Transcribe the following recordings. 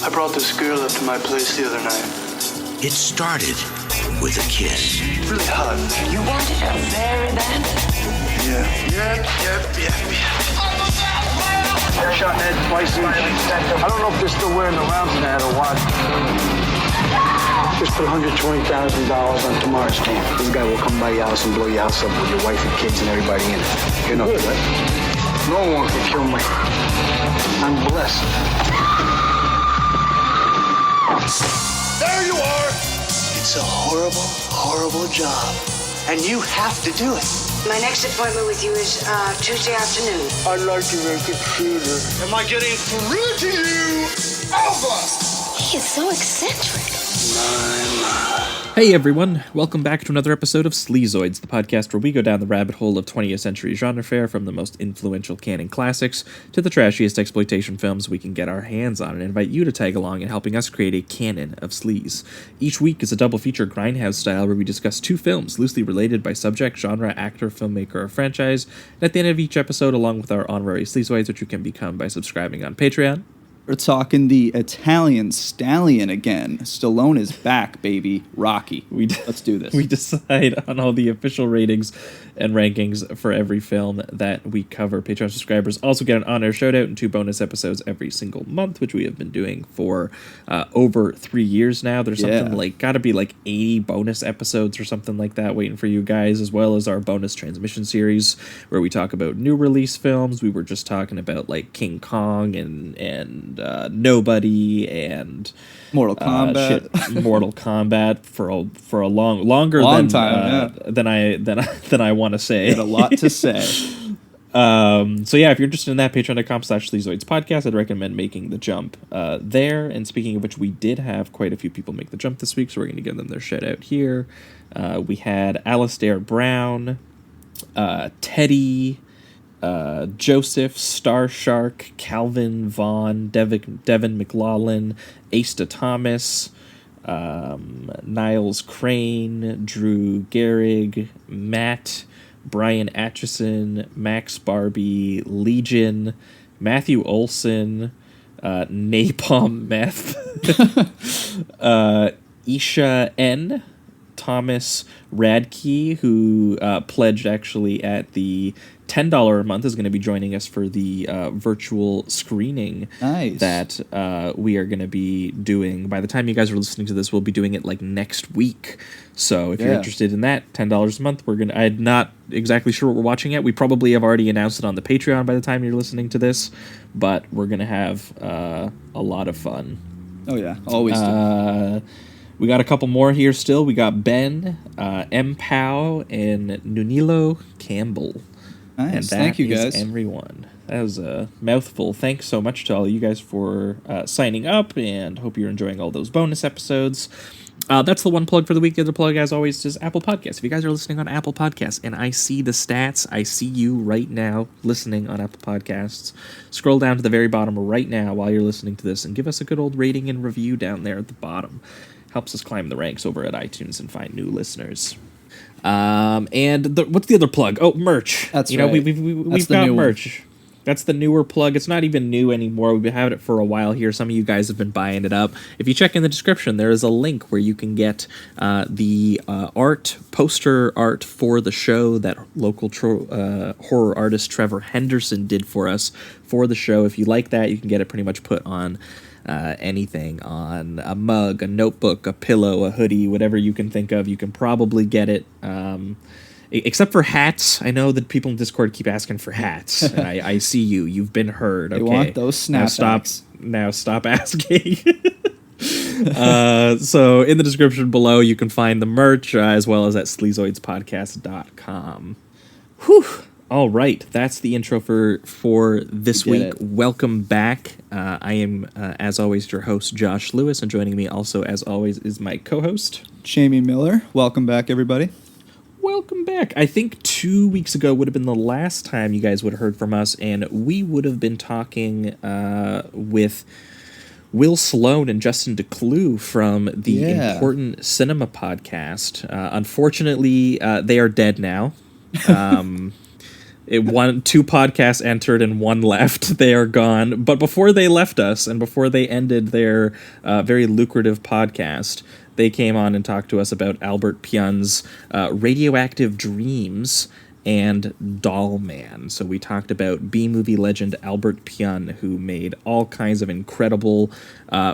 I brought this girl up to my place the other night. It started with a kiss. Really hot. You wanted her very bad? Yeah. They're shot in the head twice each. I don't know if they're still wearing the rounds in the head or what. Just put $120,000 on tomorrow's game. This guy will come by your house and blow your house up with your wife and kids and everybody in it. You're not good. No one can kill me. I'm blessed. There you are! It's a horrible, horrible job. And you have to do it. My next appointment with you is Tuesday afternoon. I'd like to make it sooner. Am I getting through to you? Over! He is so eccentric. Hey everyone, welcome back to another episode of Sleazoids, the podcast where we go down the rabbit hole of 20th century genre fare, from the most influential canon classics to the trashiest exploitation films we can get our hands on, and invite you to tag along in helping us create a canon of sleaze. Each week is a double feature grindhouse style where we discuss two films loosely related by subject, genre, actor, filmmaker, or franchise, and at the end of each episode, along with our honorary Sleazoids, which you can become by subscribing on Patreon. We're talking the Italian stallion again. Stallone is back, baby. Rocky. Let's do this. We decide on all the official ratings and rankings for every film that we cover. Patreon subscribers also get an on-air shout-out and 2 bonus episodes every single month, which we have been doing for over 3 years now. There's something gotta be 80 bonus episodes or something like that waiting for you guys, as well as our bonus transmission series where we talk about new release films. We were just talking about King Kong and Nobody and Mortal Kombat. Mortal Kombat for a longer time than I want to say. Had a lot to say. So yeah, if you're interested in that, patreon.com/Sleazoids podcast, I'd recommend making the jump there. And speaking of which, we did have quite a few people make the jump this week, so we're going to give them their shout out here. We had Alistair Brown, Teddy, Joseph, Star Shark, Calvin Vaughn, Devin McLaughlin, Asta Thomas, Niles Crane, Drew Gehrig, Matt, Brian Atchison, Max Barbie, Legion, Matthew Olson, Napalm Meth, Isha N, Thomas Radke, who pledged actually at the $10 a month, is going to be joining us for the virtual screening that we are going to be doing. By the time you guys are listening to this, we'll be doing it next week. So if you're interested in that, $10 a month, I'm not exactly sure what we're watching yet. We probably have already announced it on the Patreon by the time you're listening to this, but we're going to have a lot of fun. Oh yeah, always do. We got a couple more here still. We got Ben, M. Powell, and Nunilo Campbell. Nice. And Thank you, guys. Everyone. That was a mouthful. Thanks so much to all you guys for signing up, and hope you're enjoying all those bonus episodes. That's the one plug for the week. The other plug, as always, is Apple Podcasts. If you guys are listening on Apple Podcasts, and I see the stats, I see you right now listening on Apple Podcasts, scroll down to the very bottom right now while you're listening to this, and give us a good old rating and review down there at the bottom. Helps us climb the ranks over at iTunes and find new listeners. And what's the other plug? Oh, merch. That's right. We've got merch. One. That's the newer plug. It's not even new anymore. We've been having it for a while here. Some of you guys have been buying it up. If you check in the description, there is a link where you can get the poster art for the show that local horror artist Trevor Henderson did for us for the show. If you like that, you can get it pretty much put on anything, on a mug, a notebook, a pillow, a hoodie, whatever you can think of. You can probably get it, except for hats. I know that people in Discord keep asking for hats. And I see you. You've been heard. Okay. They want those snapbacks. Now stop asking. So in the description below, you can find the merch, as well as at sleazoidspodcast.com. Whew. All right, that's the intro for this week. Welcome back. I am, as always, your host, Josh Lewis, and joining me also, as always, is my co-host, Jamie Miller. Welcome back, everybody. Welcome back. I think 2 weeks ago would have been the last time you guys would have heard from us, and we would have been talking with Will Sloan and Justin DeClue from the Important Cinema podcast. Unfortunately, they are dead now. Two podcasts entered and one left. They are gone. But before they left us and before they ended their very lucrative podcast, they came on and talked to us about Albert Pyun's Radioactive Dreams and Doll Man. So we talked about B-movie legend Albert Pyun, who made all kinds of incredible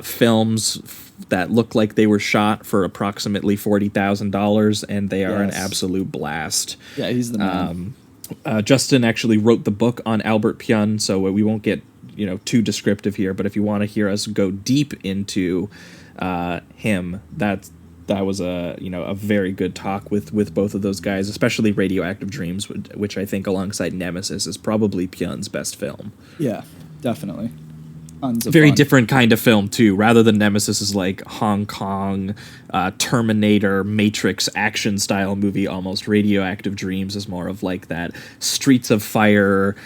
films that look like they were shot for approximately $40,000, and they are an absolute blast. Yeah, he's the man. Justin actually wrote the book on Albert Pyun, so we won't get too descriptive here. But if you want to hear us go deep into him, that was a very good talk with both of those guys, especially Radioactive Dreams, which I think alongside Nemesis is probably Pyun's best film. Yeah, definitely. Tons of Very fun. different kind of film too. Rather than Nemesis is like Hong Kong, Terminator, Matrix action style movie. Almost Radioactive Dreams is more of like that Streets of Fire,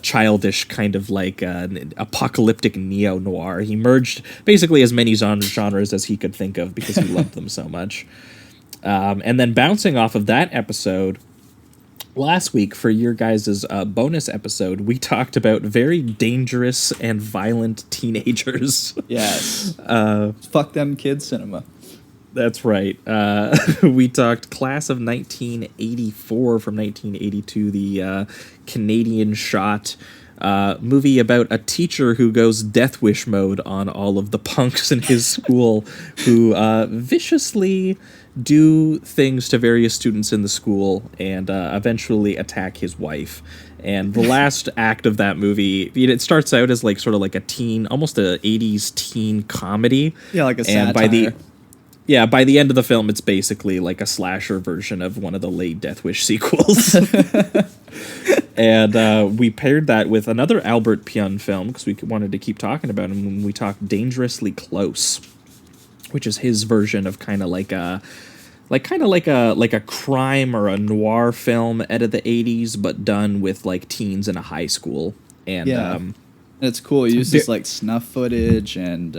childish kind of like an apocalyptic neo noir. He merged basically as many genres as he could think of because he loved them so much. And then bouncing off of that episode, last week for your guys' bonus episode, we talked about very dangerous and violent teenagers. Yes. Fuck them kids cinema. That's right. We talked Class of 1984 from 1982, the Canadian shot movie about a teacher who goes Death Wish mode on all of the punks in his school who viciously do things to various students in the school and eventually attack his wife. And the last act of that movie, it starts out as like sort of like a teen, almost a 80s teen comedy. Yeah, like a satire. And by the end of the film, it's basically like a slasher version of one of the late Death Wish sequels. And we paired that with another Albert Pyun film because we wanted to keep talking about him when we talked Dangerously Close, which is his version of kind of like a crime or a noir film out of the 80s, but done with like teens in a high school. And and it's cool. He uses like snuff footage and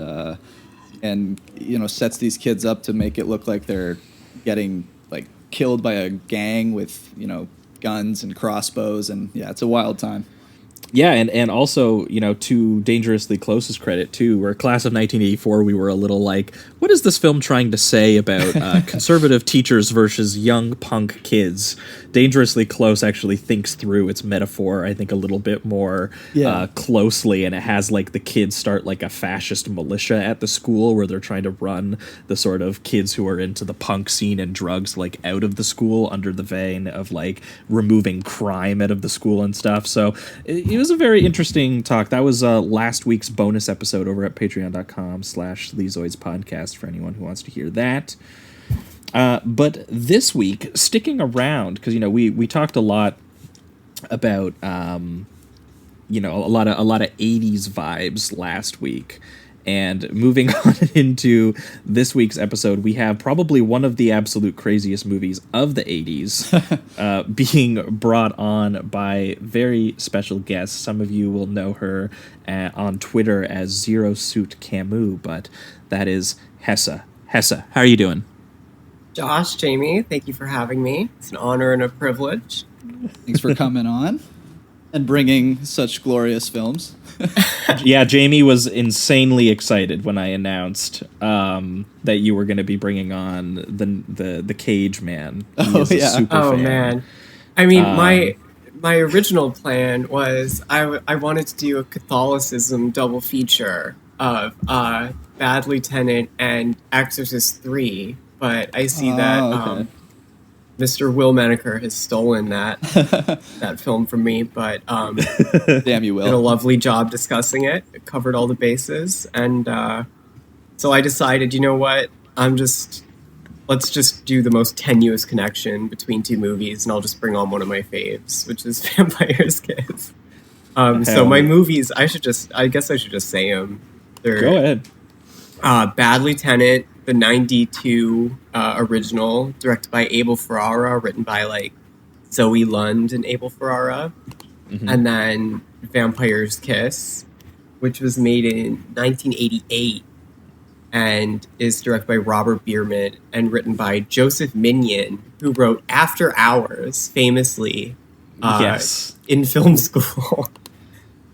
sets these kids up to make it look like they're getting like killed by a gang with guns and crossbows, and it's a wild time. Yeah, and also, to Dangerously Close's credit, too, where Class of 1984, we were a little like, what is this film trying to say about conservative teachers versus young punk kids? Dangerously Close actually thinks through its metaphor, I think, a little bit more closely, and it has, like, the kids start, like, a fascist militia at the school where they're trying to run the sort of kids who are into the punk scene and drugs, like, out of the school under the vein of, like, removing crime out of the school and stuff. So it was a very interesting talk. That was last week's bonus episode over at patreon.com/Sleazoids podcast for anyone who wants to hear that. But this week, sticking around, because we talked a lot about a lot of 80s vibes last week. And moving on into this week's episode, we have probably one of the absolute craziest movies of the 80s being brought on by very special guests. Some of you will know her on Twitter as Zero Suit Camus, but that is Hesse. Hesse, how are you doing? Josh, Jamie, thank you for having me. It's an honor and a privilege. Thanks for coming on and bringing such glorious films. Yeah, Jamie was insanely excited when I announced that you were going to be bringing on the Cage Man. He is a super fan. Man, I mean, my original plan was I wanted to do a Catholicism double feature of Bad Lieutenant and Exorcist 3, but I see that Mr. Will Menaker has stolen that film from me, but damn you, Will. did a lovely job discussing it. It covered all the bases, and so I decided, you know what? Let's just do the most tenuous connection between two movies, and I'll just bring on one of my faves, which is Vampire's Kiss. So my movies, I guess I should just say them. Go ahead. Bad Lieutenant, the 92 original, directed by Abel Ferrara, written by like Zoe Lund and Abel Ferrara. Mm-hmm. And then Vampire's Kiss, which was made in 1988 and is directed by Robert Bierman and written by Joseph Minion, who wrote After Hours, famously, Yes. in film school,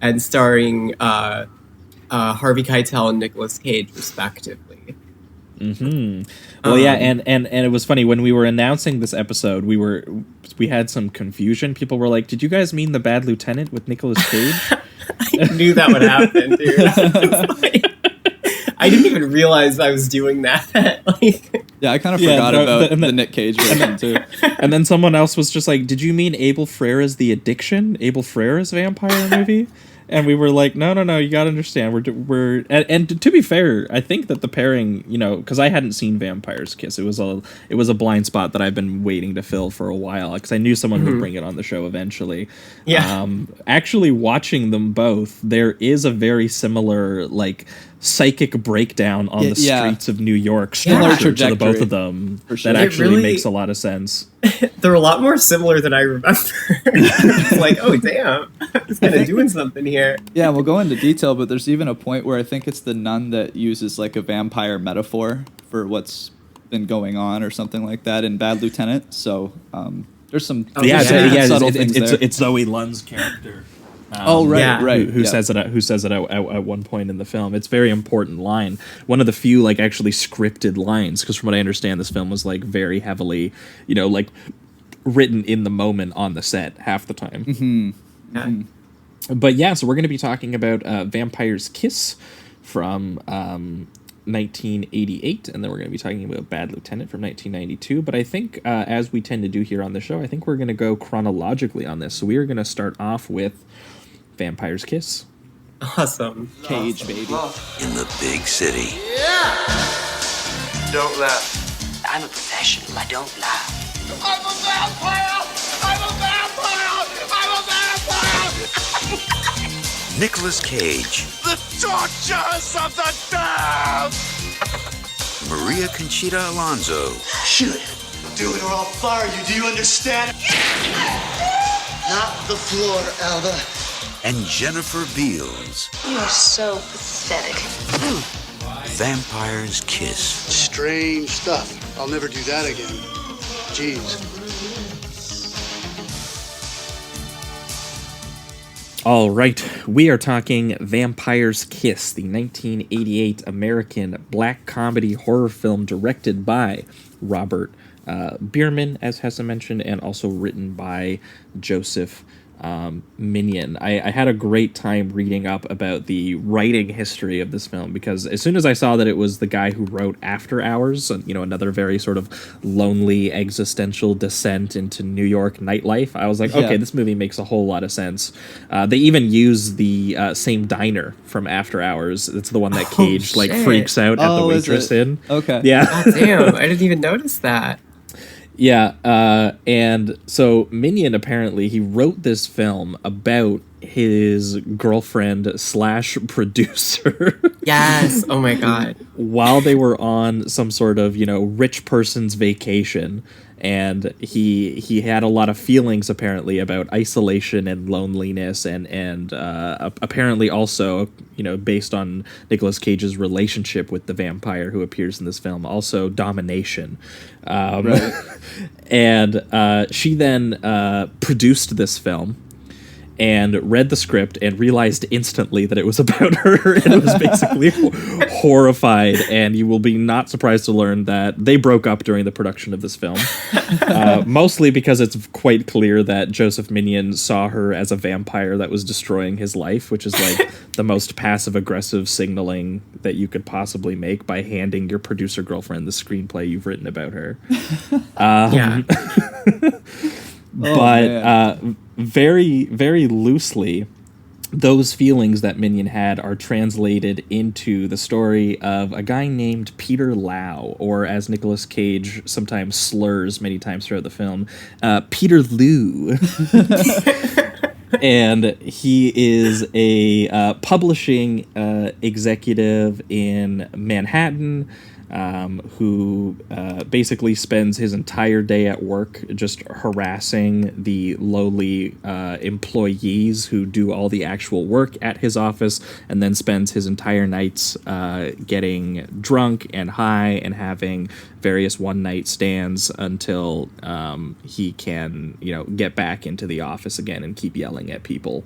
and starring Harvey Keitel and Nicolas Cage, respectively. Well, yeah, and it was funny when we were announcing this episode. We had some confusion. People were like, "Did you guys mean The Bad Lieutenant with Nicolas Cage?" I knew that would happen, dude. I didn't even realize I was doing that. Yeah, I kind of forgot about the Nick Cage version too. And then someone else was just like, "Did you mean Abel Ferrara's The Addiction? Abel Ferrara's vampire movie?" And we were like, no, you gotta understand. We're and to be fair, I think that the pairing, because I hadn't seen Vampire's Kiss, it was a blind spot that I've been waiting to fill for a while, because I knew someone would bring it on the show eventually. Yeah. Actually, watching them both, there is a very similar psychic breakdown on the streets of New York, Similar to the trajectory, both of them. for sure. That actually really makes a lot of sense. They're a lot more similar than I remember. It's like, oh damn, he's kind of doing something here. Yeah, we'll go into detail, but there's even a point where I think it's the nun that uses a vampire metaphor for what's been going on or something like that in Bad Lieutenant. So there's some subtle things there. It's Zoe Lund's character. Right. Who says it at one point in the film. It's a very important line. One of the few actually scripted lines, because from what I understand, this film was very heavily, written in the moment on the set half the time. But yeah, so we're going to be talking about Vampire's Kiss from 1988, and then we're going to be talking about Bad Lieutenant from 1992. But I think, as we tend to do here on the show, I think we're going to go chronologically on this. So we are going to start off with Vampire's Kiss. Awesome. Cage, baby. In the big city. Yeah! Don't laugh. I'm a professional. I don't lie. I'm a vampire! I'm a vampire! I'm a vampire! Nicolas Cage. The tortures of the damned! Maria Conchita Alonso. Shoot. Do it or I'll fire you. Do you understand? Not the floor, Alva. And Jennifer Beals. You are so pathetic. Vampire's Kiss. Strange stuff. I'll never do that again. Jeez. All right, we are talking Vampire's Kiss, the 1988 American black comedy horror film directed by Robert Bierman, as Hesse mentioned, and also written by Joseph Minion. I had a great time reading up about the writing history of this film, because as soon as I saw that it was the guy who wrote After Hours, another very sort of lonely existential descent into New York nightlife, I was like, okay, this movie makes a whole lot of sense. They even use the same diner from After Hours. It's the one that Cage freaks out at the waitress in. Okay. Yeah. God damn, I didn't even notice that. Yeah, and so Minion, apparently, he wrote this film about his girlfriend / producer. Yes. Oh my god. While they were on some sort of, rich person's vacation. And he had a lot of feelings, apparently, about isolation and loneliness, and apparently also, based on Nicolas Cage's relationship with the vampire who appears in this film, also domination. And she then produced this film and read the script and realized instantly that it was about her, and it was basically horrified. And you will be not surprised to learn that they broke up during the production of this film, mostly because it's quite clear that Joseph Minion saw her as a vampire that was destroying his life, which is the most passive-aggressive signaling that you could possibly make by handing your producer girlfriend the screenplay you've written about her. Yeah. But very, very loosely, those feelings that Minion had are translated into the story of a guy named Peter Lau, or as Nicolas Cage sometimes slurs many times throughout the film, Peter Lou. And he is a publishing executive in Manhattan. who basically spends his entire day at work just harassing the lowly employees who do all the actual work at his office, and then spends his entire nights getting drunk and high and having various one-night stands until he can, get back into the office again and keep yelling at people.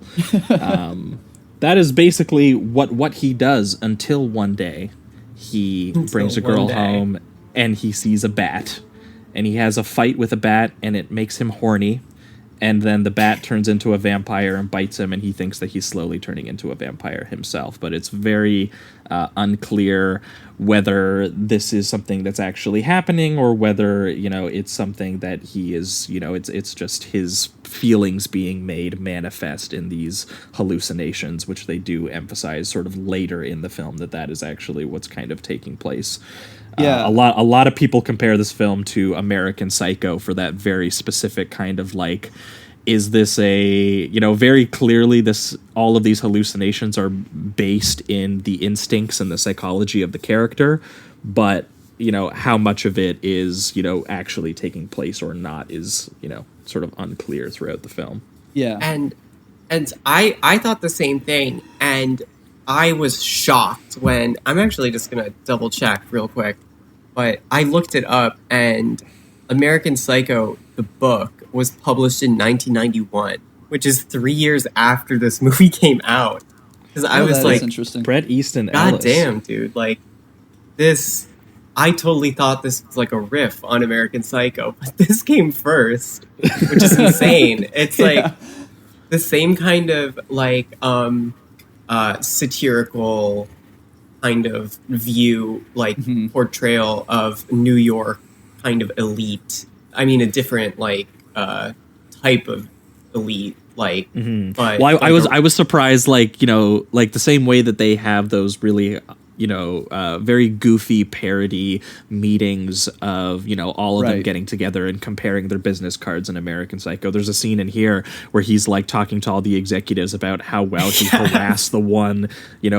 That is basically what he does until one day he brings a girl home and he sees a bat, and he has a fight with a bat, and it makes him horny. And then the bat turns into a vampire and bites him, and he thinks that he's slowly turning into a vampire himself. But it's very unclear whether this is something that's actually happening or whether, it's something that he is, it's just his feelings being made manifest in these hallucinations, which they do emphasize sort of later in the film that is actually what's kind of taking place. Yeah, a lot of people compare this film to American Psycho for that very specific kind of is this very clearly all of these hallucinations are based in the instincts and the psychology of the character, but how much of it is actually taking place or not is sort of unclear throughout the film. Yeah, and I thought the same thing, and I was shocked when I'm actually just gonna double check real quick, but I looked it up, and American Psycho, the book, was published in 1991, which is 3 years after this movie came out. Because I was like, interesting. Bret Easton God Ellis. damn, dude, this. I totally thought this was a riff on American Psycho, but this came first, which is insane. It's the same kind of satirical kind of view, portrayal of New York kind of elite. I mean, a different type of elite. But well, I was surprised, the same way that they have those really very goofy parody meetings of, all of them getting together and comparing their business cards in American Psycho. There's a scene in here where he's talking to all the executives about how well he harassed the one,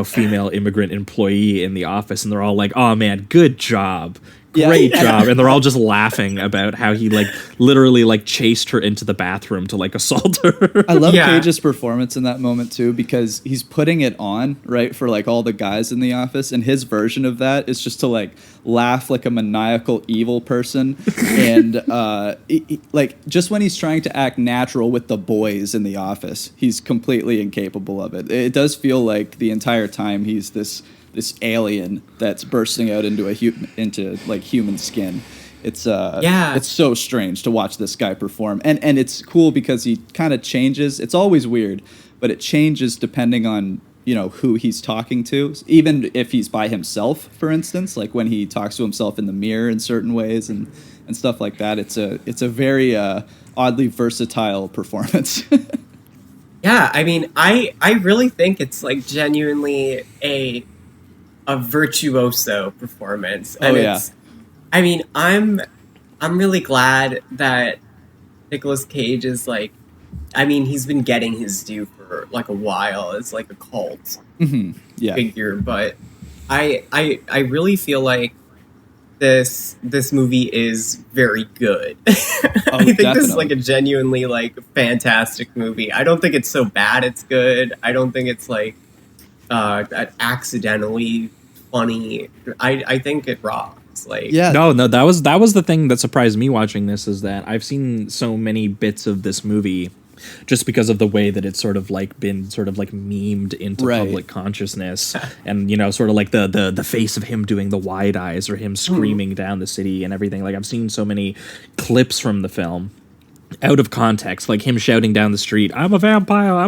female immigrant employee in the office. And they're all like, oh man, good job. Great job. And they're all just laughing about how he literally chased her into the bathroom to assault her. I love Cage's performance in that moment too, because he's putting it on for all the guys in the office, and his version of that is just to laugh like a maniacal evil person. And just when he's trying to act natural with the boys in the office, he's completely incapable of it. It does feel like the entire time he's this alien that's bursting out into human skin. It's it's so strange to watch this guy perform, and it's cool because he kind of changes. It's always weird, but it changes depending on who he's talking to. Even if he's by himself, for instance, when he talks to himself in the mirror in certain ways and stuff like that. It's a very oddly versatile performance. Yeah, I mean, I really think it's genuinely a virtuoso performance. And I mean, I'm really glad that Nicolas Cage is he's been getting his due for a while as a cult figure, but I really feel like this movie is very good. I think this is a genuinely fantastic movie. I don't think it's so bad it's good. I don't think it's accidentally funny. I think it rocks. No, that was the thing that surprised me watching this, is that I've seen so many bits of this movie just because of the way that it's sort of been sort of memed into public consciousness, and sort of the face of him doing the wide eyes or him screaming down the city and everything. I've seen so many clips from the film out of context, him shouting down the street, I'm a vampire.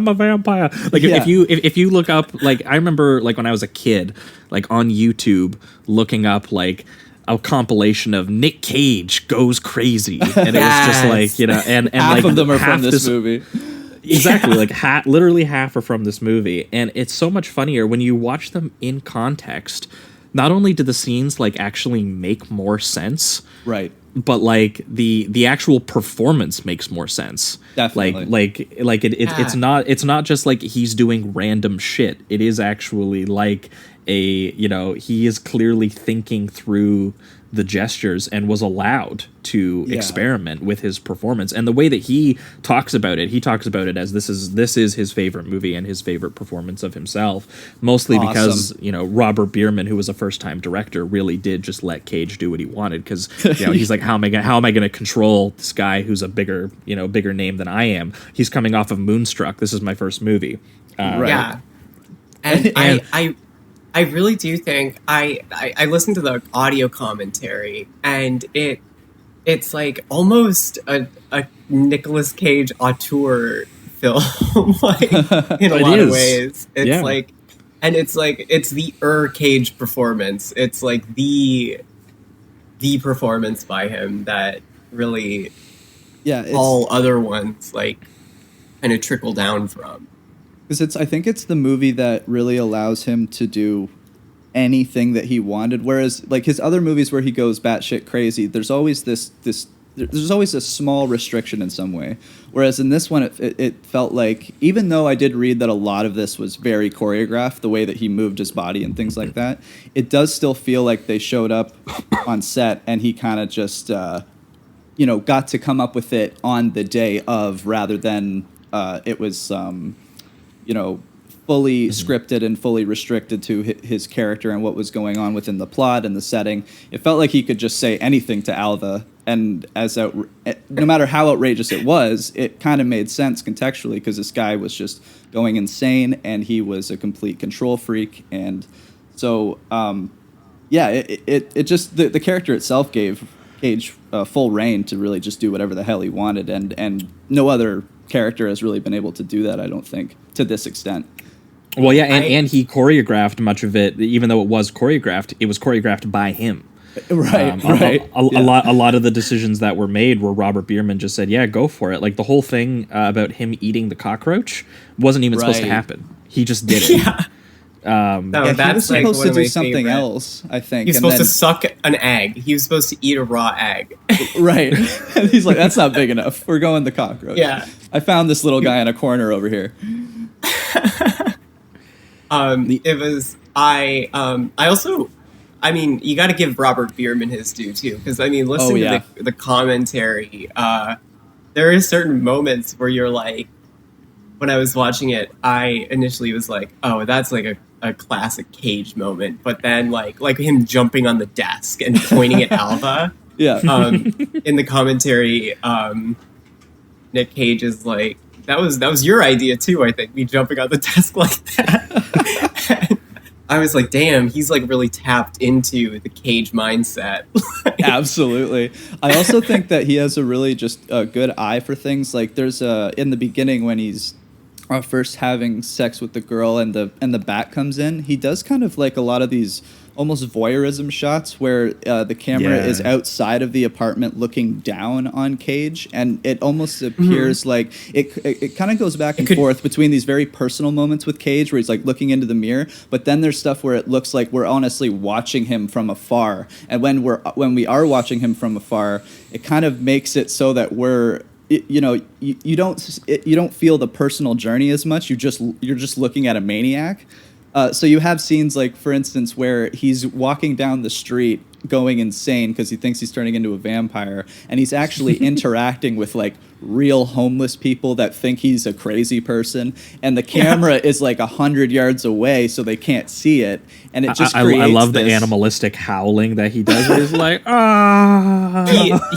If you look up, I remember when I was a kid, on YouTube looking up a compilation of Nick Cage goes crazy, and it was just and half of them are from this movie. Exactly, literally half are from this movie, and it's so much funnier when you watch them in context. Not only do the scenes actually make more sense, right, but the actual performance makes more sense. Definitely. It's not just he's doing random shit. It is actually he is clearly thinking through the gestures and was allowed to experiment with his performance. And the way that he talks about it as this is his favorite movie and his favorite performance of himself, mostly because Robert Bierman, who was a first-time director, really did just let Cage do what he wanted, because he's like, how am I going to control this guy who's a bigger name than I am? He's coming off of Moonstruck. This is my first movie. Yeah. And I really do think I listened to the audio commentary, and it's like almost a Nicolas Cage auteur film, like in a lot of ways. It's like, and it's like it's the Cage performance. It's like the performance by him that really all other ones like kind of trickle down from. Because I think it's the movie that really allows him to do anything that he wanted. Whereas like his other movies where he goes batshit crazy, there's always there's always a small restriction in some way. Whereas in this one, it felt like, even though I did read that a lot of this was very choreographed, the way that he moved his body and things like that, it does still feel like they showed up on set and he kind of just, got to come up with it on the day of, rather than it was, fully scripted and fully restricted to his character and what was going on within the plot and the setting. It felt like he could just say anything to Alva, and no matter how outrageous it was, it kind of made sense contextually, because this guy was just going insane and he was a complete control freak. And so, it just the character itself gave Cage full reign to really just do whatever the hell he wanted, and no other character has really been able to do that, I don't think, to this extent. Well, yeah, and he choreographed much of it. Even though it was choreographed by him. Right, A lot of the decisions that were made were Robert Bierman just said, yeah, go for it. Like the whole thing about him eating the cockroach wasn't even supposed to happen. He just did it. Yeah. He was supposed to do something else, I think. He was supposed to suck an egg. He was supposed to eat a raw egg. Right. And he's like, that's not big enough. We're going the cockroach. Yeah. I found this little guy in a corner over here. It was I also, I mean, you got to give Robert Bierman his due too, because I mean, listening to the commentary, there are certain moments where you're like, when I was watching it, I initially was like, oh, that's like a classic Cage moment, but then like him jumping on the desk and pointing at Alva. Yeah. In the commentary, Nick Cage is like, that was your idea too, I think, me jumping on the desk like that. I was like, damn, he's like really tapped into the Cage mindset. Absolutely. I also think that he has a really just a good eye for things. Like there's in the beginning when he's first having sex with the girl and the bat comes in, he does kind of like a lot of these almost voyeurism shots where the camera is outside of the apartment looking down on Cage, and it almost appears like it kind of goes back and forth between these very personal moments with Cage where he's like looking into the mirror, but then there's stuff where it looks like we're honestly watching him from afar, and when we are watching him from afar, it kind of makes it so that we're you don't feel the personal journey as much. You're just looking at a maniac. So you have scenes like, for instance, where he's walking down the street going insane because he thinks he's turning into a vampire, and he's actually interacting with like real homeless people that think he's a crazy person, and the camera is like 100 yards away so they can't see it, and it just creates I love the animalistic howling that he does where he's like, ah.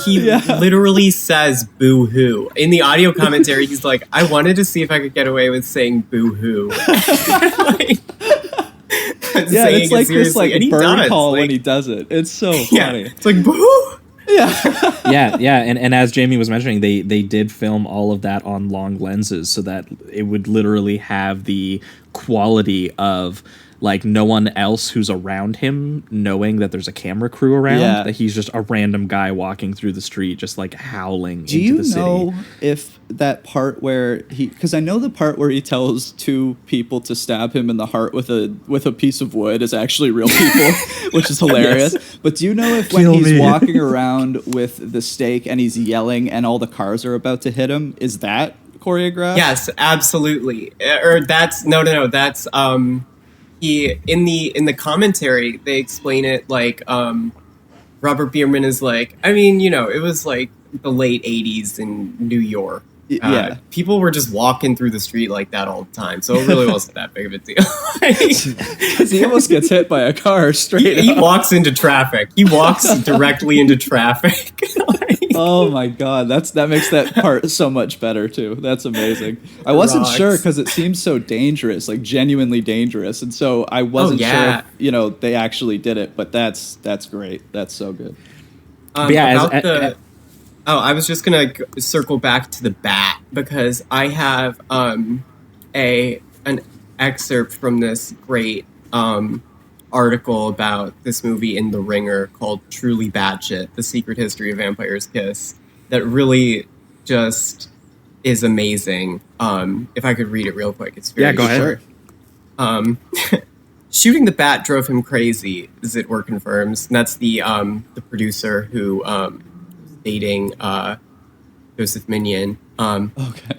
He literally says boo-hoo. In the audio commentary, he's like, I wanted to see if I could get away with saying boo-hoo. It's like this like bird call when he does it. It's so funny. It's like boo. Yeah, and as Jamie was mentioning, they did film all of that on long lenses so that it would literally have the quality of like no one else who's around him knowing that there's a camera crew around, that he's just a random guy walking through the street just like howling into the city. Do you know if that part where because I know the part where he tells two people to stab him in the heart with a piece of wood is actually real people, which is hilarious. Yes. But do you know if when he's walking around with the stake and he's yelling and all the cars are about to hit him, is that choreographed? Yes, absolutely. Or that's no, that's he in the commentary they explain it like Robert Bierman is like, I mean, it was like the late 80s in New York. Yeah. People were just walking through the street like that all the time, so it really wasn't that big of a deal. Because he almost gets hit by a car straight he up. walks into traffic. He walks directly into traffic. Oh my god, that makes that part so much better too. That's amazing. I wasn't sure because it seems so dangerous, like genuinely dangerous, and so I wasn't sure if, they actually did it. But that's great. That's so good. I was just gonna circle back to the bat because I have an excerpt from this great article about this movie in The Ringer called "Truly Batshit: The Secret History of Vampire's Kiss" that really just is amazing. If I could read it real quick, it's very go ahead. Shooting the bat drove him crazy, Zitwer confirms. And that's the producer who dating Joseph Minion.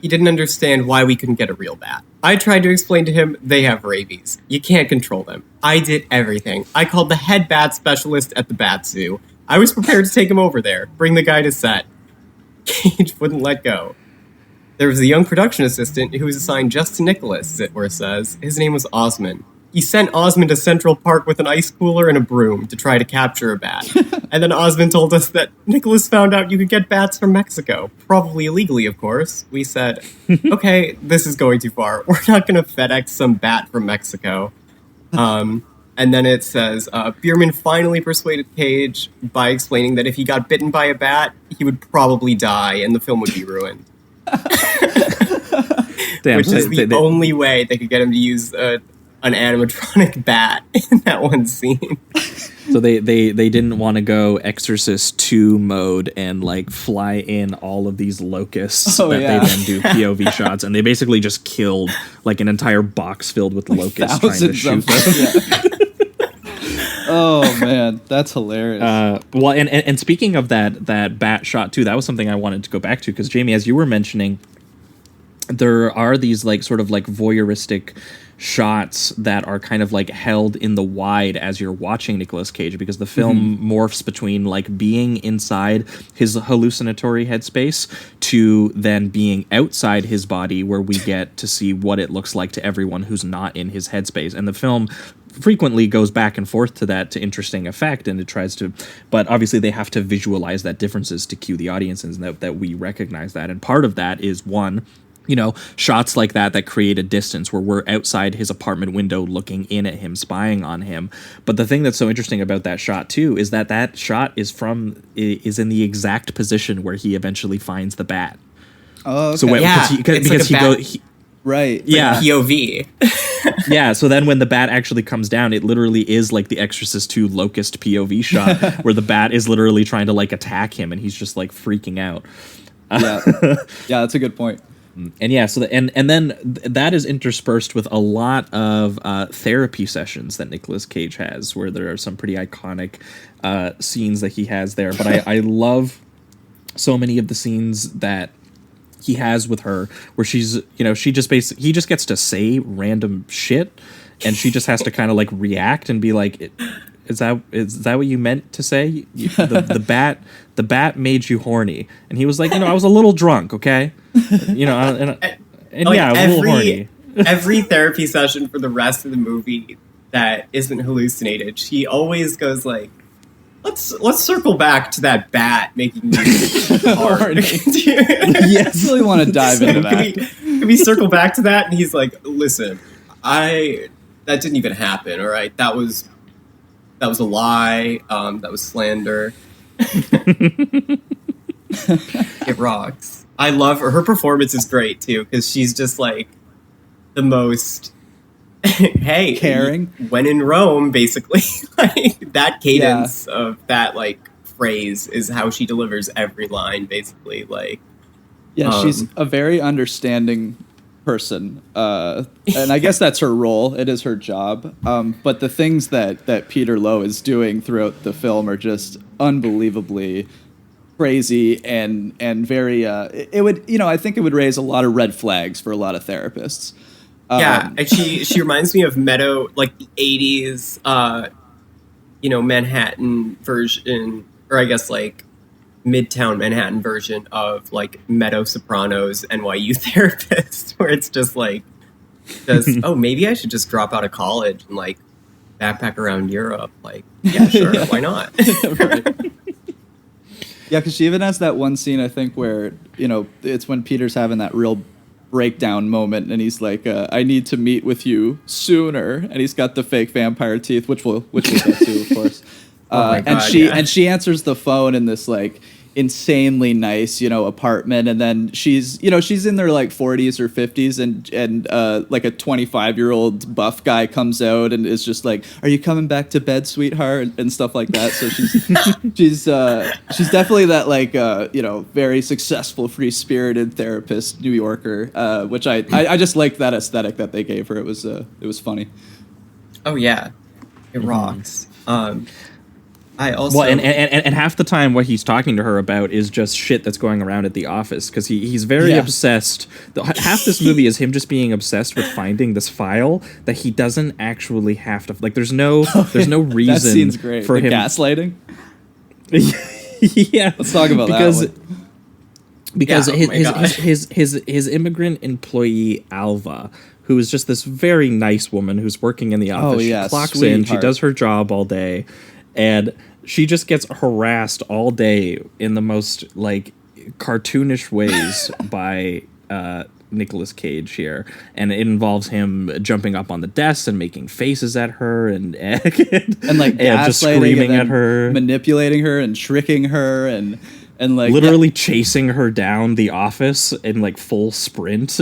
He didn't understand why we couldn't get a real bat. I tried to explain to him they have rabies. You can't control them. I did everything. I called the head bat specialist at the bat zoo. I was prepared to take him over there, bring the guy to set. Cage wouldn't let go. There was a young production assistant who was assigned just to Nicholas, Zitwer says. His name was Osmond. He sent Osmond to Central Park with an ice cooler and a broom to try to capture a bat. And then Osmond told us that Nicholas found out you could get bats from Mexico. Probably illegally, of course. We said, okay, this is going too far. We're not going to FedEx some bat from Mexico. And then it says, Bierman finally persuaded Cage by explaining that if he got bitten by a bat, he would probably die and the film would be ruined. Which is the only way they could get him to use an animatronic bat in that one scene. So they didn't want to go Exorcist 2 mode and like fly in all of these locusts they then do POV shots, and they basically just killed like an entire box filled with locusts trying to shoot them. Oh man, that's hilarious. Well, and speaking of that bat shot too, that was something I wanted to go back to because Jamie, as you were mentioning, there are these like sort of like voyeuristic shots that are kind of like held in the wide as you're watching Nicolas Cage, because the film morphs between like being inside his hallucinatory headspace to then being outside his body, where we get to see what it looks like to everyone who's not in his headspace. And the film frequently goes back and forth to that to interesting effect, and it tries to, but obviously they have to visualize that differences to cue the audiences and that we recognize that. And part of that is one, shots like that create a distance where we're outside his apartment window looking in at him, spying on him. But the thing that's so interesting about that shot too is that shot is in the exact position where he eventually finds the bat. Oh, okay. So right. Yeah. POV. Yeah, so then when the bat actually comes down, it literally is like the Exorcist 2 locust POV shot where the bat is literally trying to like attack him and he's just like freaking out. Yeah, that's a good point. And yeah, so and then that is interspersed with a lot of therapy sessions that Nicolas Cage has, where there are some pretty iconic scenes that he has there. But I love so many of the scenes that he has with her, where she's, she just he just gets to say random shit, and she just has to kind of like react and be like, Is that what you meant to say? The bat made you horny, and he was like, I was a little drunk, okay, and like yeah, a little horny. Every therapy session for the rest of the movie that isn't hallucinated, she always goes like, let's circle back to that bat making me horny. Yes, I really want to dive into that. Can we circle back to that? And he's like, listen, that didn't even happen. All right, that was a lie. That was slander. It rocks. I love her. Her performance is great too, because she's just like the most hey, caring. When in Rome, basically. Like that cadence of that like phrase is how she delivers every line, basically. Like, she's a very understanding person, and I guess that's her role. It is her job. But the things that Peter Lowe is doing throughout the film are just unbelievably crazy and very. It would, I think it would raise a lot of red flags for a lot of therapists. Yeah, and she reminds me of Meadow, like the 80s, Manhattan version, or I guess like Midtown Manhattan version of like Meadow Sopranos NYU Therapist, where it's just like, maybe I should just drop out of college and like backpack around Europe. Like, yeah, sure, why not? Right. Yeah, because she even has that one scene, I think, where, it's when Peter's having that real breakdown moment, and he's like, I need to meet with you sooner, and he's got the fake vampire teeth, which we'll get to, of course. And she answers the phone in this like insanely nice, apartment, and then she's in their like 40s or 50s, and like a 25-year-old buff guy comes out and is just like, "Are you coming back to bed, sweetheart?" and stuff like that. So she's definitely that like very successful, free-spirited therapist New Yorker, which I just liked that aesthetic that they gave her. It was funny. Oh yeah, it rocks. I also and half the time what he's talking to her about is just shit that's going around at the office, because he's very obsessed. Half this movie is him just being obsessed with finding this file that he doesn't actually have to, like, there's no reason that scene's great. For him gaslighting. Yeah, let's talk about that one. Because his immigrant employee Alva, who is just this very nice woman who's working in the office, she clocks in, she does her job all day, and she just gets harassed all day in the most like cartoonish ways by Nicolas Cage here, and it involves him jumping up on the desk and making faces at her and like just screaming at her, manipulating her and tricking her and like literally chasing her down the office in like full sprint.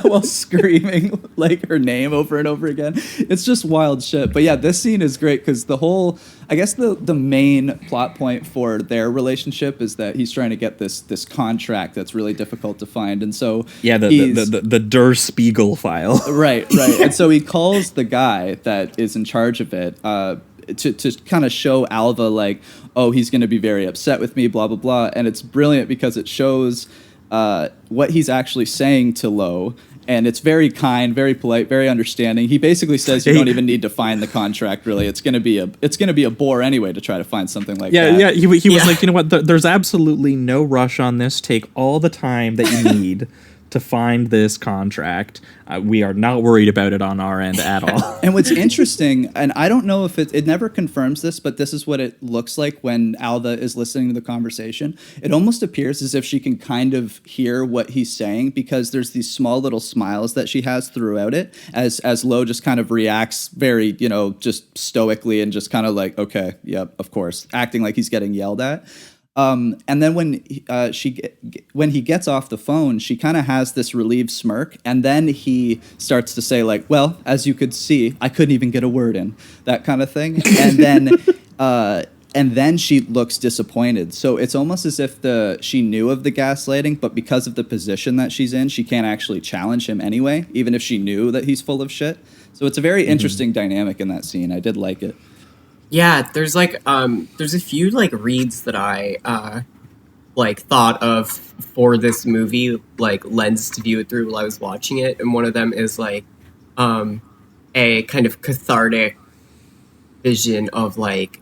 While screaming like her name over and over again. It's just wild shit. But yeah, this scene is great because the main plot point for their relationship is that he's trying to get this contract that's really difficult to find, and so the Der Spiegel file. Right. And so he calls the guy that is in charge of it to kind of show Alva like, oh, he's going to be very upset with me, blah, blah, blah. And it's brilliant because it shows what he's actually saying to Lo. And it's very kind, very polite, very understanding. He basically says you don't even need to find the contract, really. It's going to be a bore anyway to try to find something like that. Yeah, he was like, you know what, there's absolutely no rush on this. Take all the time that you need to find this contract. We are not worried about it on our end at all. And what's interesting, and I don't know if it never confirms this, but this is what it looks like when Alva is listening to the conversation. It almost appears as if she can kind of hear what he's saying, because there's these small little smiles that she has throughout it as Lo just kind of reacts very, just stoically and just kind of like, okay, yep, of course, acting like he's getting yelled at. And then when he gets off the phone, she kind of has this relieved smirk, and then he starts to say like, "Well, as you could see, I couldn't even get a word in," that kind of thing, and then she looks disappointed. So it's almost as if she knew of the gaslighting, but because of the position that she's in, she can't actually challenge him anyway, even if she knew that he's full of shit. So it's a very interesting dynamic in that scene. I did like it. Yeah, there's like there's a few like reads that I like thought of for this movie, like lens to view it through while I was watching it, and one of them is like a kind of cathartic vision of like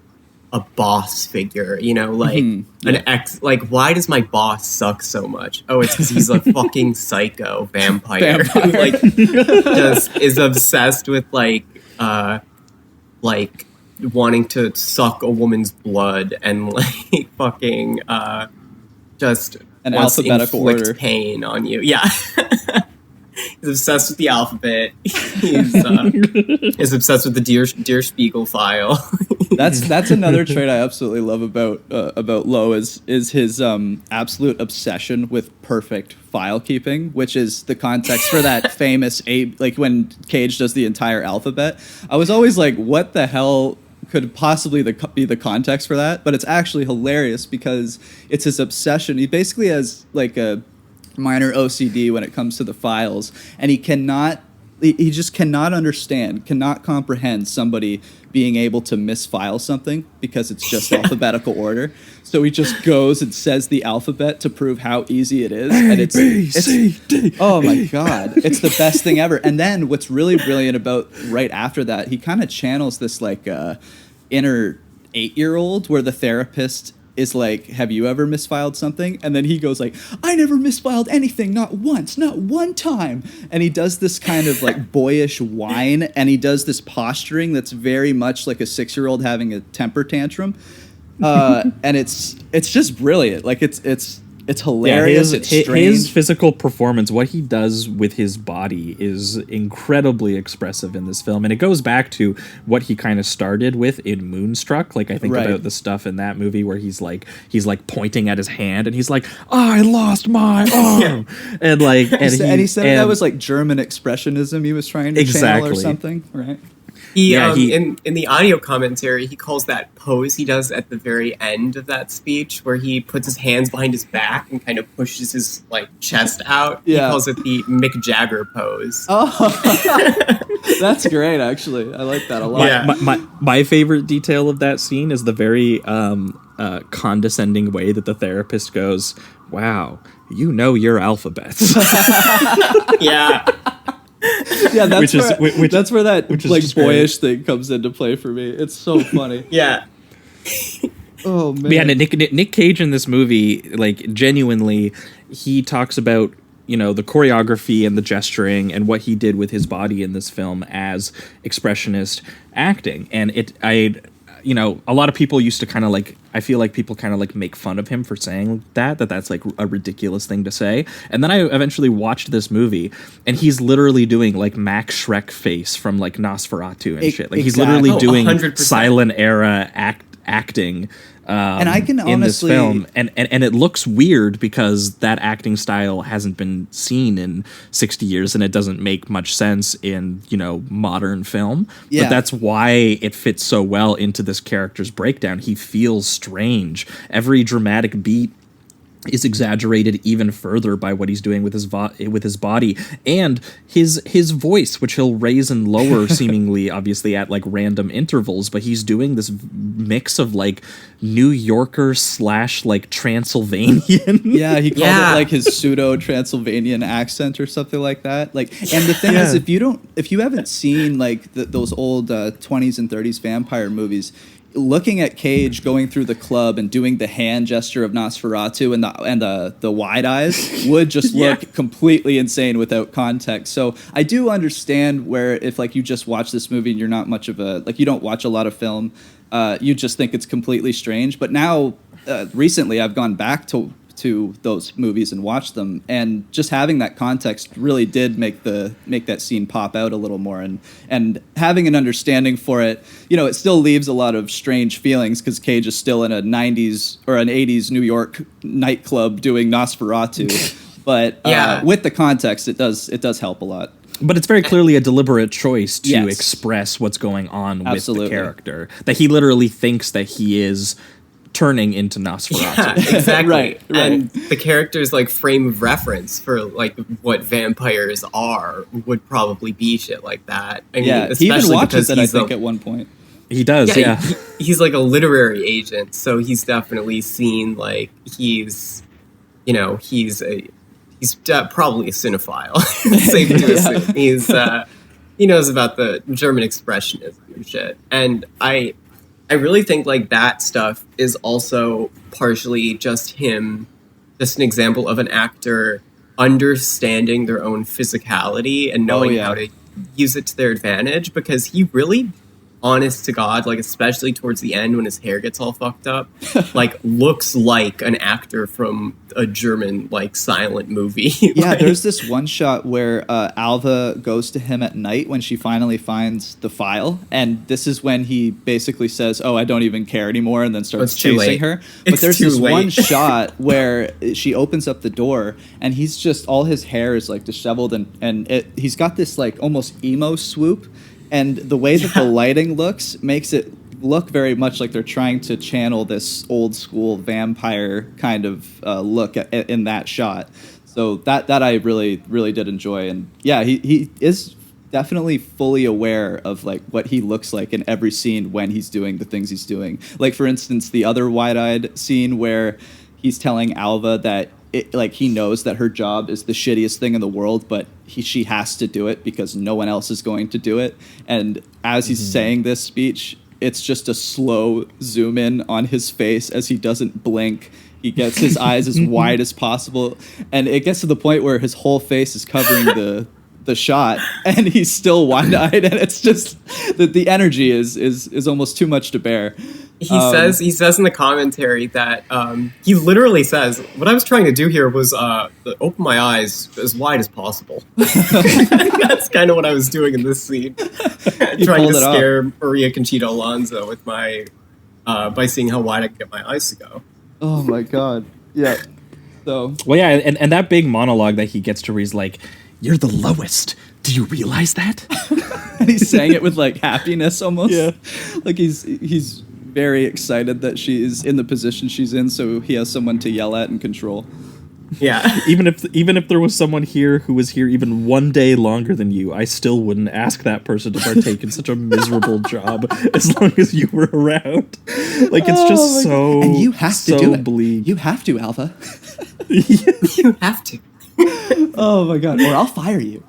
a boss figure, like an ex. Like, why does my boss suck so much? Oh, it's because he's a fucking psycho vampire who like just is obsessed with like wanting to suck a woman's blood and like fucking just an wants alphabetical to inflict order pain on you. Yeah. He's obsessed with the alphabet. He's is obsessed with the Der Spiegel file. That's another trait I absolutely love about Lo is his absolute obsession with perfect file keeping, which is the context for that famous like when Cage does the entire alphabet. I was always like, what the hell could possibly be the context for that? But it's actually hilarious because it's his obsession. He basically has like a minor OCD when it comes to the files, and he he just cannot comprehend somebody being able to misfile something because it's just alphabetical order. So he just goes and says the alphabet to prove how easy it is. And it's oh my God, it's the best thing ever. And then what's really brilliant about right after that, he kind of channels this like inner 8-year-old where the therapist is like, have you ever misfiled something? And then he goes like, I never misfiled anything, not once, not one time. And he does this kind of like boyish whine, and he does this posturing that's very much like a 6-year-old having a temper tantrum. And it's just brilliant. Like it's hilarious. Yeah, it's strange. his physical performance, what he does with his body, is incredibly expressive in this film, and it goes back to what he kind of started with in Moonstruck. Like I think about the stuff in that movie where he's like pointing at his hand, and he's like, I lost my arm, and like, and he said that was like German expressionism he was trying to channel or something, right? He in the audio commentary, he calls that pose he does at the very end of that speech, where he puts his hands behind his back and kind of pushes his like chest out. Yeah. He calls it the Mick Jagger pose. Oh, that's great. Actually, I like that a lot. Yeah. My favorite detail of that scene is the very condescending way that the therapist goes, "Wow, you know your alphabets." Yeah. Yeah, that's where that like boyish great. thing comes into play for me. It's so funny. Yeah. Oh man. But yeah, Nick Cage in this movie, like genuinely, he talks about, you know, the choreography and the gesturing and what he did with his body in this film as expressionist acting. And you know, a lot of people used to kind of like, I feel like people kind of like make fun of him for saying that's like a ridiculous thing to say. And then I eventually watched this movie, and he's literally doing like Max Schreck face from like Nosferatu and shit. Like he's literally doing 100%. silent era acting. And I can in this honestly film, and it looks weird because that acting style hasn't been seen in 60 years, and it doesn't make much sense in, you know, modern film. Yeah. But that's why it fits so well into this character's breakdown. He feels strange. Every dramatic beat is exaggerated even further by what he's doing with his body and his voice, which he'll raise and lower seemingly obviously at like random intervals, but he's doing this mix of like New Yorker / like Transylvanian. Yeah, he called it like his pseudo Transylvanian accent or something like that. Like, and the thing is, if you haven't seen like those old 20s and 30s vampire movies, looking at Cage going through the club and doing the hand gesture of Nosferatu and the wide eyes would just look completely insane without context. So I do understand where if like you just watch this movie and you're not much of a, like you don't watch a lot of film, you just think it's completely strange. But now recently I've gone back to those movies and watched them, and just having that context really did make that scene pop out a little more, and having an understanding for it, you know, it still leaves a lot of strange feelings because Cage is still in a 90s or an 80s New York nightclub doing Nosferatu, but with the context it does help a lot. But it's very clearly a deliberate choice to express what's going on with the character, that he literally thinks that he is turning into Nosferatu. Yeah, exactly. Right. And the character's like frame of reference for like what vampires are would probably be shit like that. I mean, he even watches it, I he's think, at one point. He does, he's like a literary agent, so he's definitely seen like he's probably a cinephile. Safe to assume. He's he knows about the German expressionism and shit. And I really think like that stuff is also partially just an example of an actor understanding their own physicality and knowing how to use it to their advantage, because he really, honest to God, like especially towards the end when his hair gets all fucked up, like looks like an actor from a German like silent movie. Yeah, there's this one shot where Alva goes to him at night when she finally finds the file, and this is when he basically says, "Oh, I don't even care anymore," and then starts chasing her. But there's this one shot where she opens up the door, and he's just, all his hair is like disheveled, and he's got this like almost emo swoop. And the way that the lighting looks makes it look very much like they're trying to channel this old school vampire kind of look in that shot. So that I really, really did enjoy. And yeah, he is definitely fully aware of like what he looks like in every scene when he's doing the things he's doing. Like for instance, the other wide-eyed scene where he's telling Alva that he knows that her job is the shittiest thing in the world, but she has to do it because no one else is going to do it. And as he's saying this speech, it's just a slow zoom in on his face as he doesn't blink. He gets his eyes as wide as possible, and it gets to the point where his whole face is covering the shot, and he's still wide-eyed, and it's just the energy is almost too much to bear. He says in the commentary that he literally says, "What I was trying to do here was open my eyes as wide as possible." That's kind of what I was doing in this scene, trying to scare Maria Conchita Alonso with my by seeing how wide I can get my eyes to go. Oh my god! Yeah. So. Well, yeah, and that big monologue that he gets to, where he's like, "You're the lowest. Do you realize that?" And he's saying it with like happiness almost. Yeah. Like he's very excited that she's in the position she's in, so he has someone to yell at and control. Yeah. Even if there was someone here who was here even one day longer than you, I still wouldn't ask that person to partake in such a miserable job as long as you were around. Like, it's just so. And you have to do it. Bleak. You have to, Alpha. You have to. Oh my god! Or I'll fire you.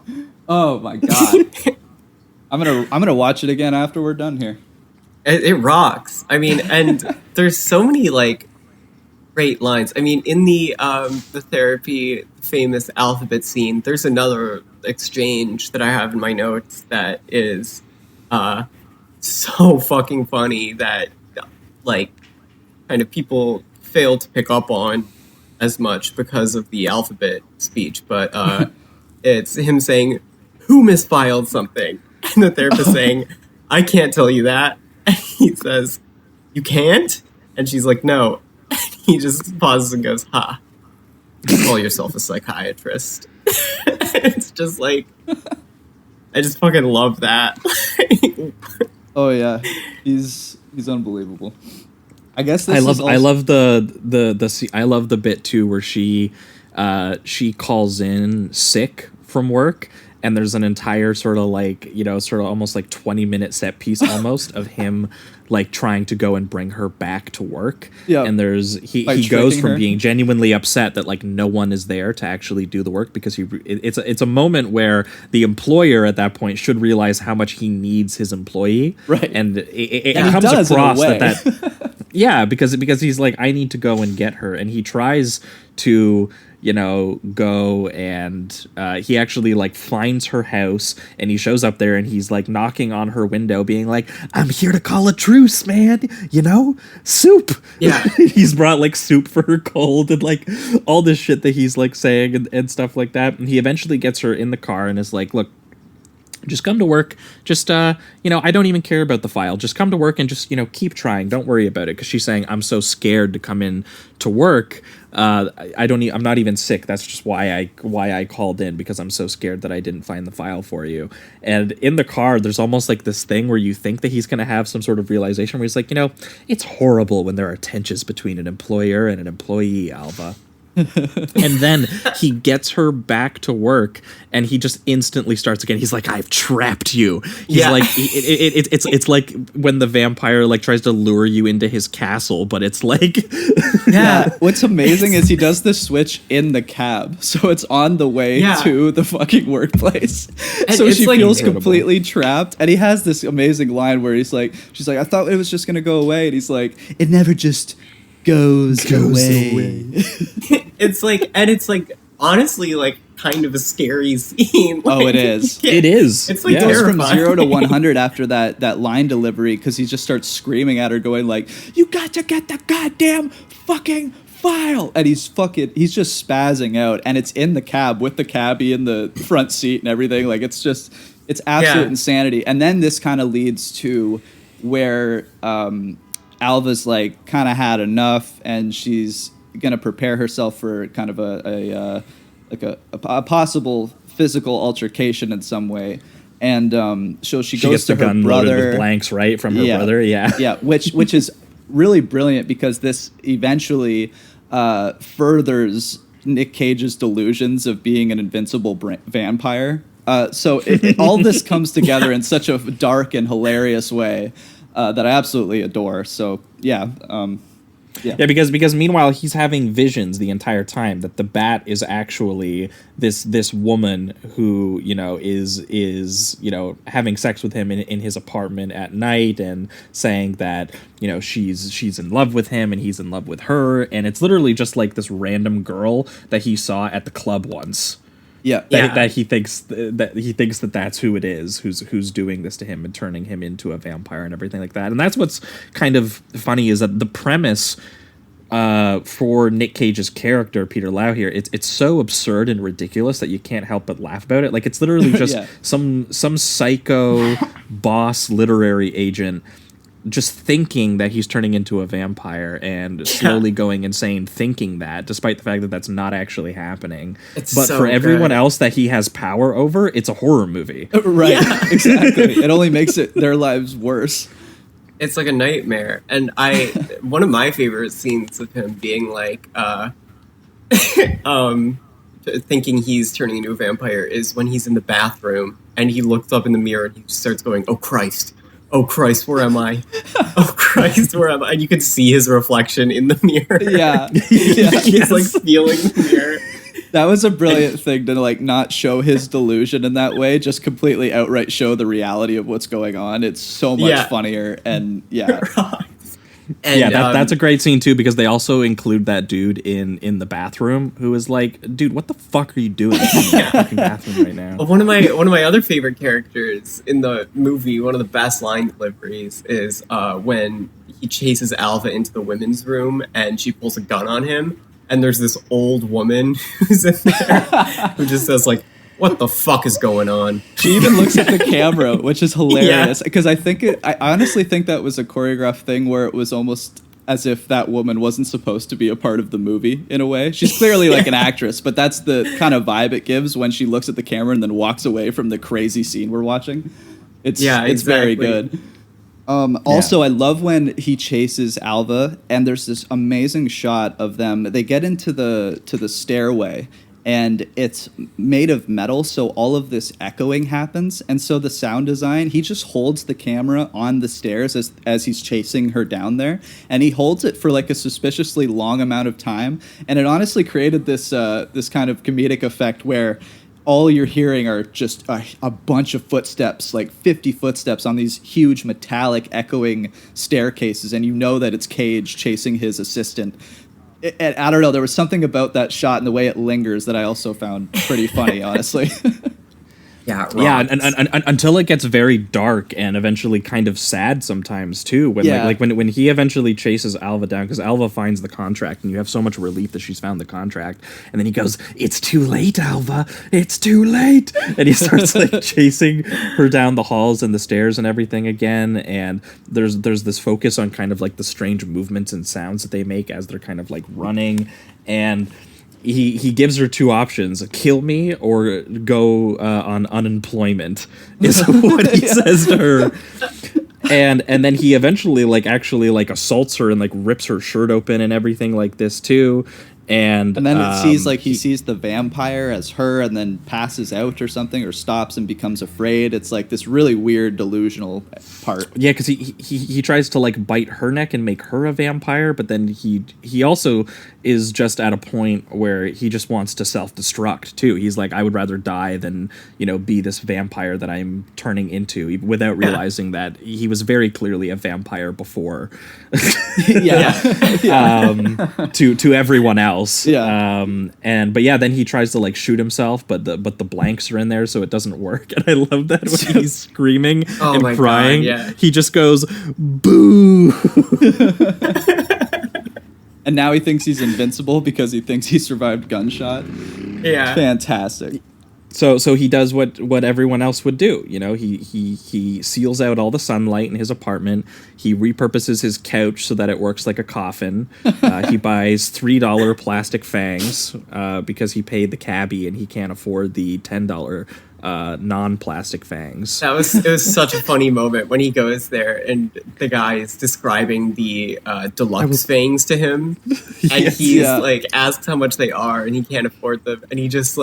Oh my god! I'm gonna watch it again after we're done here. It rocks. I mean, and there's so many like great lines. I mean, in the therapy famous alphabet scene, there's another exchange that I have in my notes that is so fucking funny that like kind of people fail to pick up on as much because of the alphabet speech. But it's him saying, "Who misfiled something?" And the therapist saying, "I can't tell you that." And he says, "You can't?" And she's like, "No." And he just pauses and goes, "Ha, you call yourself a psychiatrist." It's just like, I just fucking love that. Oh yeah, he's unbelievable. I guess I love the bit too where she calls in sick from work, and there's an entire sort of like, you know, sort of almost like 20-minute set piece almost of him like trying to go and bring her back to work. Yeah. And there's he goes from being genuinely upset that like no one is there to actually do the work, because it's a moment where the employer at that point should realize how much he needs his employee. Right. And it comes across that yeah, because he's like, I need to go and get her, and he tries to, you know, go and he actually like finds her house, and he shows up there and he's like knocking on her window being like, "I'm here to call a truce, man, you know, soup." Yeah. He's brought like soup for her cold and like all this shit that he's like saying and stuff like that. And he eventually gets her in the car and is like, "Look, just come to work. Just, you know, I don't even care about the file. Just come to work and just, you know, keep trying. Don't worry about it." Because she's saying, "I'm so scared to come in to work. I'm not even sick. That's just why I called in, because I'm so scared that I didn't find the file for you." And in the car, there's almost like this thing where you think that he's going to have some sort of realization where he's like, you know, it's horrible when there are tensions between an employer and an employee, Alva. And then he gets her back to work, and he just instantly starts again. He's like, "I've trapped you." He's like, it's like when the vampire like tries to lure you into his castle, but it's like, yeah. What's amazing is he does the switch in the cab, so it's on the way to the fucking workplace. And so she like feels completely trapped, and he has this amazing line where he's like, she's like, "I thought it was just gonna go away," and he's like, "It never just goes away." It's like honestly like kind of a scary scene. Like, oh, it is. It is. It's like goes from 0 to 100 after that line delivery, because he just starts screaming at her, going like, "You got to get the goddamn fucking file!" And he's just spazzing out, and it's in the cab with the cabbie in the front seat and everything. Like, it's absolute insanity. And then this kind of leads to where Alva's like kind of had enough, and she's gonna prepare herself for kind of a possible physical altercation in some way, and so she goes gets to the her gun brother loaded with blanks, right, from her brother. Yeah, which is really brilliant, because this eventually furthers Nick Cage's delusions of being an invincible vampire. So all this comes together in such a dark and hilarious way that I absolutely adore. So yeah. Yeah, because meanwhile he's having visions the entire time that the bat is actually this woman who, you know, is you know, having sex with him in his apartment at night and saying that, you know, she's in love with him and he's in love with her, and it's literally just like this random girl that he saw at the club once. That he thinks that that's who it is who's doing this to him and turning him into a vampire and everything like that. And that's what's kind of funny, is that the premise for Nick Cage's character Peter Lau here, it's so absurd and ridiculous that you can't help but laugh about it. Like, it's literally just some psycho boss literary agent just thinking that he's turning into a vampire and slowly going insane thinking that, despite the fact that that's not actually happening. But so for everyone else that he has power over, it's a horror movie. Right. Yeah. Exactly. It only makes their lives worse. It's like a nightmare. And one of my favorite scenes of him being like, thinking he's turning into a vampire is when he's in the bathroom and he looks up in the mirror and he starts going, "Oh Christ, where am I? Oh Christ, where am I?" And you can see his reflection in the mirror. Yeah. He's like feeling the mirror. That was a brilliant thing to like not show his delusion in that way, just completely outright show the reality of what's going on. It's so much funnier, and And, that's a great scene too, because they also include that dude in the bathroom who is like, "Dude, what the fuck are you doing in the fucking bathroom right now?" One of my other favorite characters in the movie, one of the best line deliveries, is when he chases Alva into the women's room and she pulls a gun on him, and there's this old woman who's in there who just says like, "What the fuck is going on?" She even looks at the camera, which is hilarious, because I honestly think that was a choreographed thing where it was almost as if that woman wasn't supposed to be a part of the movie in a way. She's clearly like an actress, but that's the kind of vibe it gives when she looks at the camera and then walks away from the crazy scene we're watching. It's very good. Also, I love when he chases Alva, and there's this amazing shot of them. They get into the stairway, and it's made of metal, so all of this echoing happens. And so the sound design, he just holds the camera on the stairs as he's chasing her down there, and he holds it for like a suspiciously long amount of time. And it honestly created this kind of comedic effect where all you're hearing are just a bunch of footsteps, like 50 footsteps on these huge metallic echoing staircases, and you know that it's Cage chasing his assistant. I don't know, there was something about that shot and the way it lingers that I also found pretty funny, honestly. And until it gets very dark and eventually kind of sad sometimes too. When he eventually chases Alva down, because Alva finds the contract, and you have so much relief that she's found the contract, and then he goes, "It's too late, Alva. It's too late," and he starts like chasing her down the halls and the stairs and everything again. And there's this focus on kind of like the strange movements and sounds that they make as they're kind of like running, and He gives her two options: kill me or go on unemployment, is what he says to her. And then he eventually actually assaults her and rips her shirt open and everything like this too. And then it sees he sees the vampire as her, and then passes out or something, or stops and becomes afraid. It's like this really weird delusional part. Yeah, because he tries to bite her neck and make her a vampire, but then he also is just at a point where he just wants to self-destruct too. He's like, I would rather die than be this vampire that I'm turning into, without realizing that he was very clearly a vampire before. To everyone else. Then he tries to shoot himself, but the blanks are in there, so it doesn't work. And I love that when he's screaming and crying, he just goes boo. And now he thinks he's invincible because he thinks he survived gunshot. Yeah, fantastic. So he does what everyone else would do. He seals out all the sunlight in his apartment. He repurposes his couch so that it works like a coffin. He buys $3 plastic fangs because he paid the cabbie and he can't afford the $10 non-plastic fangs. It was such a funny moment when he goes there and the guy is describing the deluxe fangs to him, and he's asked how much they are and he can't afford them, and he just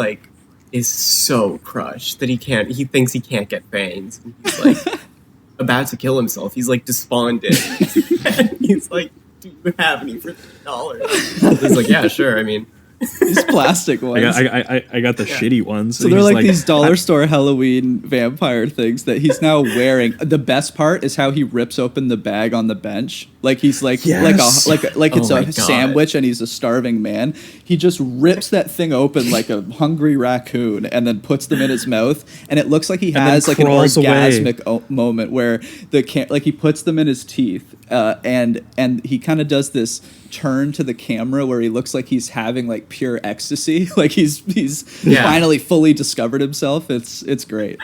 is so crushed that he thinks he can't get fangs. And he's like about to kill himself. He's like despondent. And he's like, do you have any for $3? He's like, yeah, sure. I mean, These plastic ones. I got the shitty ones. So they're like these dollar store Halloween vampire things that he's now wearing. The best part is how he rips open the bag on the bench, like he's like Yes. like it's Oh my a God. sandwich and he's a starving man. He just rips that thing open like a hungry raccoon and then puts them in his mouth, and it looks like he has like an crawls away. orgasmic moment where like he puts them in his teeth, and he kind of does this turn to the camera where he looks like he's having like pure ecstasy, like he's finally fully discovered himself. It's great.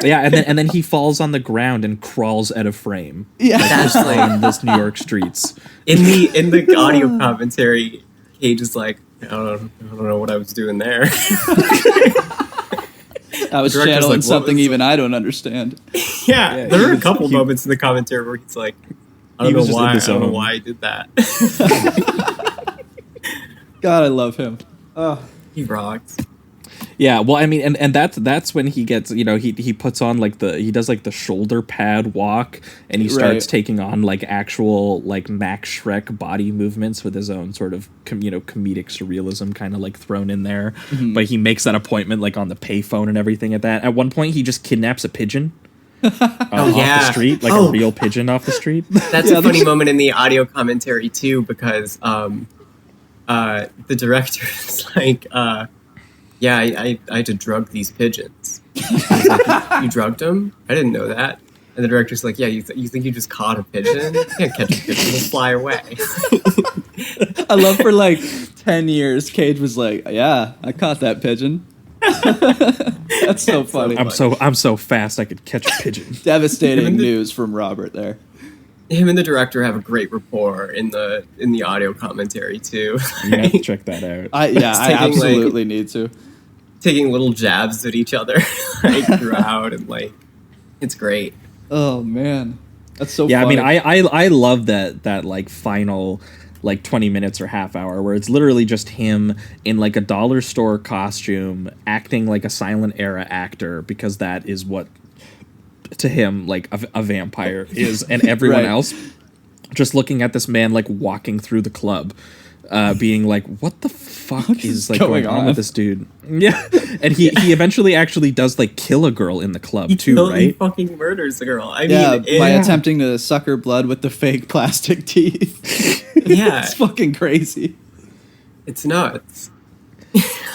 Yeah, and then he falls on the ground and crawls out of frame. Yeah. that's like On this New York streets. in the audio commentary, Cage is like, I don't know what I was doing there. I was director's channeling like, what something was- even I don't understand. Yeah, there were a couple moments in the commentary where he's like, I He don't was know just in why. the I don't know zone. why I did that. God, I love him. He rocks. Yeah, well, I mean, and that's when he gets, he puts on he does like the shoulder pad walk, and he starts Right. taking on like actual like Max Shrek body movements with his own sort of comedic surrealism kind of like thrown in there. But he makes that appointment like on the payphone and everything at that. At one point, he just kidnaps a pigeon. Off yeah. the street, like Oh. a real pigeon off the street. That's a funny moment in the audio commentary too, because the director is like, yeah, I had to drug these pigeons. He's like, you drugged them? I didn't know that. And the director's like, yeah, you think you just caught a pigeon? You can't catch a pigeon, it'll fly away. I love for like 10 years, Cage was like, yeah, I caught that pigeon. That's so funny. I'm so fast I could catch a pigeon. Devastating news from Robert there. Him and the director have a great rapport in the audio commentary too. You have to check that out. I taking, absolutely need to. Taking little jabs at each other like throughout, and like it's great. Oh man, that's so. Yeah, funny. I mean, I love that like final like 20 minutes or half hour where it's literally just him in like a dollar store costume acting like a silent era actor, because that is what to him like a vampire is, and everyone Right. else just looking at this man like walking through the club, being like, what the fuck is like going on with this dude? Yeah. And he eventually actually does like kill a girl in the club too, He right? fucking murders the girl. I yeah, mean, by attempting to suck her blood with the fake plastic teeth. yeah, It's fucking crazy. it's nuts.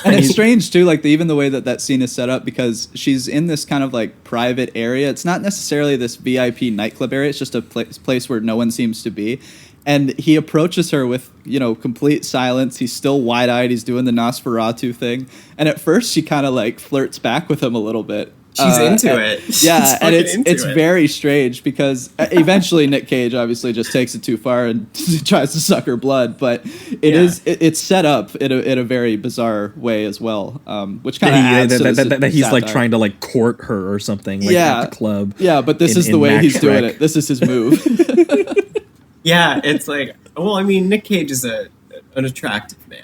And it's strange too, like even the way that scene is set up, because she's in this kind of like private area. It's not necessarily this VIP nightclub area. It's just a place where no one seems to be. And he approaches her with, complete silence. He's still wide-eyed. He's doing the Nosferatu thing. And at first she kind of like flirts back with him a little bit. She's into and- it. She's Yeah, and fucking into it's it. very strange, because eventually Nick Cage obviously just takes it too far and tries to suck her blood. But it's set up in a very bizarre way as well, which kind of adds to that he's like satire. trying to like court her or something, like at the club. Yeah, but this is the way he's doing it. This is his move. Yeah, it's like, well, I mean, Nick Cage is an attractive man.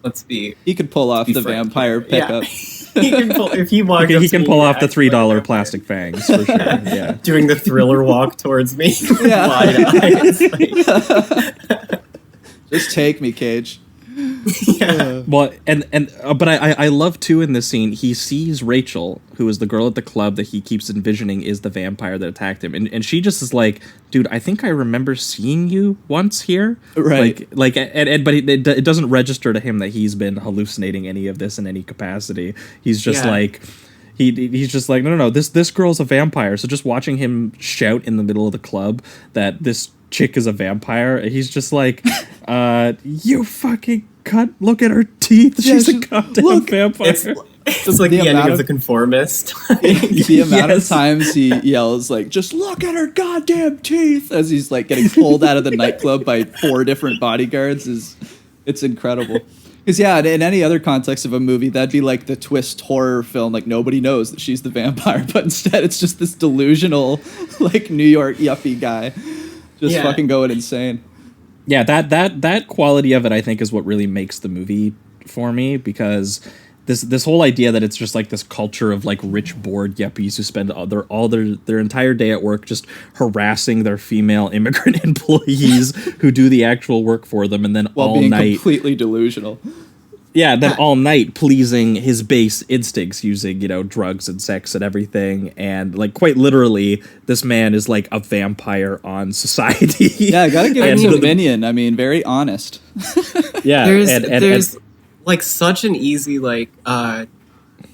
Let's be. He could pull off be the frank vampire here. Yeah. pickup. He can pull if he walked. Okay, up he to can me pull and off the acted like a $3 vampire. plastic fangs for sure. Yeah. Doing the Thriller walk towards me, Yeah. wide eyes. Like, Just take me, Cage. yeah. Well, but I love too in this scene, he sees Rachel, who is the girl at the club that he keeps envisioning is the vampire that attacked him, and she just is like, dude, I think I remember seeing you once here, Right. but it doesn't register to him that he's been hallucinating any of this in any capacity. He's just Yeah. like. He's just like, no, this girl's a vampire. So just watching him shout in the middle of the club that this chick is a vampire, he's just like, you fucking cunt, look at her teeth. She's a goddamn vampire. It's like the ending amount of of- The Conformist. The amount Yes. of times he yells like, just look at her goddamn teeth, as he's like getting pulled out of the nightclub by 4 different bodyguards it's incredible. Because in any other context of a movie, that'd be like the twist horror film, like nobody knows that she's the vampire, but instead it's just this delusional like New York yuppie guy just Yeah. fucking going insane. Yeah, that quality of it, I think, is what really makes the movie for me, because this whole idea that it's just like this culture of like rich bored yuppies who spend all their entire day at work just harassing their female immigrant employees who do the actual work for them, and then while all being night completely delusional. Yeah, then all night pleasing his base instincts using, drugs and sex and everything. And, like, quite literally, this man is like a vampire on society. Yeah, I gotta give him some minion. I mean, very honest. Yeah. There's like such an easy, like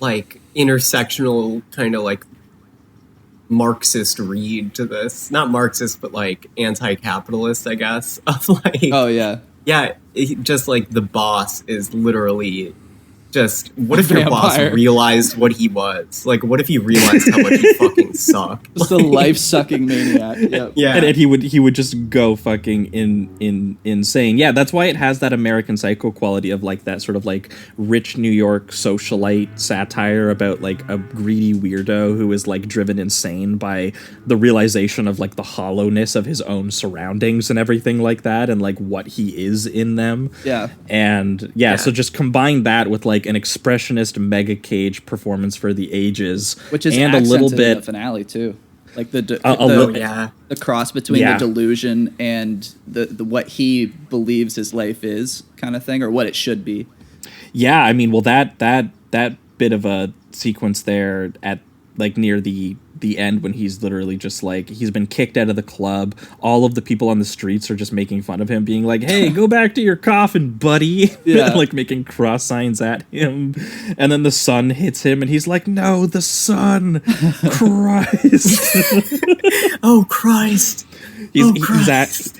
intersectional kind of like Marxist read to this. Not Marxist, but like anti-capitalist, I guess. Of like, oh, yeah. Yeah, just like the boss is literally just, what if your boss realized what he was? Like, what if he realized how much he fucking sucked? Just a life-sucking maniac. Yep. Yeah. And he would just go fucking insane. Yeah, that's why it has that American Psycho quality of like that sort of like rich New York socialite satire about like a greedy weirdo who is like driven insane by the realization of like the hollowness of his own surroundings and everything like that, and like what he is in them. Yeah. And so just combine that with like an expressionist mega cage performance for the ages, which is and a little bit in the finale too, like the cross between the delusion and the what he believes his life is kind of thing, or what it should be. Yeah, I mean, well, that bit of a sequence there at like near the end when he's literally just like, he's been kicked out of the club, all of the people on the streets are just making fun of him, being like, hey, go back to your coffin, buddy. Like making cross signs at him, and then the sun hits him and he's like, no, the sun. Christ. Oh Christ.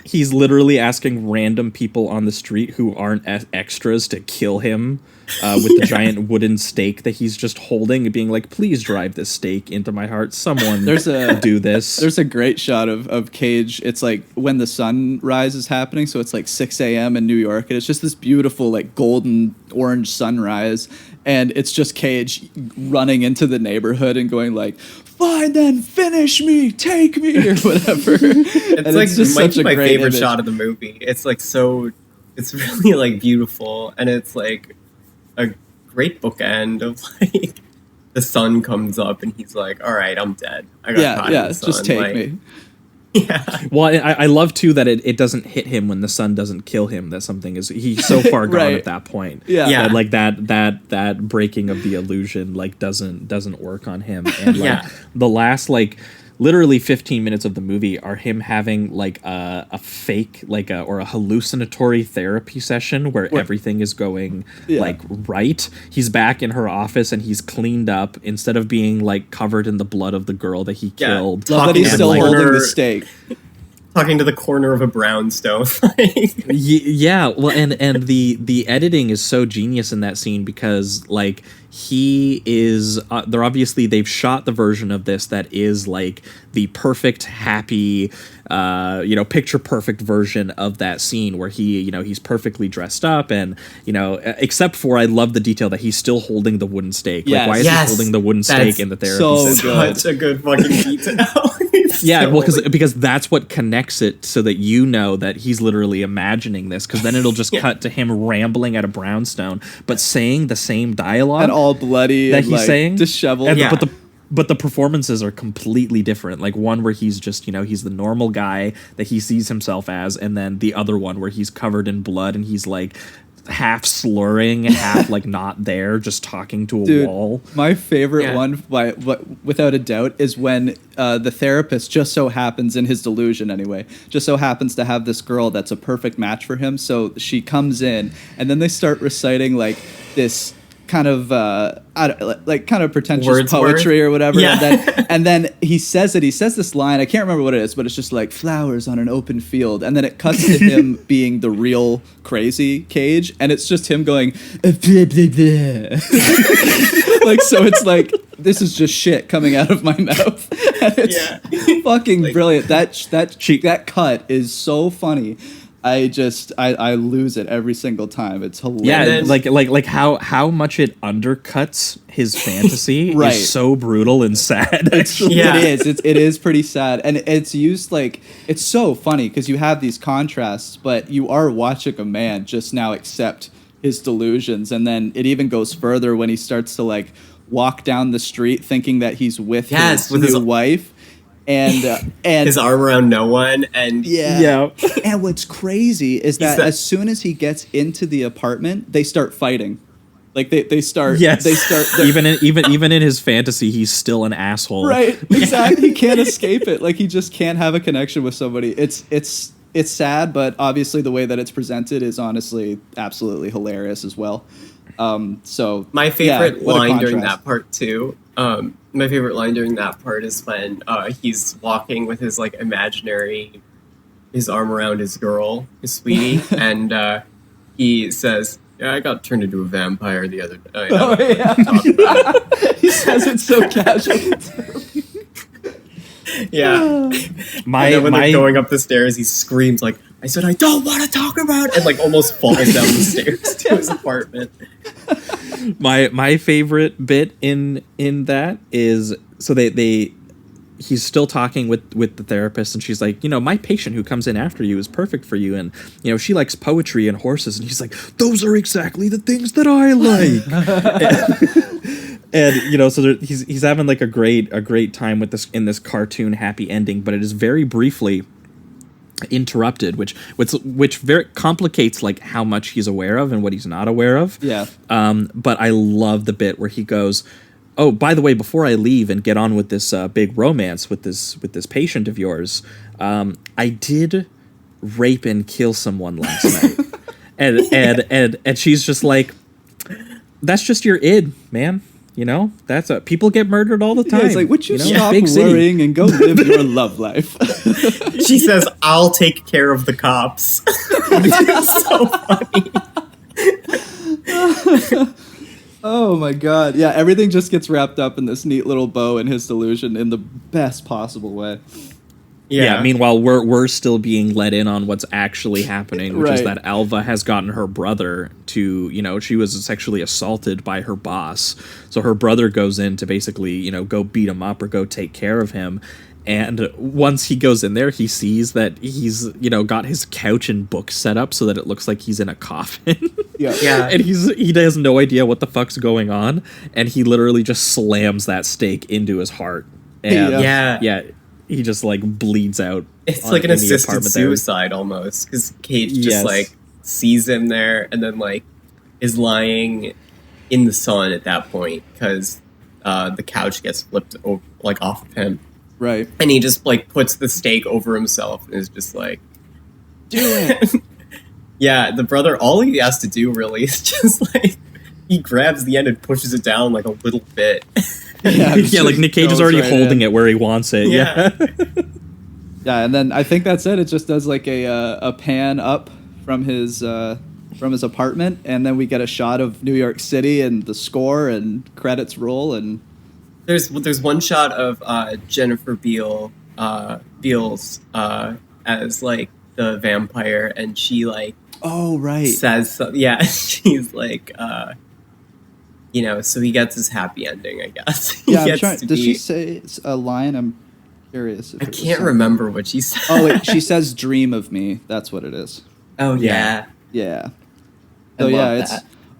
He's literally asking random people on the street who aren't extras to kill him with the giant wooden stake that he's just holding, and being like, please drive this stake into my heart. Someone do this. There's a great shot of Cage. It's like when the sunrise is happening, so it's like 6 a.m. in New York, and it's just this beautiful like golden orange sunrise, and it's just Cage running into the neighborhood and going like, fine then, finish me, take me, or whatever. It's just such a great favorite shot of the movie. It's like it's really like beautiful, and it's like a great bookend of like the sun comes up and he's like, all right, I'm dead. I got caught in the sun. Just take me. Yeah. Well, I love too that it doesn't hit him when the sun doesn't kill him. That something is, he's so far gone at that point. Yeah. That, like that breaking of the illusion like doesn't work on him. And like the last like literally 15 minutes of the movie are him having like a fake or a hallucinatory therapy session where everything is going like right. He's back in her office and he's cleaned up instead of being like covered in the blood of the girl that he killed. Love that he's still holding the stake. Talking to the corner of a brownstone. Yeah, well, and the editing is so genius in that scene because like he is they've shot the version of this that is like the perfect happy picture perfect version of that scene where he he's perfectly dressed up, and except for, I love the detail that he's still holding the wooden stake. Like, why is he holding the wooden stake in the therapy session? Such a good fucking detail. Yeah, well, because that's what connects it, so that that he's literally imagining this, because then it'll just cut to him rambling at a brownstone, but saying the same dialogue and all bloody that and he's saying, disheveled. But the performances are completely different. Like one where he's just he's the normal guy that he sees himself as, and then the other one where he's covered in blood and he's like half slurring, half like not there, just talking to a wall. My favorite one, without a doubt, is when the therapist just so happens, in his delusion anyway, just so happens to have this girl that's a perfect match for him. So she comes in, and then they start reciting like this kind of kind of pretentious Wordsworth poetry or whatever, yeah. and then he says this line, I can't remember what it is, but it's just like flowers on an open field, and then it cuts to him being the real crazy Cage, and it's just him going like, so it's like, this is just shit coming out of my mouth. And it's fucking brilliant. That cut is so funny. I lose it every single time. It's hilarious. Yeah, like how much it undercuts his fantasy is so brutal and sad. It is. It is pretty sad, and it's used like, it's so funny because you have these contrasts, but you are watching a man just now accept his delusions. And then it even goes further when he starts to like walk down the street thinking that he's with his new wife. And his arm around no one, and and what's crazy is that as soon as he gets into the apartment, they start fighting. Like they start. even in his fantasy, he's still an asshole. Right, exactly. He can't escape it. Like he just can't have a connection with somebody. It's sad, but obviously the way that it's presented is honestly absolutely hilarious as well. So my favorite line during that part too. My favorite line during that part is when he's walking with his like imaginary, his arm around his girl, his sweetie, and he says, "Yeah, I got turned into a vampire the other day." Oh yeah, he says it so casually. Yeah, and then when they're going up the stairs, he screams like, "I said I don't want to talk about it," and like almost falls down the stairs to his apartment. My favorite bit in that is so he's still talking with the therapist, and she's like, my patient who comes in after you is perfect for you, and she likes poetry and horses, and he's like, those are exactly the things that I like. and so he's having like a great time with this in this cartoon happy ending, but it is very briefly interrupted, which very complicates like how much he's aware of and what he's not aware of. But I love the bit where he goes, "Oh, by the way, before I leave and get on with this big romance with this patient of yours, I did rape and kill someone last night." and she's just like, "That's just your id, man. That's people get murdered all the time." It's like, would you stop worrying and go live your love life? She says, "I'll take care of the cops." It's so funny. Oh my god. Yeah, everything just gets wrapped up in this neat little bow in his delusion in the best possible way. Yeah. Meanwhile, we're still being let in on what's actually happening, which is that Alva has gotten her brother to, she was sexually assaulted by her boss. So her brother goes in to basically, go beat him up or go take care of him. And once he goes in there, he sees that he's, got his couch and books set up so that it looks like he's in a coffin. Yeah. And he has no idea what the fuck's going on. And he literally just slams that stake into his heart. And he just like bleeds out. It's like an assisted suicide almost, because Cage just like sees him there and then like is lying in the sun at that point because the couch gets flipped like off of him. Right. And he just like puts the stake over himself and is just like, do it. Yeah, the brother, all he has to do really is just like, he grabs the end and pushes it down like a little bit. Like Nick Cage is already holding it where he wants it. Yeah. And then I think that's it. It just does like a pan up from his apartment, and then we get a shot of New York City and the score and credits roll, and there's one shot of Jennifer Beals as like the vampire, and she like says she's like so he gets his happy ending, I guess. Does she say a line? I'm curious. I can't remember what she said. Oh wait, she says "dream of me." That's what it is. Oh yeah. So it's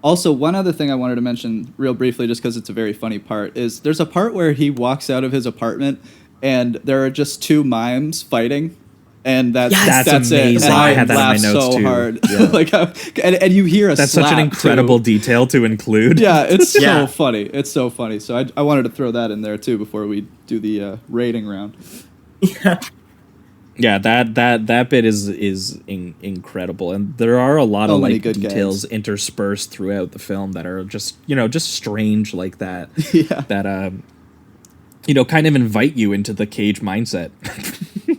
also one other thing I wanted to mention real briefly, just because it's a very funny part, is there's a part where he walks out of his apartment and there are just two mimes fighting. And that's amazing. And I had that in my notes so too. Hard. Like, and you hear a that's slap such an incredible detail to include. Yeah, it's so funny. It's so funny. So I wanted to throw that in there too before we do the rating round. Yeah, that bit is incredible, and there are a lot of like details interspersed throughout the film that are just strange like that. That kind of invite you into the Cage mindset.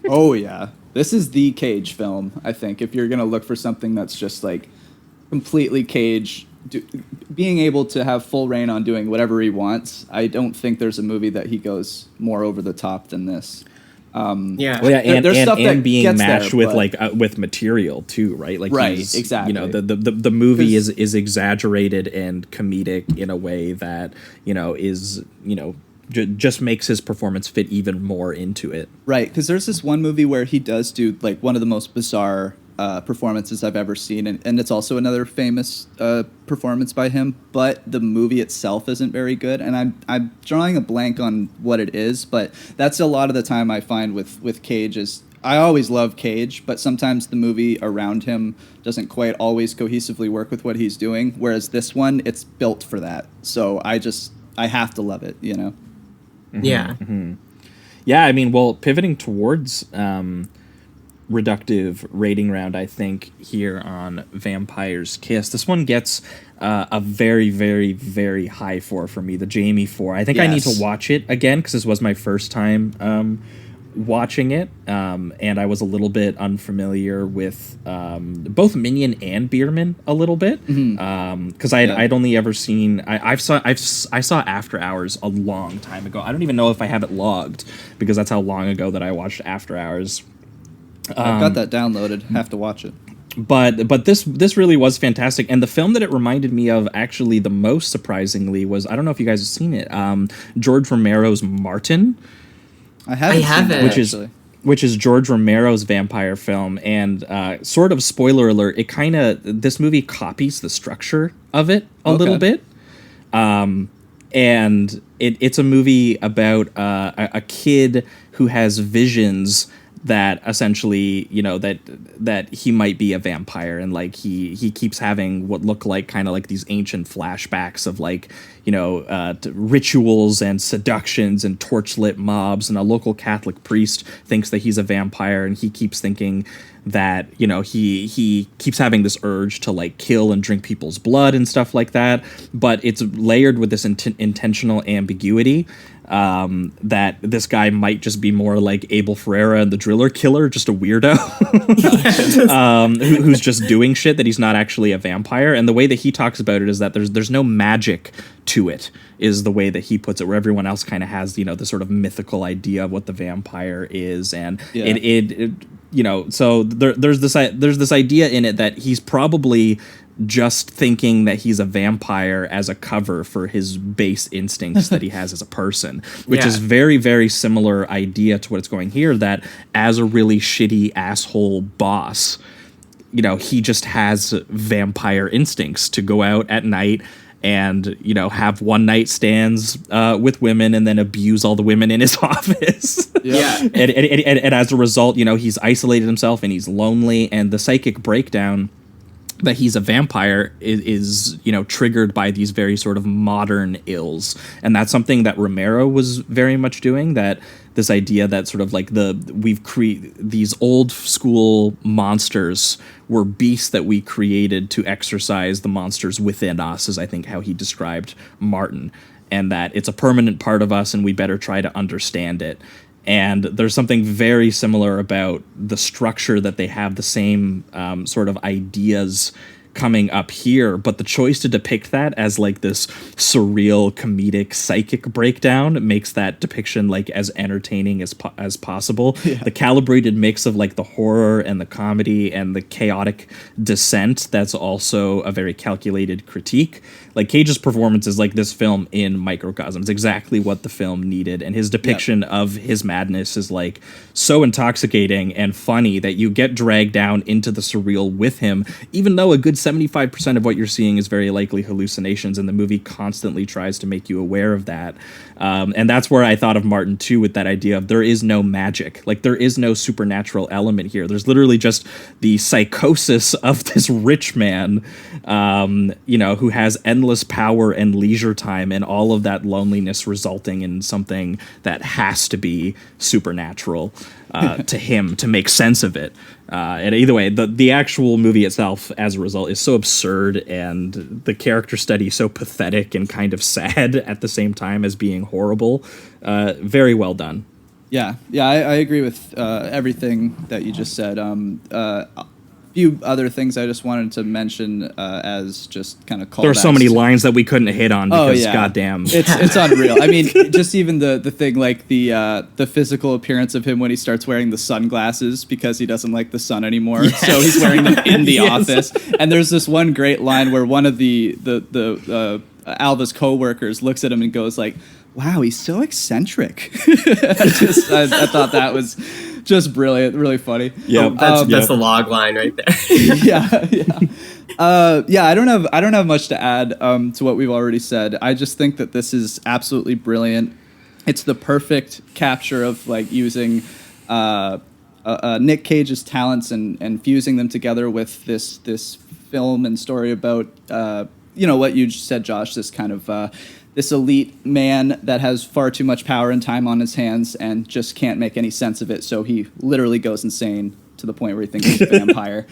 Oh yeah. This is the Cage film, I think, if you're going to look for something that's just, like, completely Cage, being able to have full reign on doing whatever he wants. I don't think there's a movie that he goes more over the top than this. And being matched with, like, with material, too, right? Like, exactly. The movie is exaggerated and comedic in a way that, is, just makes his performance fit even more into it. Right, because there's this one movie where he does do like one of the most bizarre performances I've ever seen, and it's also another famous performance by him. But the movie itself isn't very good, and I'm drawing a blank on what it is. But that's a lot of the time I find with Cage is I always love Cage, but sometimes the movie around him doesn't quite always cohesively work with what he's doing. Whereas this one, it's built for that. So I have to love it, you know. Mm-hmm, yeah. Mm-hmm. Yeah, I mean, well, pivoting towards reductive rating round, I think, here on Vampire's Kiss. This one gets a very, very, very high 4 for me, the Jamie 4. I think I need to watch it again because this was my first time watching it, and I was a little bit unfamiliar with both Minion and Bierman a little bit because I'd only ever seen I saw After Hours a long time ago. I don't even know if I have it logged because that's how long ago that I watched After Hours. I've got that downloaded. Have to watch it. But this really was fantastic, and the film that it reminded me of actually the most surprisingly was, I don't know if you guys have seen it, George Romero's Martin. I haven't. Which is George Romero's vampire film, and sort of spoiler alert, this movie copies the structure of it a little bit, and it's a movie about a kid who has visions that essentially, you know, that he might be a vampire, and like he keeps having what look like kind of like these ancient flashbacks of like, you know, rituals and seductions and torchlit mobs, and a local Catholic priest thinks that he's a vampire, and he keeps thinking that, you know, he keeps having this urge to like kill and drink people's blood and stuff like that, but it's layered with this intentional ambiguity that this guy might just be more like Abel Ferreira and the Driller Killer, just a weirdo who's just doing shit, that he's not actually a vampire. And the way that he talks about it is that there's no magic to it, is the way that he puts it, where everyone else kind of has, you know, the sort of mythical idea of what the vampire is, and it you know, so there's this idea in it that he's probably just thinking that he's a vampire as a cover for his base instincts that he has as a person, which is very, very similar idea to what's going here, that as a really shitty asshole boss, you know, he just has vampire instincts to go out at night and, you know, have one night stands with women and then abuse all the women in his office. And as a result, you know, he's isolated himself and he's lonely, and the psychic breakdown that he's a vampire is, you know, triggered by these very sort of modern ills. And that's something that Romero was very much doing, that this idea that sort of like these old school monsters were beasts that we created to exorcise the monsters within us, is I think how he described Martin, and that it's a permanent part of us and we better try to understand it. And there's something very similar about the structure, that they have the same sort of ideas coming up here, but the choice to depict that as like this surreal comedic psychic breakdown makes that depiction like as entertaining as possible. The calibrated mix of like the horror and the comedy and the chaotic descent, that's also a very calculated critique. Like Cage's performance is like this film in microcosm. It's exactly what the film needed, and his depiction of his madness is like so intoxicating and funny that you get dragged down into the surreal with him, even though a good 75% of what you're seeing is very likely hallucinations, and the movie constantly tries to make you aware of that. And that's where I thought of Martin too, with that idea of there is no magic, like there is no supernatural element here. There's literally just the psychosis of this rich man, you know, who has endless power and leisure time, and all of that loneliness resulting in something that has to be supernatural to him to make sense of it. And either way, the actual movie itself, as a result, is so absurd, and the character study so pathetic and kind of sad at the same time as being horrible. Very well done. Yeah, I agree with everything that you just said. Few other things I just wanted to mention as just kind of callbacks. There are so many lines that we couldn't hit on because goddamn, it's unreal. I mean, just even the thing like the physical appearance of him when he starts wearing the sunglasses because he doesn't like the sun anymore, so he's wearing them in the office. And there's this one great line where one of the Alva's co-workers looks at him and goes like, wow, he's so eccentric. I thought that was just brilliant, really funny. Yeah, That's the log line right there. Yeah. I don't have much to add to what we've already said. I just think that this is absolutely brilliant. It's the perfect capture of like using Nick Cage's talents and fusing them together with this film and story about what you just said, Josh. This kind of this elite man that has far too much power and time on his hands and just can't make any sense of it. So he literally goes insane to the point where he thinks he's a vampire.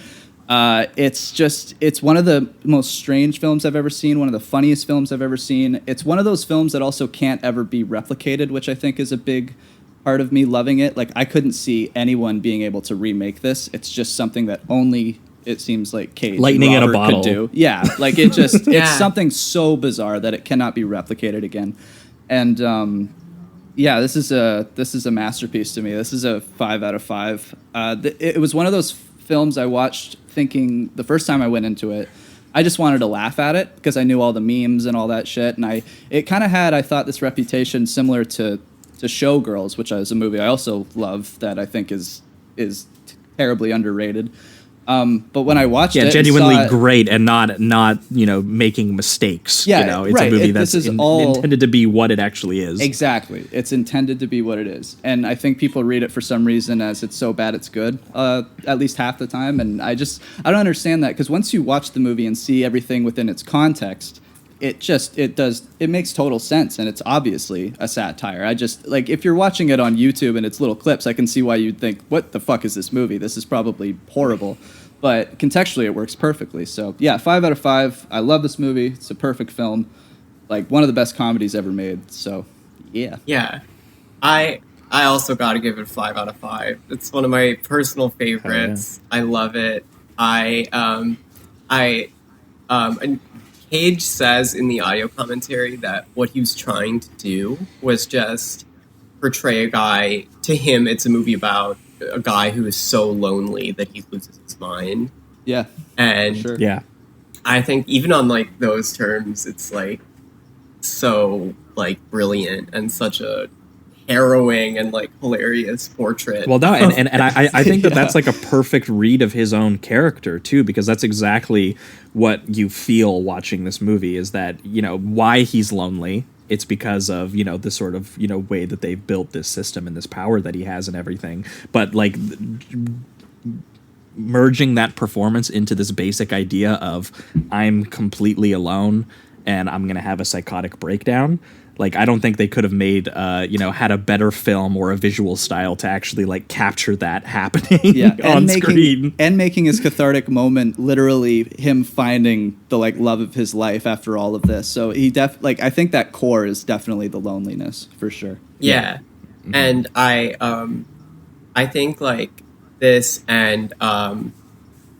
It's one of the most strange films I've ever seen, one of the funniest films I've ever seen. It's one of those films that also can't ever be replicated, which I think is a big part of me loving it. Like, I couldn't see anyone being able to remake this. It's just something that only, it seems like, Cage lightning and in a Robert bottle. could do. Yeah, like it just Yeah. it's something so bizarre that it cannot be replicated again. And this is a masterpiece to me. This is a 5 out of 5. It was one of those films I watched thinking the first time I went into it, I just wanted to laugh at it because I knew all the memes and all that shit. And it kind of had, I thought, this reputation similar to Showgirls, which is a movie I also love that I think is terribly underrated. But when I watched it, genuinely great and not making mistakes. Yeah, it's right. a movie This that's is all intended to be what it actually is. Exactly, it's intended to be what it is, and I think people read it for some reason as it's so bad it's good. At least half the time, and I don't understand that, because once you watch the movie and see everything within its context, it makes total sense, and it's obviously a satire. If you're watching it on YouTube and it's little clips, I can see why you'd think, what the fuck is this movie? This is probably horrible. But contextually, it works perfectly. So, yeah, 5 out of 5. I love this movie. It's a perfect film. Like, one of the best comedies ever made. So, yeah. Yeah. I also got to give it a 5 out of 5. It's one of my personal favorites. Oh, yeah. I love it. And Cage says in the audio commentary that what he was trying to do was just portray a guy. To him, it's a movie about a guy who is so lonely that he loses his mind. Yeah. And sure. Yeah. I think even on like those terms, it's like so like brilliant and such a harrowing and like hilarious portrait. Well, no, and I think that's like a perfect read of his own character too, because that's exactly what you feel watching this movie, is that, why he's lonely. It's because of, the sort of, way that they've built this system and this power that he has and everything. But like merging that performance into this basic idea of I'm completely alone and I'm going to have a psychotic breakdown. Like, I don't think they could have made, had a better film or a visual style to actually like capture that happening on screen. And making his cathartic moment literally him finding the like love of his life after all of this. So I think that core is definitely the loneliness for sure. Yeah. Mm-hmm. And I think like this and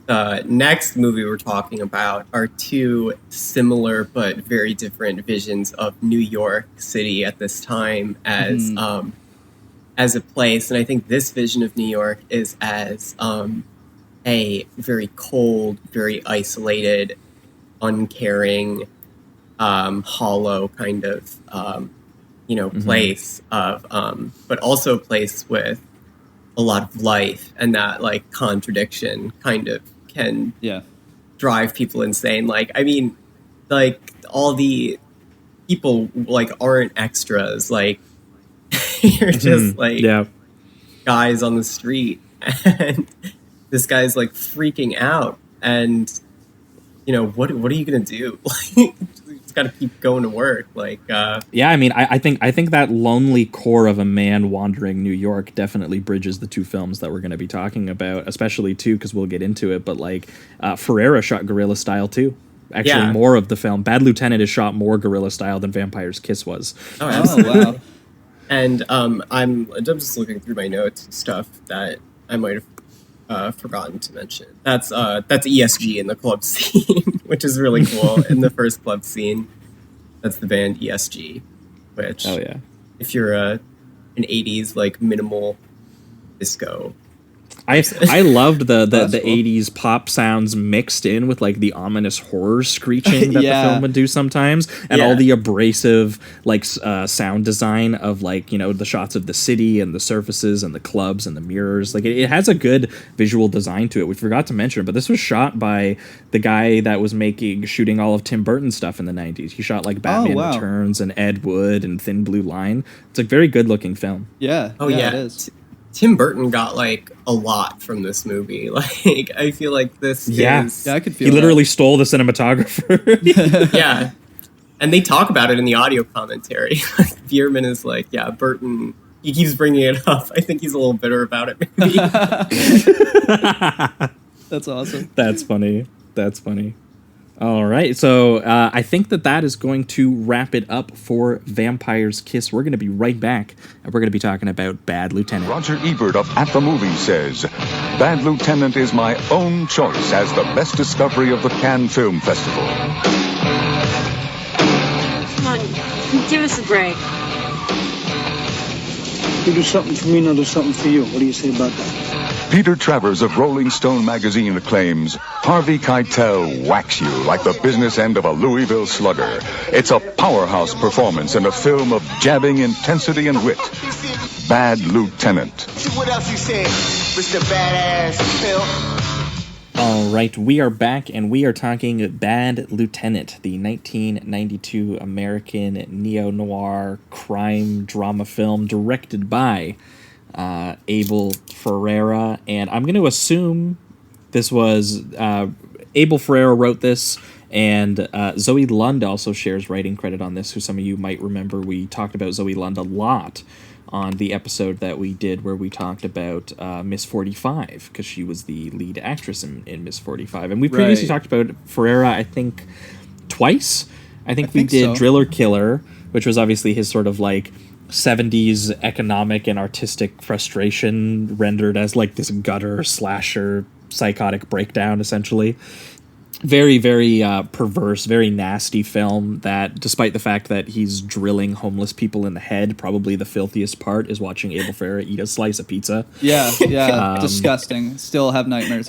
the next movie we're talking about are two similar but very different visions of New York City at this time as a place. And I think this vision of New York is as a very cold, very isolated, uncaring, hollow kind of place of but also a place with a lot of life, and that like contradiction kind of can drive people insane. Like, I mean, like all the people like aren't extras. Like you're just like guys on the street, and this guy's like freaking out, and what are you gonna do? Like, got to keep going to work. Like, I mean, I think that lonely core of a man wandering New York definitely bridges the two films that we're going to be talking about, especially too, because we'll get into it. But like, Ferreira shot guerrilla style too. Actually, more of the film. Bad Lieutenant is shot more guerrilla style than Vampire's Kiss was. Oh, absolutely. Wow. And I'm just looking through my notes and stuff that I might have forgotten to mention. That's ESG in the club scene, which is really cool. In the first club scene, that's the band ESG, which if you're an 80s like minimal disco I loved the That's cool. 80s pop sounds mixed in with like the ominous horror screeching that Yeah. the film would do sometimes, and Yeah. all the abrasive like sound design of like, you know, the shots of the city and the surfaces and the clubs and the mirrors. Like it has a good visual design to it. We forgot to mention it, but this was shot by the guy that was shooting all of Tim Burton's stuff in the 90s. He shot like Batman wow. Returns and Ed Wood and Thin Blue Line. It's a very good looking film. Yeah. Oh, yeah. yeah. It is. Tim Burton got like a lot from this movie. Like, I feel like this Yeah. is. Yeah, I could feel He literally stole the cinematographer. Yeah. And they talk about it in the audio commentary. Bierman is like, yeah, Burton, he keeps bringing it up. I think he's a little bitter about it, maybe. That's awesome. That's funny. That's funny. All right. So I think that is going to wrap it up for Vampire's Kiss. We're going to be right back, and we're going to be talking about Bad Lieutenant. Roger Ebert of At the Movies says, Bad Lieutenant is my own choice as the best discovery of the Cannes Film Festival. Come on, give us a break. You do something for me, and I'll do something for you. What do you say about that? Peter Travers of Rolling Stone magazine claims, Harvey Keitel whacks you like the business end of a Louisville slugger. It's a powerhouse performance in a film of jabbing intensity and wit. Bad Lieutenant. What else you say, Mr. Badass Phil? All right. We are back, and we are talking Bad Lieutenant, the 1992 American neo-noir crime drama film directed by Abel Ferrara, and I'm going to assume this was Abel Ferrara wrote this, and Zoe Lund also shares writing credit on this, who some of you might remember. We talked about Zoe Lund a lot on the episode that we did where we talked about Miss 45, because she was the lead actress in Miss 45, and we previously talked about Ferrara, I think, twice. I think we did so. Driller Killer, which was obviously his sort of like 70s economic and artistic frustration rendered as like this gutter slasher psychotic breakdown, essentially. Very, very perverse, very nasty film that, despite the fact that he's drilling homeless people in the head, probably the filthiest part is watching Abel Ferrara eat a slice of pizza. Yeah, disgusting. Still have nightmares.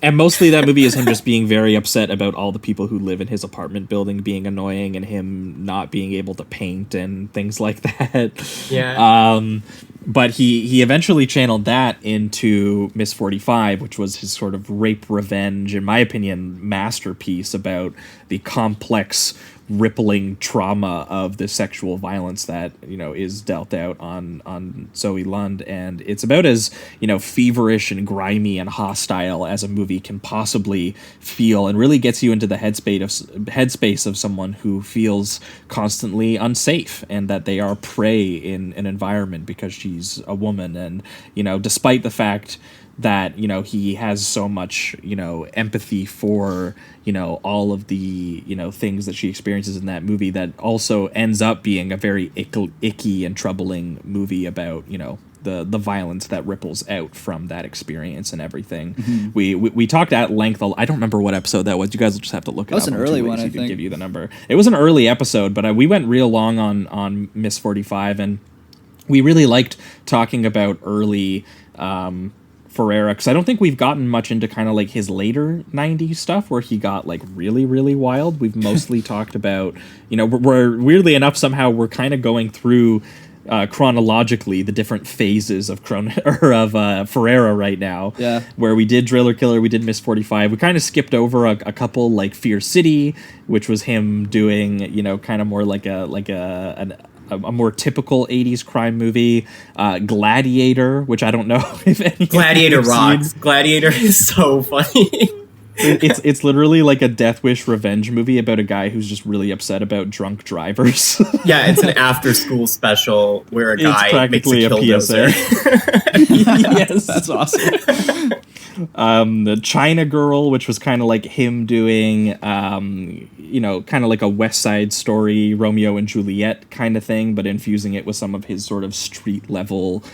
And mostly that movie is him just being very upset about all the people who live in his apartment building being annoying and him not being able to paint and things like that. Yeah. But he eventually channeled that into Miss 45, which was his sort of rape revenge, in my opinion, masterpiece about the complex rippling trauma of the sexual violence that, you know, is dealt out on Zoe Lund. And it's about as, you know, feverish and grimy and hostile as a movie can possibly feel, and really gets you into the headspace of someone who feels constantly unsafe and that they are prey in an environment because she's a woman. And, you know, despite the fact that, you know, he has so much, you know, empathy for, you know, all of the, you know, things that she experiences in that movie, that also ends up being a very icky and troubling movie about, you know, the violence that ripples out from that experience and everything. Mm-hmm. We talked at length. I don't remember what episode that was. You guys will just have to look it up. That was an early one, I think. Give you the number. It was an early episode, but we went real long on Miss 45, and we really liked talking about early Ferrara, because I don't think we've gotten much into kind of like his later 90s stuff where he got like really, really wild. We've mostly talked about, you know, we're weirdly enough, somehow we're kind of going through chronologically the different phases of Ferrara right now. Yeah. Where we did Driller Killer, we did Miss 45. We kind of skipped over a couple, like Fear City, which was him doing, you know, kind of more like a more typical 80s crime movie. Gladiator, which I don't know if any Gladiator rocks. Gladiator is so funny. It's literally like a Death Wish revenge movie about a guy who's just really upset about drunk drivers. Yeah, it's an after-school special where a guy practically makes a PSA. Yes, that's awesome. The China Girl, which was kind of like him doing, you know, kind of like a West Side Story, Romeo and Juliet kind of thing, but infusing it with some of his sort of street level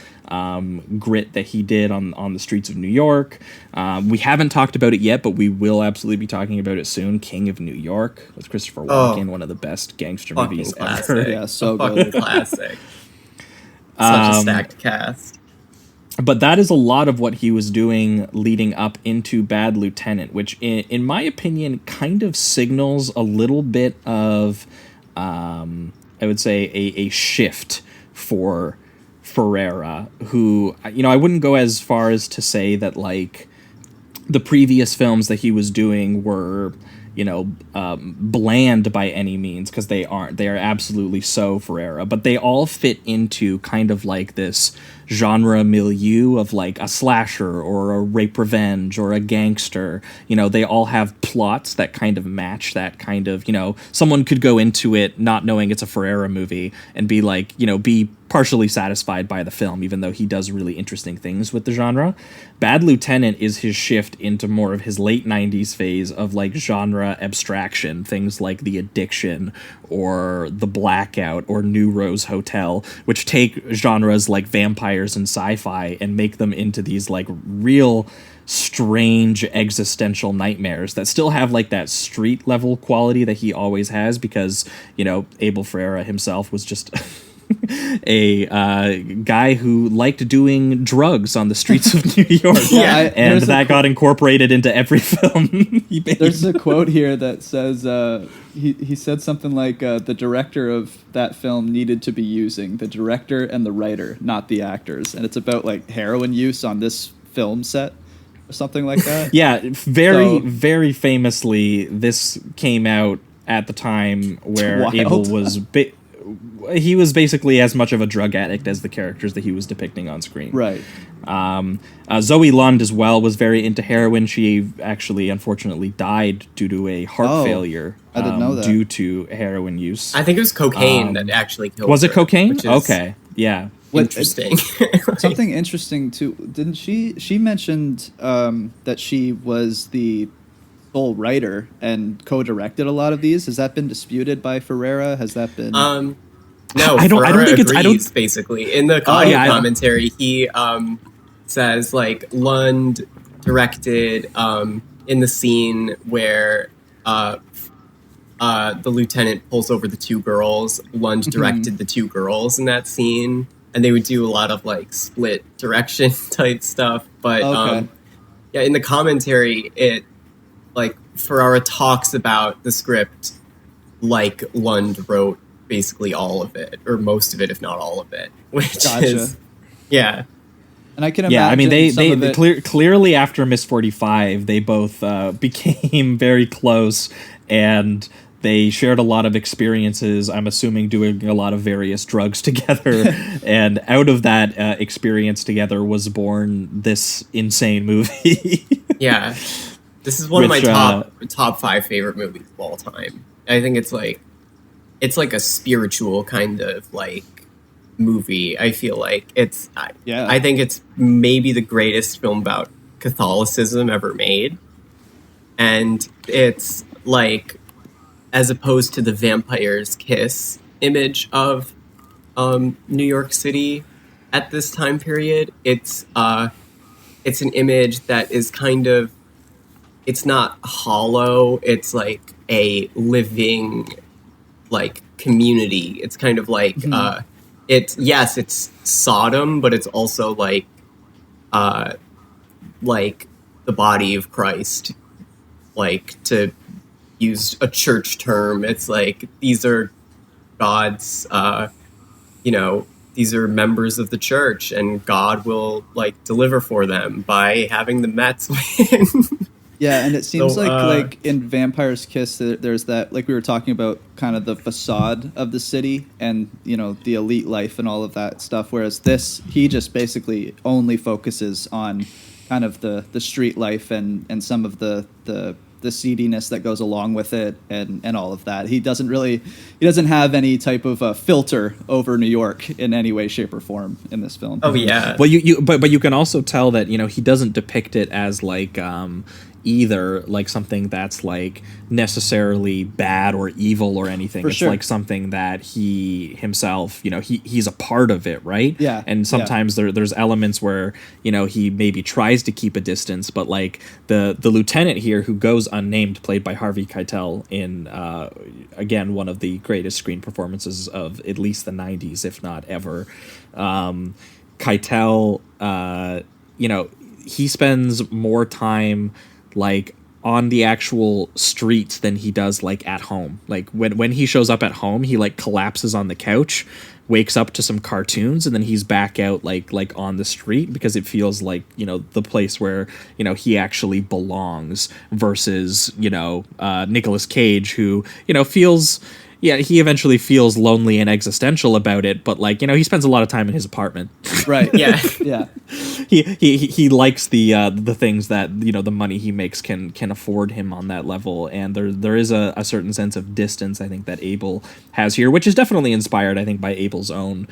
grit that he did on the streets of New York. We haven't talked about it yet, but we will absolutely be talking about it soon. King of New York with Christopher Walken, one of the best gangster movies ever. Yeah, so good. Classic. Such a stacked cast. But that is a lot of what he was doing leading up into Bad Lieutenant, which, in my opinion, kind of signals a little bit of, I would say, a shift for Ferrera, who, I wouldn't go as far as to say that, like, the previous films that he was doing were, bland by any means, because they aren't. They are absolutely so Ferrera, but they all fit into kind of like this genre milieu of like a slasher or a rape revenge or a gangster. They all have plots that kind of match that kind of, someone could go into it not knowing it's a Ferrera movie and be like, be partially satisfied by the film, even though he does really interesting things with the genre. Bad Lieutenant is his shift into more of his late 90s phase of like genre abstraction, things like The Addiction or The Blackout or New Rose Hotel, which take genres like vampires and sci-fi and make them into these like real strange existential nightmares that still have like that street level quality that he always has, because Abel Ferrara himself was just a guy who liked doing drugs on the streets of New York. And that got incorporated into every film he made. There's a quote here that says he said something like the director of that film needed to be using the director and the writer, not the actors, and it's about like heroin use on this film set or something like that. Very famously, this came out at the time where Abel was he was basically as much of a drug addict as the characters that he was depicting on screen. Right. Zoe Lund as well was very into heroin. She actually, unfortunately, died due to a heart failure. I didn't know that. Due to heroin use. I think it was cocaine that actually killed her. Was it cocaine? Okay. Yeah. Interesting. Something interesting too. Didn't she mentioned that she was the sole writer and co-directed a lot of these? Has that been disputed by Ferrera? Has that been? No, I don't think agrees, it's. Basically, in the audio commentary, he says like Lund directed in the scene where the lieutenant pulls over the two girls. Lund directed the two girls in that scene, and they would do a lot of like split direction type stuff. But in the commentary, it like Ferrara talks about the script like Lund wrote basically all of it, or most of it, if not all of it, which is and I can imagine. Yeah, I mean, they clearly after Miss 45, they both became very close, and they shared a lot of experiences. I'm assuming doing a lot of various drugs together, and out of that experience together was born this insane movie. Yeah, this is one of my top 5 favorite movies of all time. I think it's like a spiritual kind of like movie. I feel like I think it's maybe the greatest film about Catholicism ever made. And it's like, as opposed to the vampire's kiss image of New York City at this time period, it's an image that is kind of, it's not hollow, it's like a living like community. It's kind of like it's Sodom, but it's also like the body of Christ, like, to use a church term. It's like these are God's these are members of the church, and God will like deliver for them by having the Mets win. Yeah, and it seems like in Vampire's Kiss, there's that, like we were talking about, kind of the facade of the city and, the elite life and all of that stuff. Whereas this, he just basically only focuses on kind of the street life and some of the seediness that goes along with it and all of that. He doesn't have any type of filter over New York in any way, shape, or form in this film. Oh yeah. Well, but you can also tell that he doesn't depict it as like either like something that's like necessarily bad or evil or anything. It's like something that he himself, he's a part of it, right? Yeah. And sometimes there's elements where he maybe tries to keep a distance, but like the lieutenant here, who goes unnamed, played by Harvey Keitel in again one of the greatest screen performances of at least the 90s, if not ever. Keitel, he spends more time like on the actual streets than he does like at home. Like when he shows up at home, he like collapses on the couch, wakes up to some cartoons, and then he's back out like on the street, because it feels like, the place where, he actually belongs, versus, Nicolas Cage, who, feels, he eventually feels lonely and existential about it, but like, he spends a lot of time in his apartment. Right. Yeah. Yeah. He likes the things that, the money he makes can afford him on that level, and there is a certain sense of distance, I think, that Abel has here, which is definitely inspired, I think, by Abel's own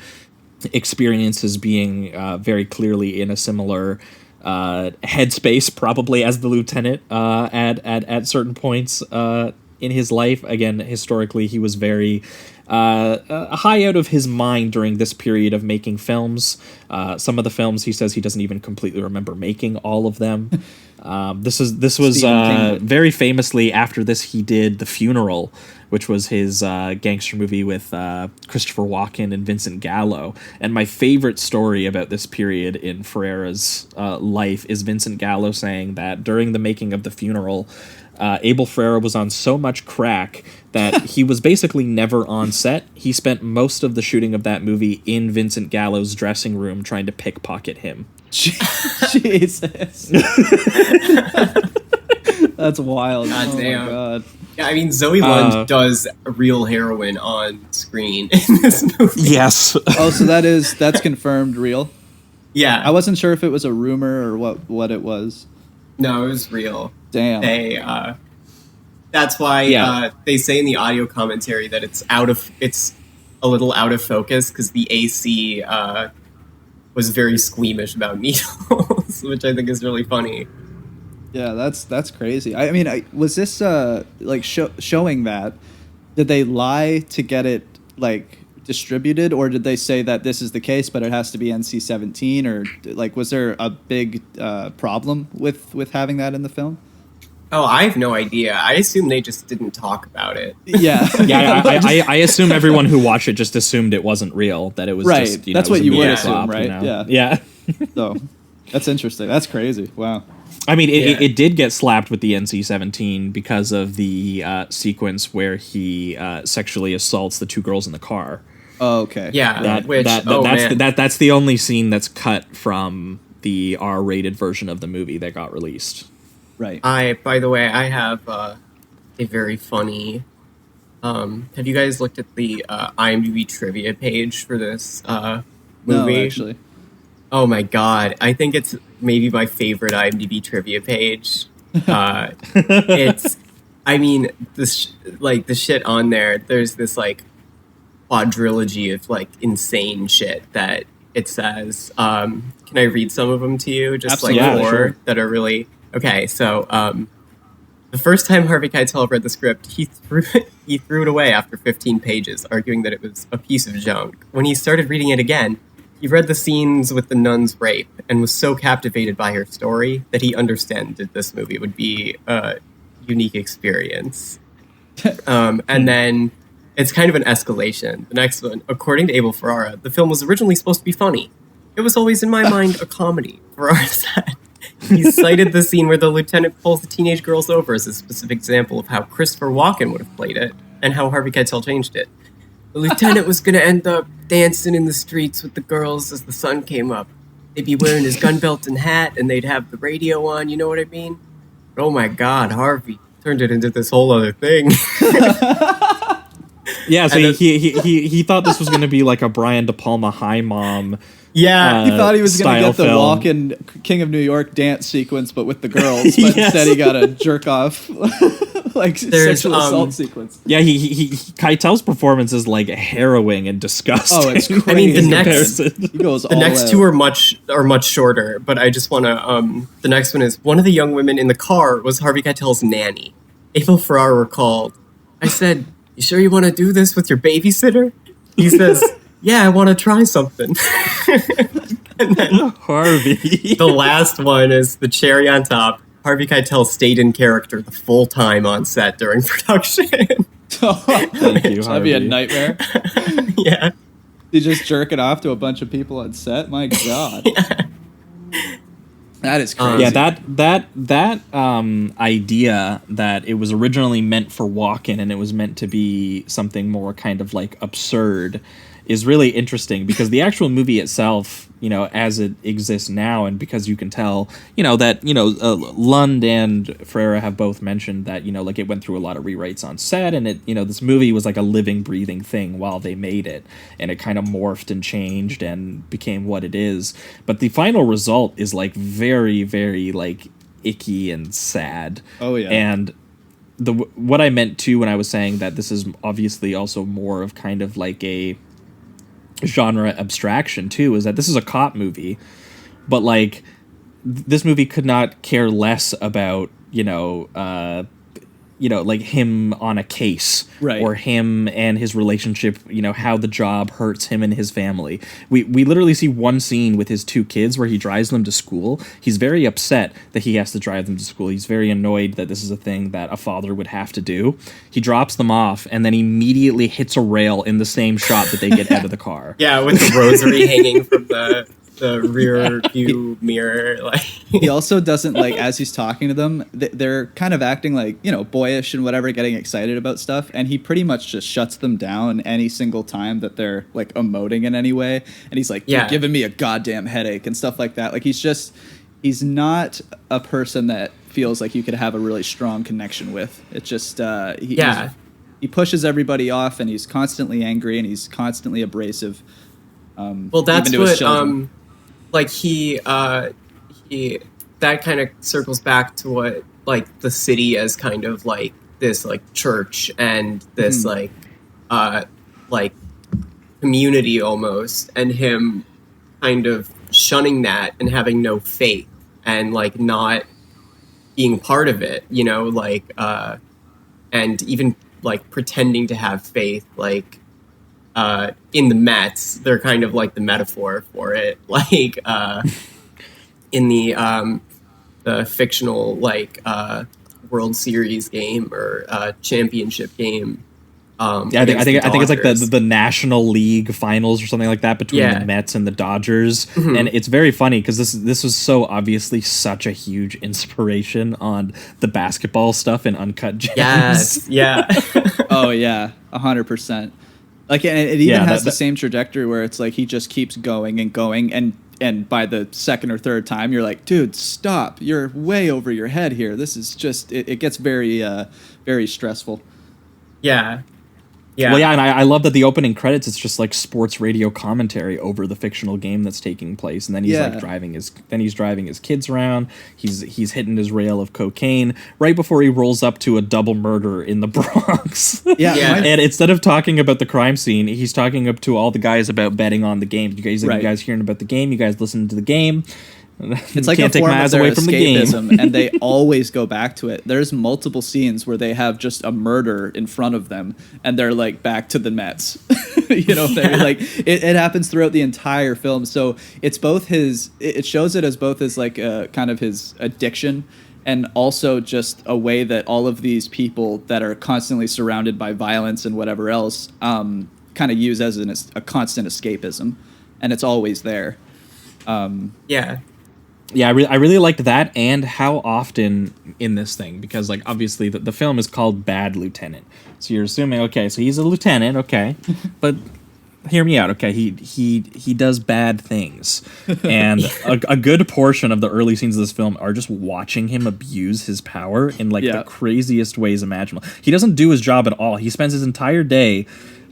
experiences, being very clearly in a similar headspace, probably, as the lieutenant at certain points in his life. Again, historically, he was very high out of his mind during this period of making films. Some of the films, he says he doesn't even completely remember making all of them. This was very famously, after this, he did The Funeral, which was his gangster movie with Christopher Walken and Vincent Gallo. And my favorite story about this period in Ferrera's life is Vincent Gallo saying that during the making of The Funeral, Abel Ferrera was on so much crack that he was basically never on set. He spent most of the shooting of that movie in Vincent Gallo's dressing room trying to pickpocket him. Jesus. That's wild. God damn. My God. Yeah, I mean, Zoe Lund does real heroin on screen in this movie. Yes. Oh, so that's confirmed real? Yeah. I wasn't sure if it was a rumor or what it was. No, it was real. Damn. That's why they say in the audio commentary that it's a little out of focus because the AC was very squeamish about needles, which I think is really funny. Yeah, that's crazy. I mean, was this showing that? Did they lie to get it distributed, or did they say that this is the case, but it has to be NC-17, or was there a big problem with having that in the film? Oh, I have no idea. I assume they just didn't talk about it. Yeah. Yeah, I assume everyone who watched it just assumed it wasn't real, that it was right. just, that's what you would assume, prop, right? Yeah. So, that's interesting. That's crazy. Wow. I mean, it did get slapped with the NC-17 because of the sequence where he sexually assaults the two girls in the car. Oh, okay. Yeah, that's the only scene that's cut from the R-rated version of the movie that got released. Right. By the way, I have a very funny. Have you guys looked at the IMDb trivia page for this movie? No, actually. Oh my god! I think it's maybe my favorite IMDb trivia page. It's, I mean, the shit on there. There's this quadrilogy of insane shit that it says. Can I read some of them to you? Just Absolutely. four Sure. that are really. Okay, so the first time Harvey Keitel read the script, he threw it away after 15 pages, arguing that it was a piece of junk. When he started reading it again, he read the scenes with the nun's rape and was so captivated by her story that he understood that this movie would be a unique experience. And then it's kind of an escalation. The next one, according to Abel Ferrara, the film was originally supposed to be funny. It was always, in my mind, a comedy. Ferrara said. He cited the scene where the lieutenant pulls the teenage girls over as a specific example of how Christopher Walken would have played it and how Harvey Keitel changed it. The lieutenant was going to end up dancing in the streets with the girls as the sun came up. They'd be wearing his gun belt and hat, and they'd have the radio on, you know what I mean? But oh my God, Harvey turned it into this whole other thing. Yeah, so he thought this was going to be like a Brian De Palma High Mom. Yeah, he thought he was going to get the film. Walken King of New York dance sequence, but with the girls. But Yes. instead, he got a jerk off sexual assault sequence. Yeah, he Keitel's performance is harrowing and disgusting. Oh, it's crazy. I mean, the in next comparison. He goes the all next out. two are much shorter, but I just want to. The next one is one of the young women in the car was Harvey Keitel's nanny. Abel Ferrara recalled. I said, "You sure you want to do this with your babysitter?" He says, "Yeah, I want to try something." And then Harvey. the last one is the cherry on top. Harvey Keitel stayed in character the full time on set during production. Thank you, That'd be a Harvey. nightmare. Yeah. You just jerking off to a bunch of people on set? My God. That is crazy. Yeah, that idea that it was originally meant for Walken and it was meant to be something more kind of like absurd is really interesting, because the actual movie itself, you know, as it exists now, and because you can tell, you know, that, you know, Lund and Ferreira have both mentioned that, you know, like it went through a lot of rewrites on set, and it, you know, this movie was like a living, breathing thing while they made it, and it kind of morphed and changed and became what it is. But the final result is like very, very like icky and sad. Oh yeah. And what I meant too when I was saying that this is obviously also more of kind of like a genre abstraction too, is that this is a cop movie, but like this movie could not care less about, you know, like him on a case, right, or him and his relationship, you know, how the job hurts him and his family. We literally see one scene with his two kids where he drives them to school. He's very upset that he has to drive them to school. He's very annoyed that this is a thing that a father would have to do. He drops them off and then immediately hits a rail in the same shot that they get out of the car. Yeah, with the rosary hanging from the rear view mirror. Like, he also doesn't, like, as he's talking to them, they're kind of acting like, you know, boyish and whatever, getting excited about stuff, and he pretty much just shuts them down any single time that they're like emoting in any way, and he's like, you're giving me a goddamn headache and stuff like that. Like, he's not a person that feels like you could have a really strong connection with. It's just he pushes everybody off, and he's constantly angry, and he's constantly abrasive. Well, that's what like he that kind of circles back to what, like, the city as kind of like this like church and this like community almost, and him kind of shunning that and having no faith and like not being part of it, you know, like and even like pretending to have faith, like in the Mets, they're kind of like the metaphor for it. Like in the fictional like World Series game or championship game. I think it's like the National League Finals or something like that between the Mets and the Dodgers, and it's very funny because this was so obviously such a huge inspiration on the basketball stuff in Uncut Gems. Yes, yeah. Oh yeah, 100%. Like, and it even has the same trajectory where it's like he just keeps going and going, and by the second or third time you're like, dude, stop, you're way over your head here. This is just it gets very very stressful. Yeah. Well, yeah, and I love that the opening credits, it's just like sports radio commentary over the fictional game that's taking place, and then he's like driving his kids around. He's hitting his rail of cocaine right before he rolls up to a double murder in the Bronx. And instead of talking about the crime scene, he's talking up to all the guys about betting on the game. You guys hearing about the game? You guys listening to the game? It's like a form of their escapism, and they always go back to it. There's multiple scenes where they have just a murder in front of them, and they're like back to the Mets. You know, they're like it happens throughout the entire film. So it's both it shows it as both as like a kind of his addiction, and also just a way that all of these people that are constantly surrounded by violence and whatever else kind of use as a constant escapism, and it's always there. Yeah, I really liked that, and how often in this thing, because like obviously the film is called Bad Lieutenant, so you're assuming, okay, so he's a lieutenant, okay, but hear me out, okay, he does bad things, and a good portion of the early scenes of this film are just watching him abuse his power in like the craziest ways imaginable. He doesn't do his job at all. He spends his entire day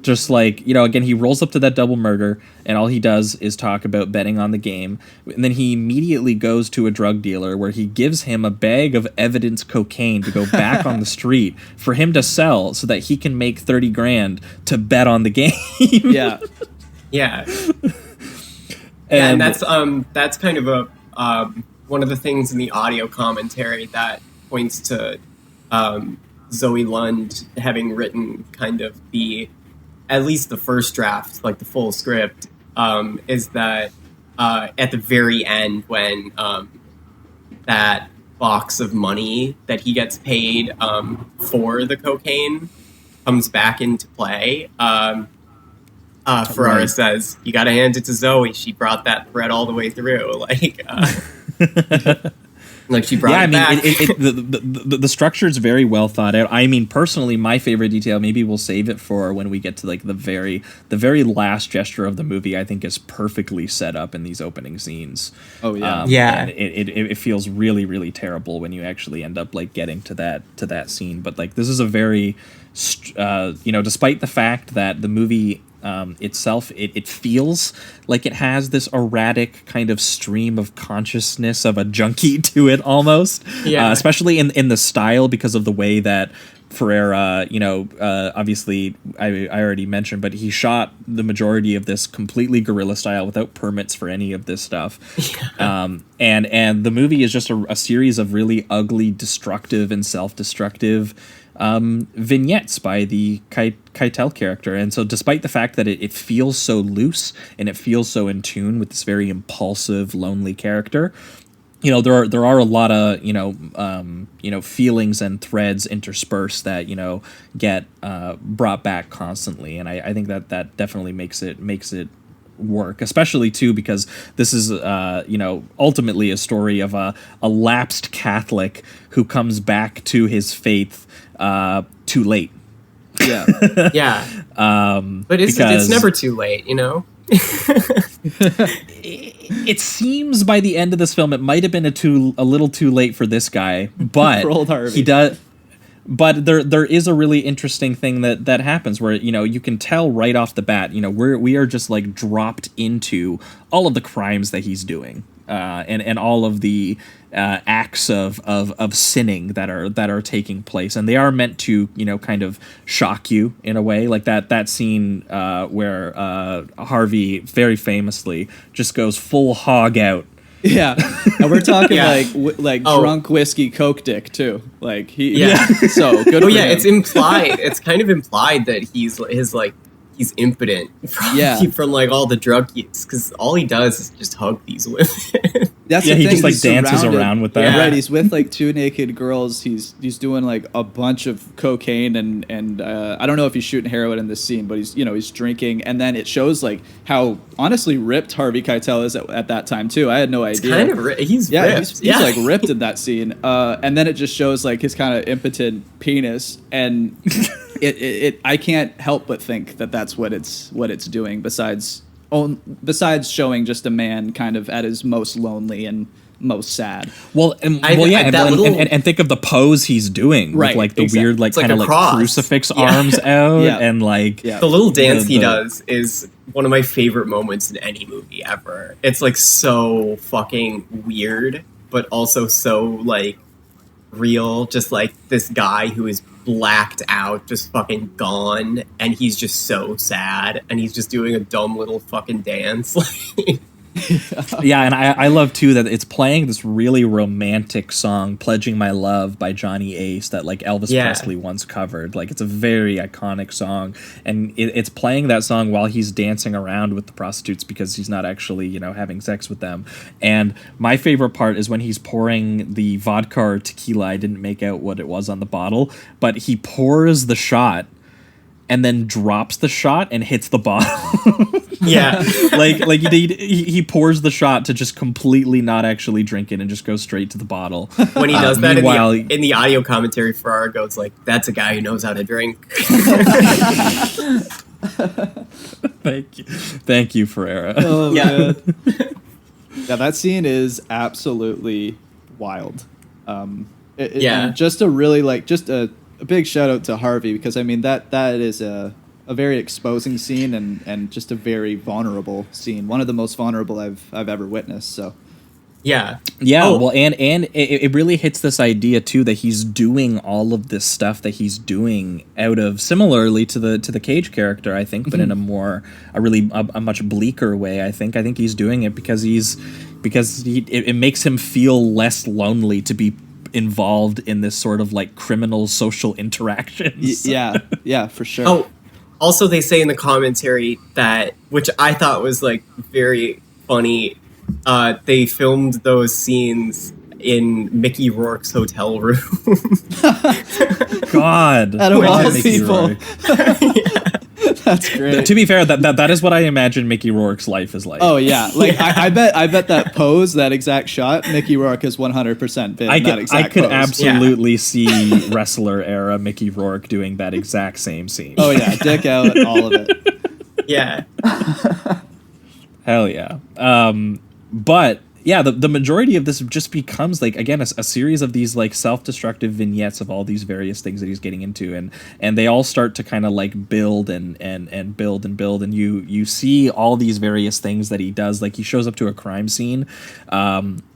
just like, you know, again, he rolls up to that double murder, and all he does is talk about betting on the game. And then he immediately goes to a drug dealer where he gives him a bag of evidence cocaine to go back on the street for him to sell so that he can make $30,000 to bet on the game. Yeah. And that's kind of a one of the things in the audio commentary that points to Zoe Lund having written kind of at least the first draft, like the full script, is that at the very end when that box of money that he gets paid for the cocaine comes back into play, Ferrara Right. says, "You got to hand it to Zoe. She brought that thread all the way through." Like she brought it back. The structure is very well thought out. I mean, personally, my favorite detail, maybe we'll save it for when we get to like the very last gesture of the movie, I think is perfectly set up in these opening scenes. Oh yeah. And it feels really, really terrible when you actually end up like getting to that scene. But like this is a very, despite the fact that the movie itself, it feels like it has this erratic kind of stream of consciousness of a junkie to it almost, especially in the style, because of the way that Ferrara, obviously I already mentioned, but he shot the majority of this completely guerrilla style without permits for any of this stuff. And the movie is just a series of really ugly, destructive and self-destructive vignettes by the Keitel character. And so despite the fact that it feels so loose and it feels so in tune with this very impulsive, lonely character, there are a lot of feelings and threads interspersed that get brought back constantly, and I think that definitely makes it work, especially too because this is ultimately a story of a lapsed Catholic who comes back to his faith too late. Yeah. But it's never too late, It seems by the end of this film it might have been a little too late for this guy, but For old Harvey. he does. But there is a really interesting thing that happens where you can tell right off the bat we are just like dropped into all of the crimes that he's doing, and all of the acts of sinning that are taking place, and they are meant to kind of shock you in a way, like that scene where Harvey very famously just goes full hog out. Yeah, and we're talking drunk whiskey Coke dick too. Like so good. For him. It's implied. It's kind of implied that he's impotent from like all the drug use, because all he does is just hug these women. That's the he thing. just like He's dances surrounded- around with them. Yeah, right. He's with like two naked girls. He's doing like a bunch of cocaine and I don't know if he's shooting heroin in this scene, but he's drinking, and then it shows like how honestly ripped Harvey Keitel is at that time too. I had no idea. Kind of he's ripped. He's like ripped in that scene, and then it just shows like his kind of impotent penis, and it I can't help but think that that's what it's doing. Besides showing just a man kind of at his most lonely and most sad. And think of the pose he's doing, right? With like the exactly. weird, like kind of like crucifix arms out, and like the little dance he does is one of my favorite moments in any movie ever. It's like so fucking weird, but also so like real. Just like this guy who is blacked out, just fucking gone, and he's just so sad, and he's just doing a dumb little fucking dance. Yeah, and I love too that it's playing this really romantic song, "Pledging My Love" by Johnny Ace, that like Elvis Presley once covered. Like it's a very iconic song, and it's playing that song while he's dancing around with the prostitutes because he's not actually having sex with them. And my favorite part is when he's pouring the vodka or tequila. I didn't make out what it was on the bottle, but he pours the shot and then drops the shot and hits the bottle. Yeah. like he pours the shot to just completely not actually drink it and just go straight to the bottle. When he does that in the audio commentary, Ferrara goes like, "That's a guy who knows how to drink." Thank you, Ferrara. Oh, yeah. Yeah, that scene is absolutely wild. And just a really a big shout out to Harvey, because I mean that is a very exposing scene and just a very vulnerable scene. One of the most vulnerable I've ever witnessed. So yeah. Well, and it really hits this idea too that he's doing all of this stuff that he's doing out of, similarly to the Cage character, I think, but in a much bleaker way. I think he's doing it because it makes him feel less lonely to be involved in this sort of like criminal social interactions. Yeah, for sure. Oh, also they say in the commentary that, which I thought was like very funny, they filmed those scenes in Mickey Rourke's hotel room. God, out of all people. That's great. To be fair, that is what I imagine Mickey Rourke's life is like. Oh yeah, like I bet that pose, that exact shot, Mickey Rourke has 100% been that exact I could pose. absolutely see wrestler era Mickey Rourke doing that exact same scene. Oh yeah, dick out, all of it. Yeah. Hell yeah. But yeah, the majority of this just becomes like, again, a series of these like self-destructive vignettes of all these various things that he's getting into, and they all start to kind of like build and build and build, and you see all these various things that he does. Like he shows up to a crime scene,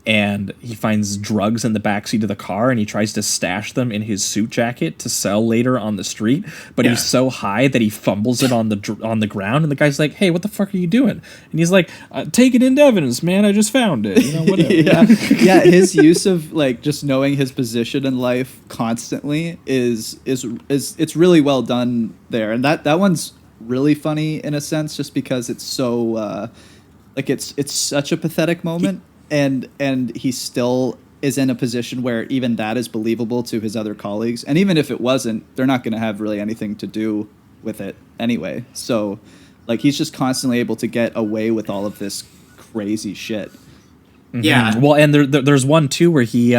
and he finds drugs in the backseat of the car, and he tries to stash them in his suit jacket to sell later on the street. But he's so high that he fumbles it on the ground, and the guy's like, "Hey, what the fuck are you doing?" And he's like, "Take it into evidence, man. I just found it. You know, whatever." yeah, his use of like just knowing his position in life constantly is it's really well done there, and that one's really funny in a sense, just because it's so like it's such a pathetic moment. And he still is in a position where even that is believable to his other colleagues. And even if it wasn't, they're not going to have really anything to do with it anyway. So, like, he's just constantly able to get away with all of this crazy shit. Mm-hmm. Yeah. Well, and there's one, too, where he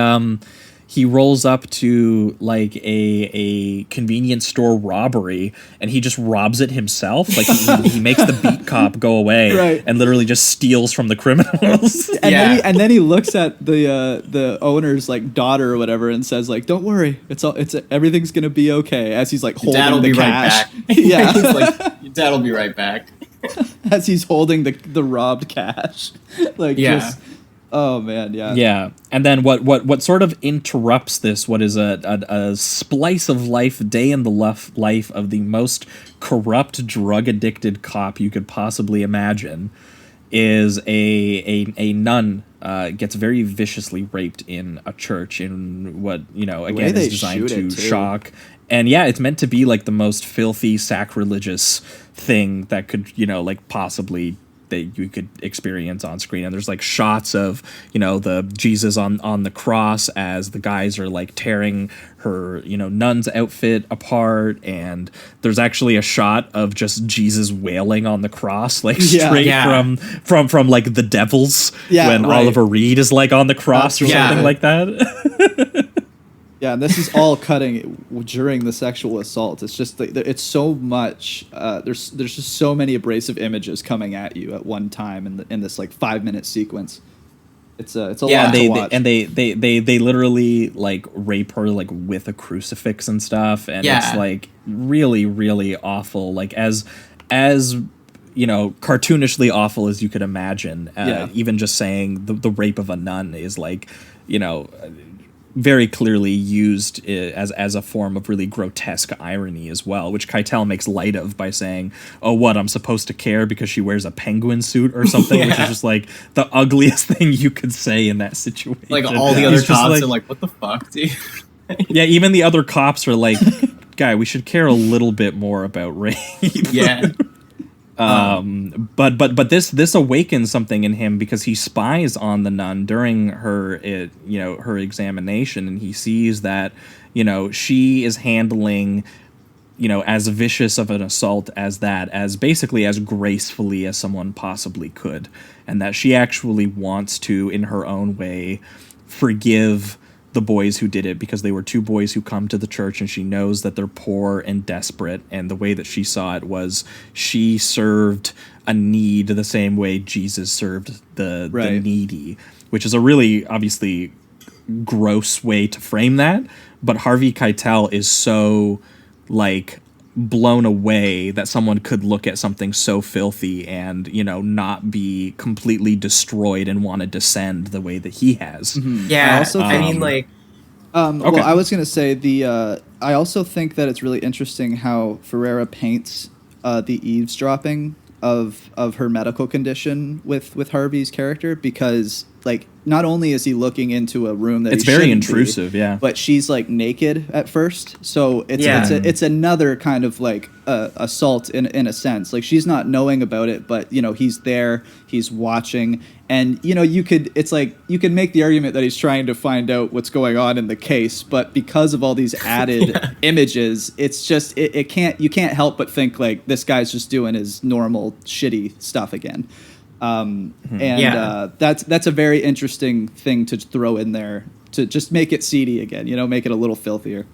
rolls up to like a convenience store robbery, and he just robs it himself. Like he makes the beat cop go away, right, and literally just steals from the criminals. And then he looks at the owner's like daughter or whatever and says like, "Don't worry, everything's gonna be okay." As he's like holding the cash. Right back. Yeah, he's like, "Your dad'll be right back." As he's holding the robbed cash, like just. Oh man, yeah. Yeah, and then what sort of interrupts this? What is a splice of life, day in the life of the most corrupt, drug addicted cop you could possibly imagine, is a nun gets very viciously raped in a church in what again is designed to shock. And yeah, it's meant to be like the most filthy, sacrilegious thing that could like possibly that you could experience on screen. And there's like shots of the Jesus on the cross as the guys are like tearing her nun's outfit apart, and there's actually a shot of just Jesus wailing on the cross, like straight from like The Devils, when Oliver Reed is like on the cross or something like that. Yeah, and this is all cutting during the sexual assault. It's just it's so much. There's just so many abrasive images coming at you at one time in this like 5-minute sequence. It's a lot to watch. They literally like rape her like with a crucifix and stuff, and it's like really, really awful. Like as cartoonishly awful as you could imagine. Even just saying the rape of a nun is like very clearly used as a form of really grotesque irony as well, which Keitel makes light of by saying, "Oh, what, I'm supposed to care because she wears a penguin suit or something," which is just like the ugliest thing you could say in that situation. Like all the other cops are like, "What the fuck, dude?" Yeah, even the other cops are like, "Guy, we should care a little bit more about rape." Yeah. But this awakens something in him, because he spies on the nun during her her examination, and he sees that she is handling as vicious of an assault as basically as gracefully as someone possibly could, and that she actually wants to, in her own way, forgive the boys who did it, because they were two boys who come to the church, and she knows that they're poor and desperate, and the way that she saw it was she served a need the same way Jesus served the needy, which is a really obviously gross way to frame that, but Harvey Keitel is so like blown away that someone could look at something so filthy and not be completely destroyed and want to descend the way that he has. Mm-hmm. Yeah, well, I was gonna say I also think that it's really interesting how Ferreira paints the eavesdropping of her medical condition with Harvey's character, because like not only is he looking into a room that it's he very shouldn't intrusive, be, yeah. but she's like naked at first, so it's another kind of like assault in a sense. Like she's not knowing about it, but he's there, he's watching, and you could make the argument that he's trying to find out what's going on in the case, but because of all these added images, it's just you can't help but think like this guy's just doing his normal shitty stuff again. That's a very interesting thing to throw in there to just make it seedy again, make it a little filthier.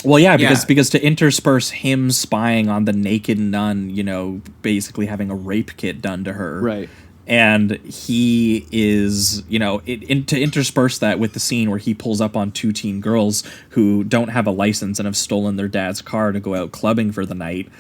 Well, yeah, because to intersperse him spying on the naked nun, basically having a rape kit done to her, right? And he is, to intersperse that with the scene where he pulls up on two teen girls who don't have a license and have stolen their dad's car to go out clubbing for the night.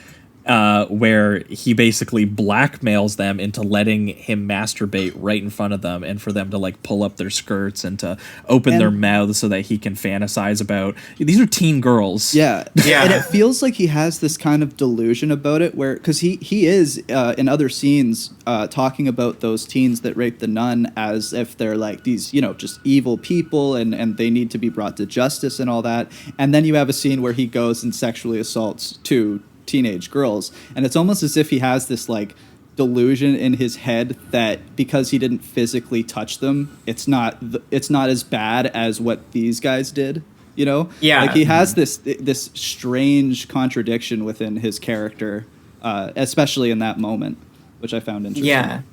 Where he basically blackmails them into letting him masturbate right in front of them, and for them to like pull up their skirts and to open their mouths so that he can fantasize about. These are teen girls. Yeah. And it feels like he has this kind of delusion about it, where because he is in other scenes talking about those teens that raped the nun as if they're like these just evil people and they need to be brought to justice and all that. And then you have a scene where he goes and sexually assaults two teenage girls, and it's almost as if he has this like delusion in his head that because he didn't physically touch them, it's not as bad as what these guys did. Like he has this strange contradiction within his character, especially in that moment, which I found interesting.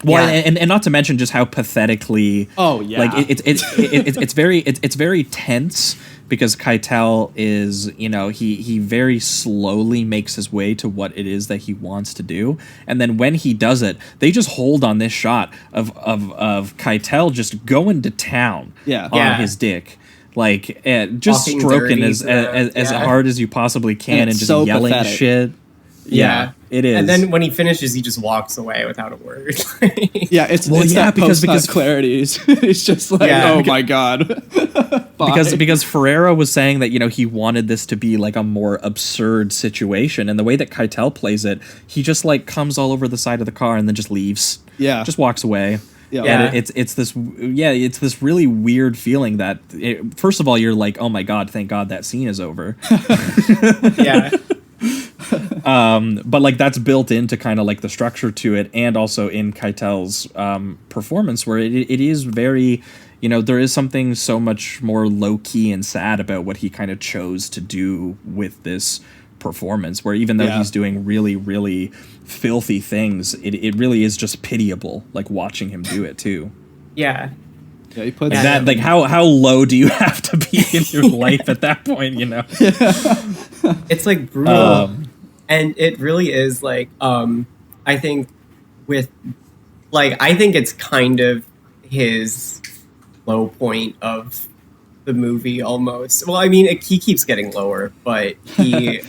Well, and not to mention just how pathetically. Oh yeah. Like it's very tense because Keitel is he very slowly makes his way to what it is that he wants to do, and then when he does it, they just hold on this shot of Keitel just going to town on his dick. Like just Walking stroking dirty as hard as you possibly can, and just so yelling pathetic. shit. Yeah, it is. And then when he finishes, he just walks away without a word. It's that because clarity. It's just like, my god. because Ferreira was saying that he wanted this to be like a more absurd situation, and the way that Keitel plays it, he just like comes all over the side of the car and then just leaves. Just walks away. Yeah. And it's this really weird feeling that first of all you're like, oh my god, thank God that scene is over. But like that's built into kind of like the structure to it, and also in Keitel's performance, where it is very, there is something so much more low key and sad about what he kind of chose to do with this performance, where even though he's doing really, really filthy things, it really is just pitiable, like watching him do it too. Yeah, he puts that like how low do you have to be in your life at that point? It's like brutal. And it really is like, I think it's kind of his low point of the movie almost. Well, I mean, he keeps getting lower, but I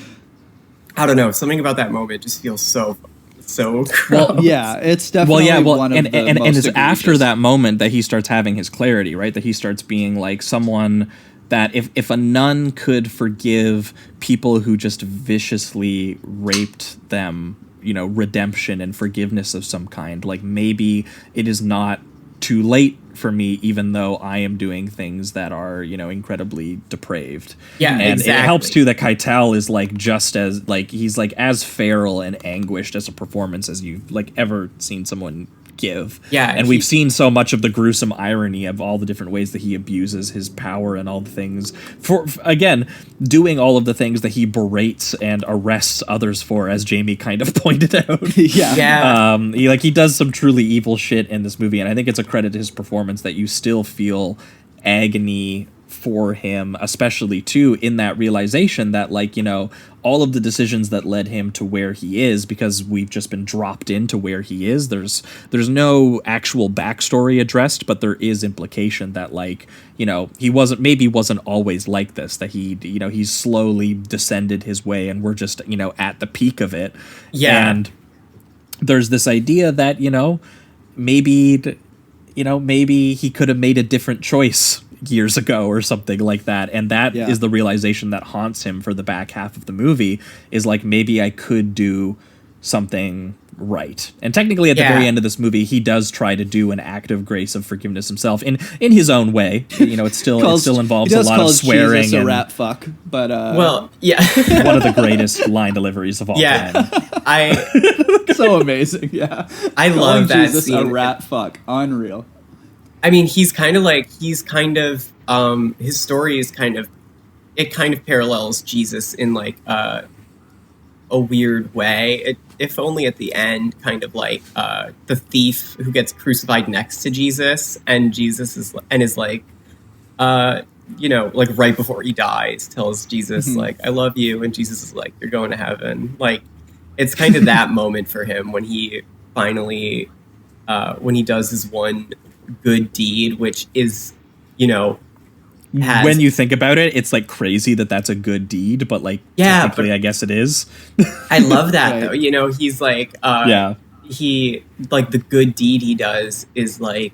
don't know, something about that moment just feels so gross. Well, yeah, it's definitely one of the most it's after that moment that he starts having his clarity, right? That he starts being like someone that if a nun could forgive people who just viciously raped them, redemption and forgiveness of some kind, like maybe it is not too late for me, even though I am doing things that are, incredibly depraved. Yeah, and exactly. It helps too that Keitel is like just as like he's like as feral and anguished as a performance as you've like ever seen someone give. Yeah, and we've seen so much of the gruesome irony of all the different ways that he abuses his power and all the things for again doing all of the things that he berates and arrests others for, as Jamie kind of pointed out. He does some truly evil shit in this movie, and I think it's a credit to his performance that you still feel agony for him, especially too in that realization that all of the decisions that led him to where he is, because we've just been dropped into where he is, there's no actual backstory addressed, but there is implication that he wasn't always like this, that he's slowly descended his way, and we're just at the peak of it. And there's this idea that maybe he could have made a different choice years ago or something like that, and that is the realization that haunts him for the back half of the movie, is like, maybe I could do something Right. And technically at the very end of this movie, he does try to do an act of grace of forgiveness himself in his own way. You know, it still involves a lot of swearing. Jesus a rat fuck, but well, yeah. One of the greatest line deliveries of all time. So amazing. Yeah. I love that Jesus scene. A rat fuck. Unreal. I mean, his story is kind of parallels Jesus in like a weird way. If only at the end, kind of like the thief who gets crucified next to Jesus, and Jesus is like, you know, like right before he dies, tells Jesus like, "I love you," and Jesus is like, "You're going to heaven." Like, it's kind of that moment for him when he finally, when he does his one good deed, which is, you know. When you think about it, it's like crazy that that's a good deed, but like technically, I guess it is. I love that though. You know, he's like, he like the good deed he does is like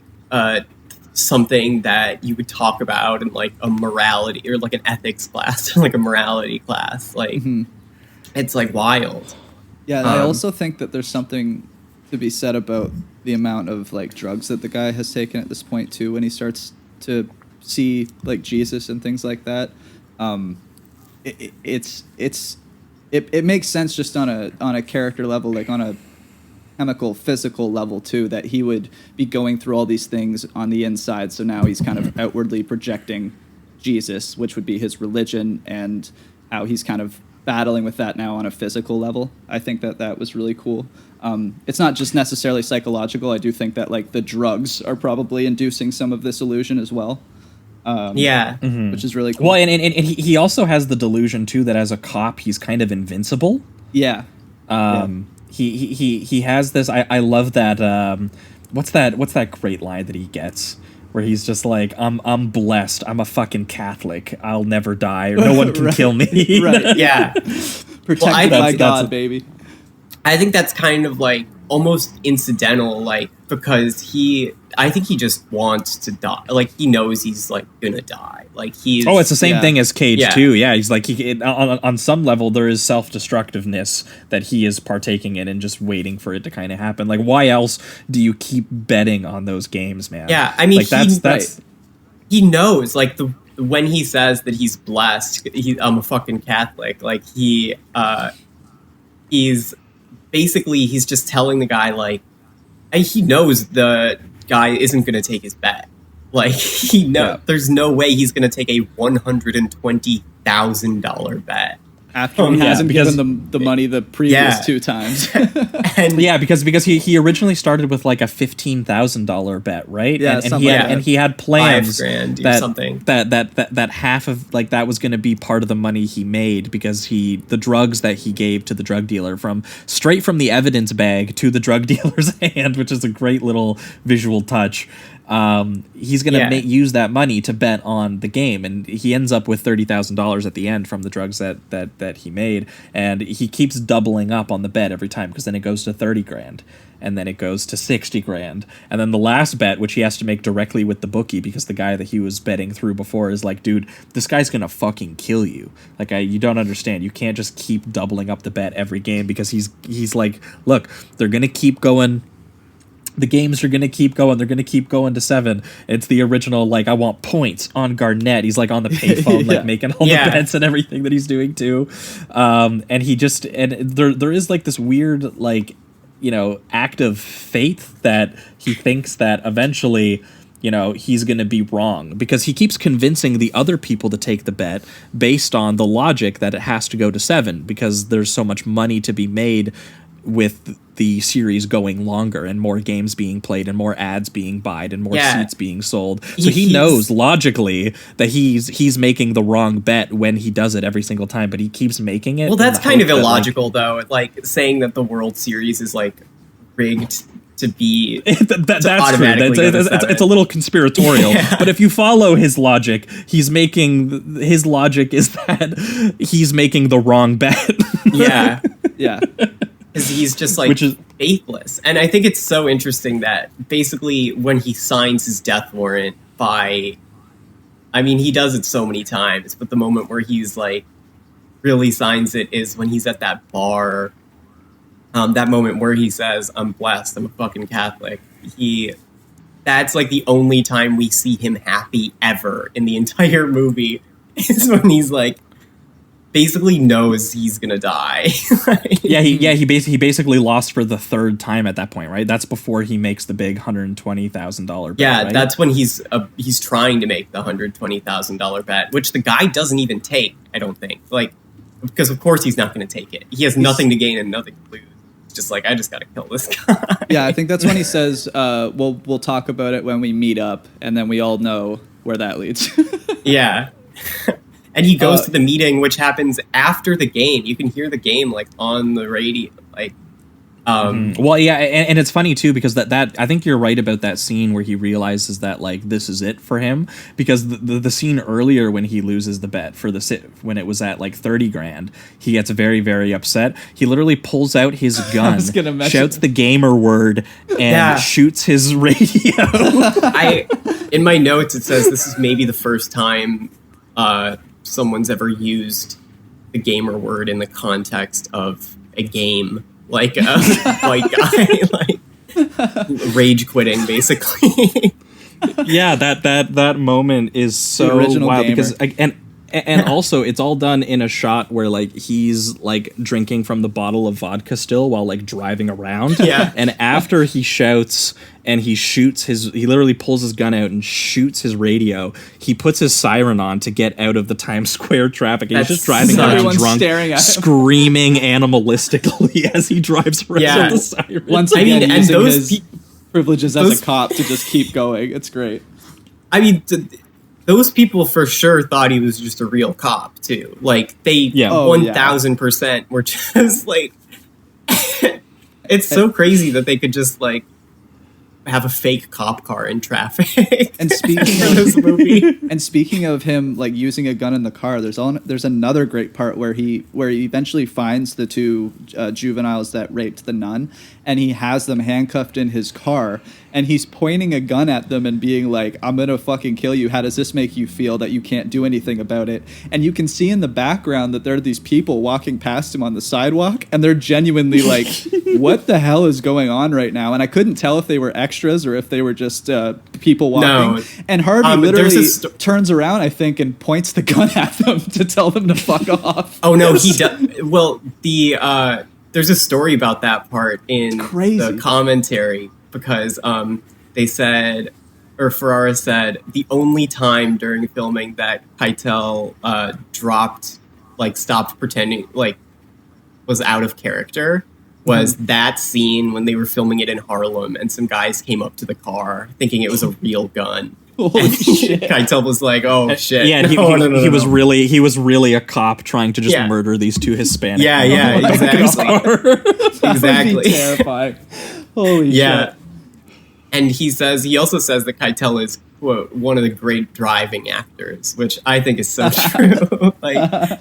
something that you would talk about in like a morality or like an ethics class, or like a morality class. Like, it's like wild. Yeah, I also think that there's something to be said about the amount of like drugs that the guy has taken at this point too, when he starts to see like Jesus and things like that. It makes sense just on a character level, like on a chemical physical level too, that he would be going through all these things on the inside. So now he's kind of outwardly projecting Jesus, which would be his religion, and how he's kind of battling with that now on a physical level. I think that was really cool. It's not just necessarily psychological. I do think that like the drugs are probably inducing some of this illusion as well. Which is really cool. Well, and he also has the delusion too that as a cop he's kind of invincible. Yeah. He has this. I love that. What's that great line that he gets where he's just like, I'm blessed. I'm a fucking Catholic. I'll never die, or no one can kill me. Right. Yeah. Protected by God, baby. I think that's kind of like almost incidental, like, because I think he just wants to die. Like, he knows he's like gonna die. Like, he's. Oh, it's the same thing as Cage too. Yeah, he's like on some level there is self-destructiveness that he is partaking in and just waiting for it to kind of happen. Like, why else do you keep betting on those games, man? Yeah, I mean, like, that's he knows, like, when he says that he's blessed, I'm a fucking Catholic. Like, he's basically, he's just telling the guy, like, and he knows the guy isn't going to take his bet. Like, there's no way he's going to take a $120,000 bet. After he hasn't given them the money the previous two times. And because he originally started with like a $15,000 bet, right? Yeah, and he had plans $5,000 that half of like that was going to be part of the money he made, because the drugs that he gave to the drug dealer straight from the evidence bag to the drug dealer's hand, which is a great little visual touch. He's gonna use that money to bet on the game, and he ends up with $30,000 at the end from the drugs that he made, and he keeps doubling up on the bet every time, because then it goes to $30,000, and then it goes to $60,000, and then the last bet, which he has to make directly with the bookie, because the guy that he was betting through before is like, dude, this guy's gonna fucking kill you. Like, you don't understand. You can't just keep doubling up the bet every game, because he's like, look, they're gonna keep going. The games are going to keep going. They're going to keep going to 7. It's the original, like, I want points on Garnett. He's, like, on the payphone, like, making all the bets and everything that he's doing, too. And there is, like, this weird, like, you know, act of faith that he thinks that eventually, you know, he's going to be wrong. Because he keeps convincing the other people to take the bet based on the logic that it has to go to 7, because there's so much money to be made with the series going longer and more games being played and more ads being bought and more seats being sold. So he knows logically that he's making the wrong bet when he does it every single time, but he keeps making it. Well, that's kind of illogical, though. Like, saying that the World Series is like rigged to be that's true. It's a little conspiratorial. But if you follow his logic, his logic is that he's making the wrong bet. Yeah. Yeah. Because he's just like faithless. And I think it's so interesting that basically when he signs his death warrant he does it so many times, but the moment where he's like really signs it is when he's at that bar that moment where he says, "I'm blessed, I'm a fucking Catholic." That's like the only time we see him happy ever in the entire movie is when he's like, basically knows he's gonna die. He basically lost for the third time at that point, right? That's before he makes the big $120,000 bet. Yeah, right? that's when he's trying to make the $120,000 bet, which the guy doesn't even take. I don't think, like, because of course he's not going to take it. He has nothing to gain and nothing to lose. It's just like, I just got to kill this guy. Yeah, I think that's when he says, "We'll talk about it when we meet up," and then we all know where that leads. Yeah. And he goes to the meeting, which happens after the game. You can hear the game like on the radio, like. Well, yeah, and it's funny too because that I think you're right about that scene where he realizes that like this is it for him, because the scene earlier when he loses the bet for when it was at like 30 grand, he gets very, very upset. He literally pulls out his gun, shouts the gamer word, and shoots his radio. In my notes it says this is maybe the first time someone's ever used the gamer word in the context of a game, like a white guy, like rage quitting, basically. Yeah, that moment is so wild gamer. because and also it's all done in a shot where like he's like drinking from the bottle of vodka still while like driving around. Yeah. And after he shouts and he literally pulls his gun out and shoots his radio, he puts his siren on to get out of the Times Square traffic. And he's just driving around drunk, screaming animalistically as he drives around with the siren. Once again, using his privileges as a cop to just keep going. It's great. I mean, those people for sure thought he was just a real cop too. Like they 1000% were just like, it's so crazy that they could just like have a fake cop car in traffic. And speaking of this movie, and speaking of him like using a gun in the car, there's another great part where he eventually finds the two juveniles that raped the nun, and he has them handcuffed in his car, and he's pointing a gun at them and being like, "I'm gonna fucking kill you. How does this make you feel that you can't do anything about it?" And you can see in the background that there are these people walking past him on the sidewalk, and they're genuinely like, "What the hell is going on right now?" And I couldn't tell if they were extras or if they were just people walking. No. And Harvey literally turns around, I think, and points the gun at them to tell them to fuck off. Oh no, he does. Well, there's a story about that part in the commentary, because they said, or Ferrara said, the only time during filming that Keitel stopped pretending, like, was out of character, was that scene when they were filming it in Harlem and some guys came up to the car thinking it was a real gun. Holy shit. Keitel was like, "Oh shit!" Yeah, he was really a cop trying to just murder these two Hispanic. Yeah, exactly. Exactly. Terrifying. Holy shit. And he also says that Keitel is, quote, one of the great driving actors, which I think is so true. Like,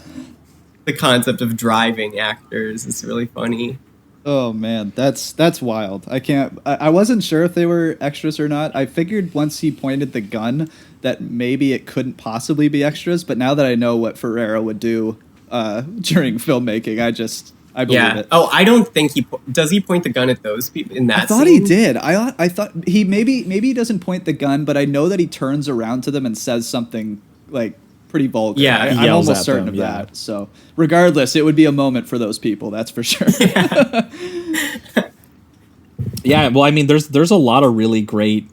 the concept of driving actors is really funny. Oh man, that's wild. I wasn't sure if they were extras or not. I figured once he pointed the gun that maybe it couldn't possibly be extras, but now that I know what Ferrara would do during filmmaking, I believe it. Oh, I don't think does he point the gun at those people in that I thought scene? he did. I thought he maybe he doesn't point the gun, but I know that he turns around to them and says something like pretty vulgar. Yeah, I'm almost certain of that. So regardless, it would be a moment for those people, that's for sure. Yeah, well, I mean, there's a lot of really great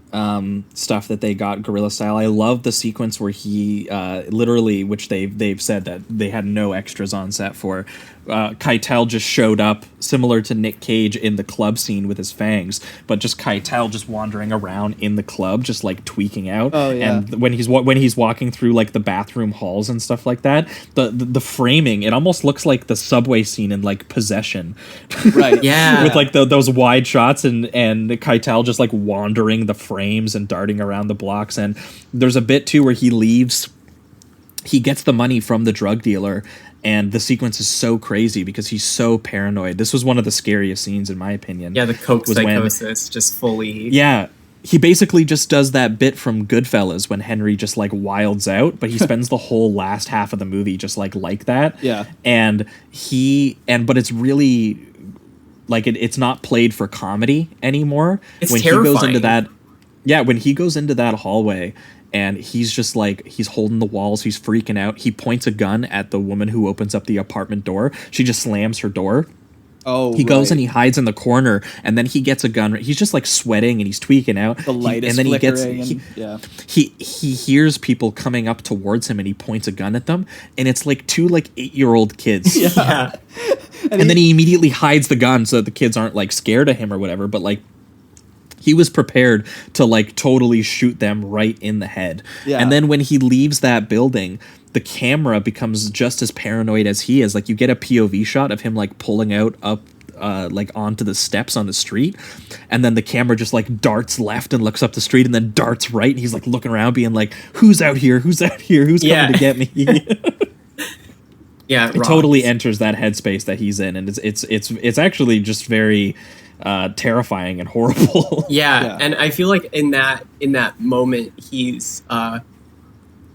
stuff that they got guerrilla style. I love the sequence where he literally, which they've said that they had no extras on set for. Keitel just showed up, similar to Nick Cage in the club scene with his fangs, but just Keitel just wandering around in the club, just like tweaking out. Oh yeah. And when he's walking through like the bathroom halls and stuff like that, the framing, it almost looks like the subway scene in like Possession. Right. Yeah. With like those wide shots and Keitel just like wandering the frames and darting around the blocks. And there's a bit too where he gets the money from the drug dealer, and the sequence is so crazy because he's so paranoid. This was one of the scariest scenes in my opinion. Yeah, the coke psychosis just fully. Yeah. He basically just does that bit from Goodfellas when Henry just like wilds out, but he spends the whole last half of the movie just like that. Yeah. But it's really like it's not played for comedy anymore. It's when terrifying. he goes into that, when he goes into that hallway and he's just like, he's holding the walls, he's freaking out. He points a gun at the woman who opens up the apartment door. She just slams her door. Oh, he goes and he hides in the corner, and then he gets a gun. He's just like sweating and he's tweaking out. The light is and then flickering. he hears people coming up towards him, and he points a gun at them, and it's like two like 8-year-old kids. Yeah. And then he immediately hides the gun so that the kids aren't like scared of him or whatever. But like, he was prepared to like totally shoot them right in the head. Yeah. And then when he leaves that building, the camera becomes just as paranoid as he is. Like, you get a POV shot of him like pulling out up like onto the steps on the street, and then the camera just like darts left and looks up the street and then darts right, and he's like looking around being like, who's out here, who's coming to get me? Yeah, it totally enters that headspace that he's in, and it's actually just very terrifying and horrible. Yeah, and I feel like in that moment, he's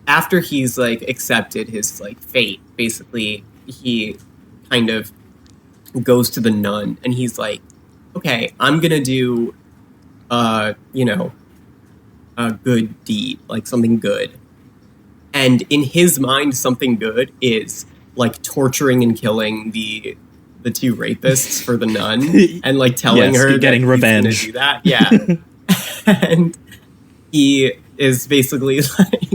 after he's like accepted his like fate, basically he kind of goes to the nun and he's like, okay, I'm gonna do a good deed, like something good. And in his mind, something good is like torturing and killing the two rapists for the nun and like telling her getting that revenge. he's gonna do that. Yeah. And he is basically like,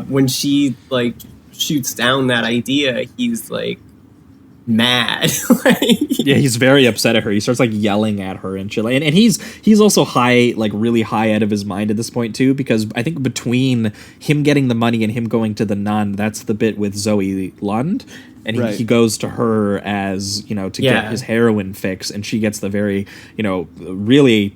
when she like shoots down that idea, he's like mad. Yeah, he's very upset at her. He starts like yelling at her and shit. And he's also high, like really high out of his mind at this point too, because I think between him getting the money and him going to the nun, that's the bit with Zoe Lund. And he goes to her as, to get his heroin fix, and she gets the very, really,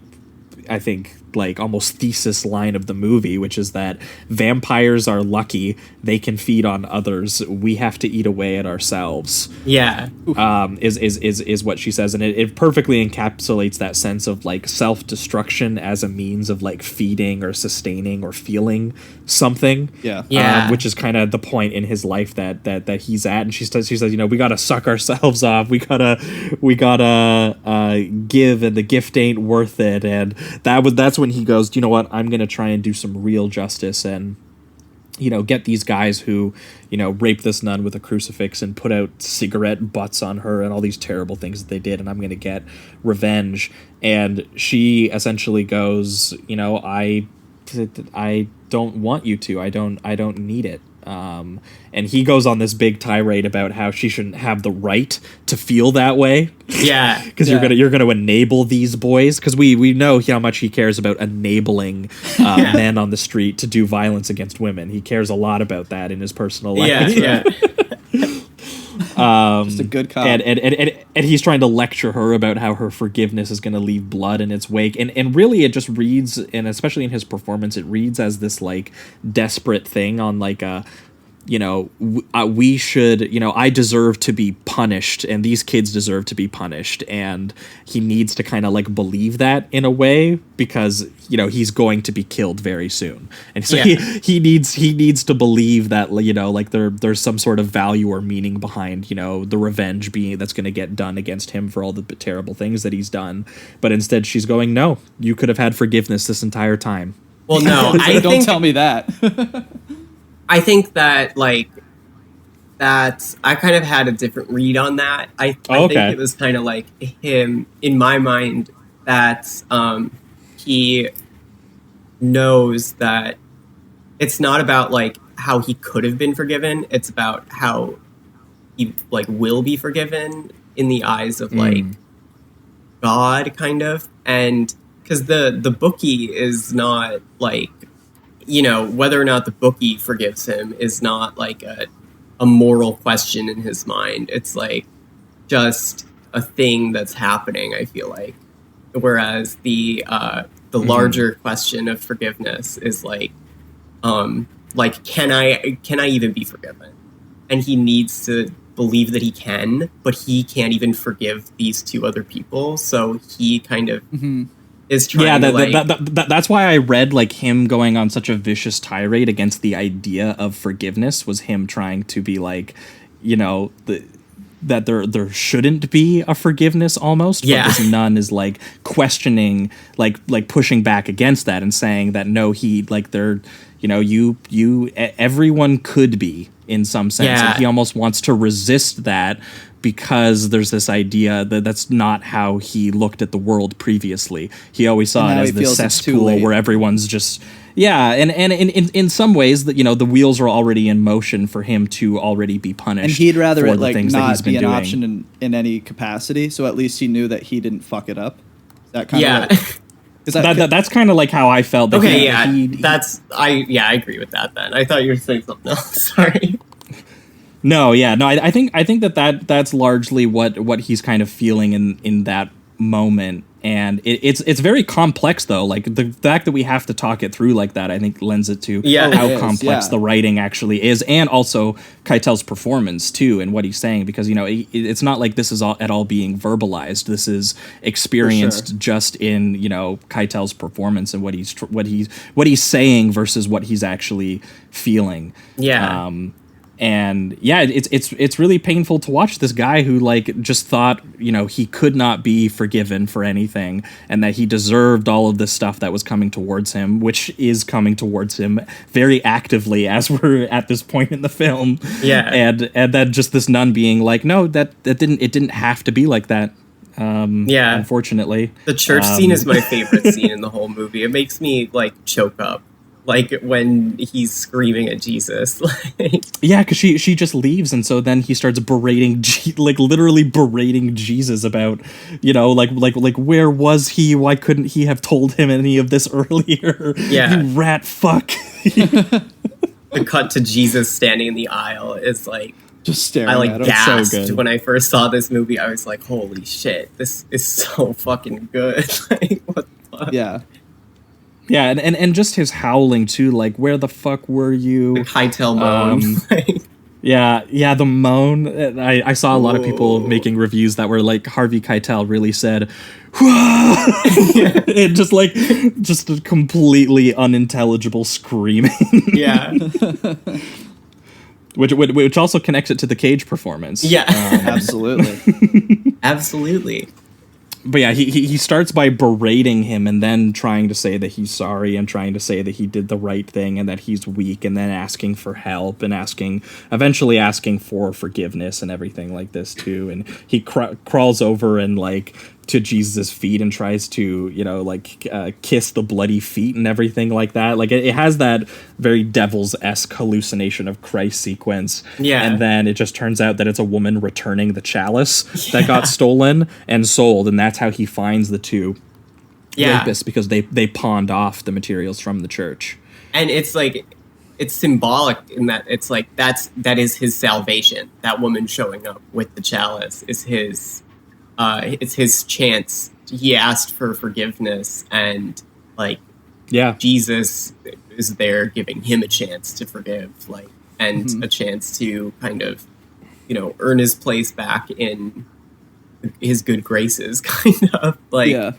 I think, like almost thesis line of the movie, which is that vampires are lucky, they can feed on others, we have to eat away at ourselves. Yeah. Is what she says, and it perfectly encapsulates that sense of like self-destruction as a means of like feeding or sustaining or feeling something. Which is kind of the point in his life that he's at. And she says we gotta suck ourselves off, we gotta give, and the gift ain't worth it. And that's when he goes, you know what, I'm gonna try and do some real justice and get these guys who raped this nun with a crucifix and put out cigarette butts on her and all these terrible things that they did, and I'm gonna get revenge. And she essentially goes, I don't want you to, I don't need it. And he goes on this big tirade about how she shouldn't have the right to feel that way. Yeah, because you're gonna enable these boys. Because we know how much he cares about enabling men on the street to do violence against women. He cares a lot about that in his personal life. Yeah. Just a good cop. And he's trying to lecture her about how her forgiveness is going to leave blood in its wake. And really it just reads, and especially in his performance, it reads as this like desperate thing on like a, we should, I deserve to be punished and these kids deserve to be punished. And he needs to kind of like believe that in a way because, he's going to be killed very soon. And so he needs to believe that, like there's some sort of value or meaning behind, the revenge that's going to get done against him for all the terrible things that he's done. But instead she's going, no, you could have had forgiveness this entire time. Well, no, don't tell me that. I think that I kind of had a different read on that. I think it was kind of like him, in my mind, that he knows that it's not about like how he could have been forgiven. It's about how he like will be forgiven in the eyes of like God, kind of. And because the bookie is not like, whether or not the bookie forgives him is not like a moral question in his mind. It's like just a thing that's happening, I feel like. Whereas the larger question of forgiveness is like can I even be forgiven? And he needs to believe that he can, but he can't even forgive these two other people. So he kind of is trying that's why I read like him going on such a vicious tirade against the idea of forgiveness was him trying to be like, that there shouldn't be a forgiveness almost. Yeah. But this nun is like questioning, like pushing back against that and saying that no, he like they're, you know, everyone could be in some sense. Yeah. And he almost wants to resist that because there's this idea that that's not how he looked at the world previously. He always saw it as this cesspool where everyone's just, and in some ways that, you know, the wheels are already in motion for him to already be punished. And he'd rather for it the like things that he's not been be an doing. option in any capacity. So at least he knew that he didn't fuck it up. Is that kind Yeah. of That's kind of like how I felt. That Okay, I agree with that then. I thought you were saying something else. Sorry. No, I think that's largely what he's kind of feeling in that moment, and it's very complex though. Like the fact that we have to talk it through like that, I think lends it to how complex the writing actually is, and also Keitel's performance too, and what he's saying, because you know it's not like this is at all being verbalized. This is experienced just in, you know, Keitel's performance and what he's saying versus what he's actually feeling. Yeah. And yeah, it's really painful to watch this guy who like just thought, you know, he could not be forgiven for anything and that he deserved all of this stuff that was coming towards him, which is coming towards him very actively as we're at this point in the film. Yeah. And that just this nun being like, no, it didn't have to be like that. Unfortunately. The church scene is my favorite scene in the whole movie. It makes me like choke up. Like when he's screaming at Jesus. Yeah, because she just leaves, and so then he starts berating, literally berating Jesus about, you know, like where was he? Why couldn't he have told him any of this earlier? Yeah, you rat fuck. The cut to Jesus standing in the aisle is like just staring. I like at him. gasped So good. when I first saw this movie. I was like, holy shit, this is so fucking good. Like what the fuck? Yeah. Yeah, and just his howling too, like, where the fuck were you? The Keitel moan. Yeah, the moan. I saw a lot of people making reviews that were like, Harvey Keitel really said, it just a completely unintelligible screaming. Yeah. Which also connects it to the Cage performance. Yeah. Absolutely. Absolutely. But yeah, he starts by berating him and then trying to say that he's sorry and trying to say that he did the right thing and that he's weak, and then asking for help and eventually asking for forgiveness and everything like this too. And he crawls over and like to Jesus' feet and tries to, you know, like kiss the bloody feet and everything like that. Like it has that very Devils-esque hallucination of Christ sequence. Yeah. And then it just turns out that it's a woman returning the chalice that got stolen and sold, and that's how he finds the two rapists, because they pawned off the materials from the church. And it's like, it's symbolic in that it's like that is his salvation. That woman showing up with the chalice is his it's his chance. He asked for forgiveness, and like Jesus is there giving him a chance to forgive, like, and a chance to kind of, you know, earn his place back in his good graces, kind of like.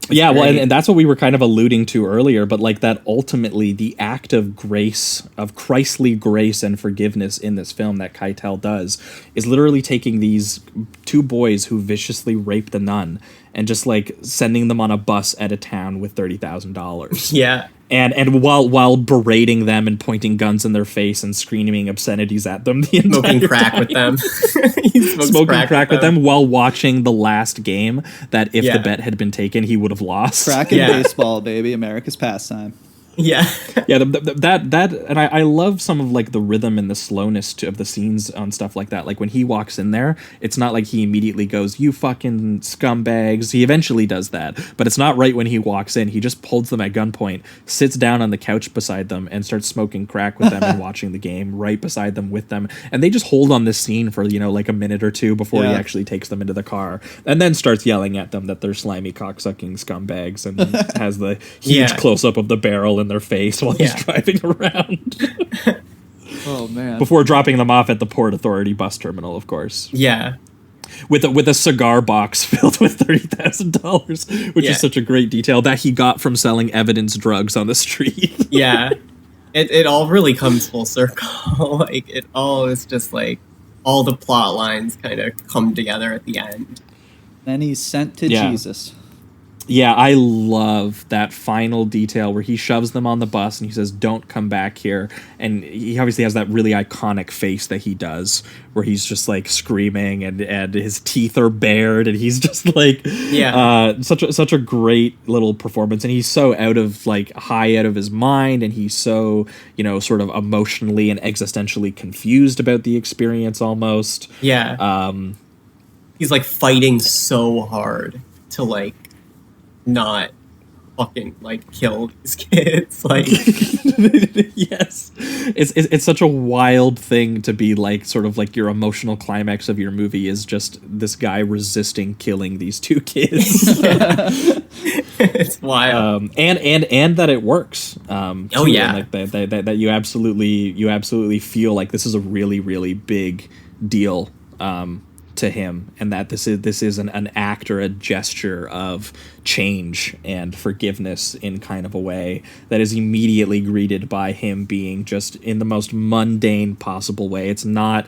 Yeah, well, and that's what we were kind of alluding to earlier, but like that ultimately the act of grace, of Christly grace and forgiveness in this film that Keitel does is literally taking these two boys who viciously raped the nun and just like sending them on a bus at a town with $30,000. Yeah. And while berating them and pointing guns in their face and screaming obscenities at them the entire smoking crack time. with them. Smoking crack with them while watching the last game that if the bet had been taken, he would have lost. Crack and baseball, baby. America's pastime. Yeah. Yeah, that and I love some of like the rhythm and the slowness of the scenes on stuff like that. Like when he walks in there, it's not like he immediately goes, "You fucking scumbags." He eventually does that, but it's not right when he walks in. He just holds them at gunpoint, sits down on the couch beside them, and starts smoking crack with them and watching the game right beside them with them. And they just hold on this scene for, you know, like a minute or two before he actually takes them into the car, and then starts yelling at them that they're slimy cocksucking scumbags, and has the huge close up of the barrel in their face while he's driving around. Oh man! Before dropping them off at the Port Authority bus terminal, of course. Yeah. With a cigar box filled with $30,000, which is such a great detail that he got from selling evidence drugs on the street. Yeah. It all really comes full circle. Like it all is just like all the plot lines kind of come together at the end. Then he's sent to Yeah. Jesus. Yeah, I love that final detail where he shoves them on the bus and he says, "Don't come back here." And he obviously has that really iconic face that he does where he's just like screaming and his teeth are bared and he's just like, such a great little performance. And he's so out of his mind, and he's so, sort of emotionally and existentially confused about the experience almost. Yeah. He's like fighting so hard to like not fucking like kill these kids. Like, yes, it's such a wild thing to be like, sort of like your emotional climax of your movie is just this guy resisting killing these two kids. It's wild. And that it works. Oh yeah, and like that you absolutely feel like this is a really, really big deal to him, and that this is an act or a gesture of change and forgiveness in kind of a way that is immediately greeted by him being just in the most mundane possible way. It's not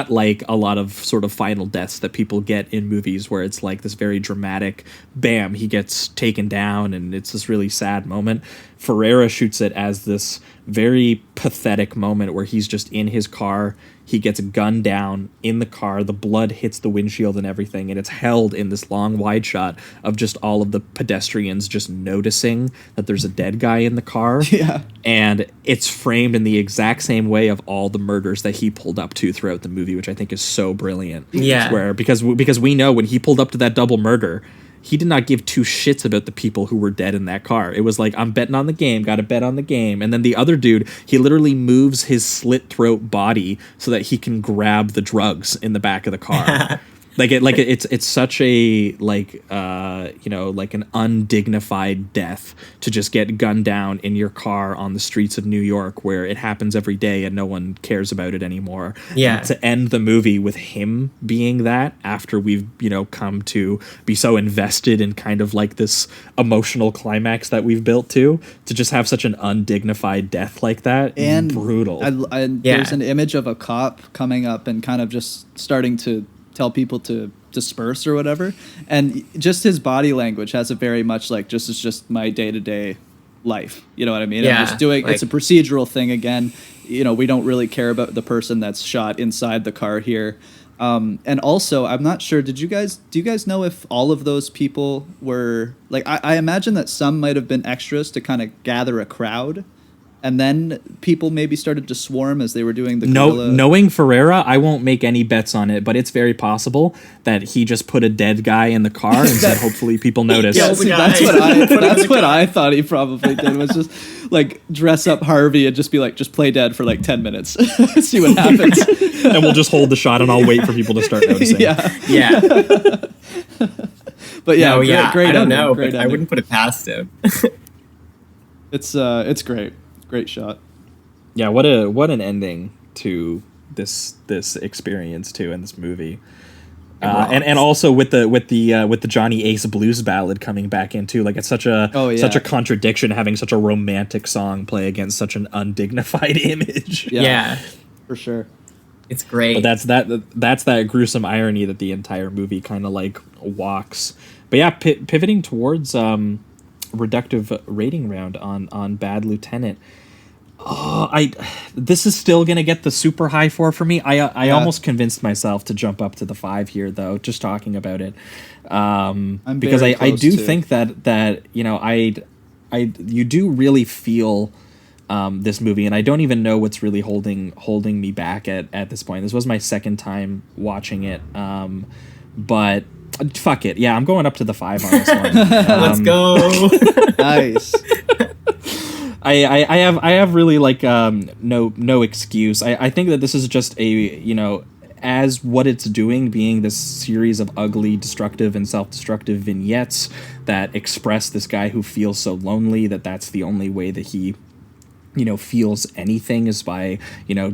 like a lot of sort of final deaths that people get in movies where it's like this very dramatic, bam, he gets taken down and it's this really sad moment. Ferreira shoots it as this very pathetic moment where he's just in his car, he gets gunned down in the car, the blood hits the windshield and everything, and it's held in this long wide shot of just all of the pedestrians just noticing that there's a dead guy in the car. Yeah. And it's framed in the exact same way of all the murders that he pulled up to throughout the movie, which I think is so brilliant. Yeah. Where because we know when he pulled up to that double murder, he did not give two shits about the people who were dead in that car. It was like, I'm betting on the game, got to bet on the game. And then the other dude, he literally moves his slit throat body so that he can grab the drugs in the back of the car. It's such a like an undignified death to just get gunned down in your car on the streets of New York, where it happens every day and no one cares about it anymore. Yeah. And to end the movie with him being that after we've come to be so invested in kind of like this emotional climax that we've built to just have such an undignified death like that, And brutal. There's an image of a cop coming up and kind of just starting to tell people to disperse or whatever, and just his body language has a very much like, just it's just my day-to-day life, you know what I mean? Yeah, I'm just doing, like, it's a procedural thing again, we don't really care about the person that's shot inside the car here. And also, I'm not sure, do you guys know if all of those people were like, I imagine that some might have been extras to kind of gather a crowd, and then people maybe started to swarm as they were doing the guerrilla. Knowing Ferreira, I won't make any bets on it, but it's very possible that he just put a dead guy in the car and said, hopefully people notice. Yeah, see, that's what I thought he probably did, was just like dress up Harvey and just be like, just play dead for like 10 minutes, see what happens. And we'll just hold the shot and I'll wait for people to start noticing. Yeah. But yeah, great I don't ending, know, great but I ending. wouldn't put it past him. It's great shot. Yeah, what an ending to this experience too, in this movie. And also with the Johnny Ace blues ballad coming back in too, like it's such a contradiction having such a romantic song play against such an undignified image. Yeah. For sure. It's great. But that's that gruesome irony that the entire movie kind of like walks. But yeah, pivoting towards reductive rating round on Bad Lieutenant. This is still gonna get the super high 4 for me. I almost convinced myself to jump up to the 5 here, though, just talking about it, because I do think that you do really feel this movie, and I don't even know what's really holding me back at this point. This was my second time watching it, but fuck it, yeah, I'm going up to the 5 on this one. Let's go. Nice. I have really like no excuse. I think that this is just a as what it's doing, being this series of ugly, destructive, and self-destructive vignettes that express this guy who feels so lonely that that's the only way that he feels anything is by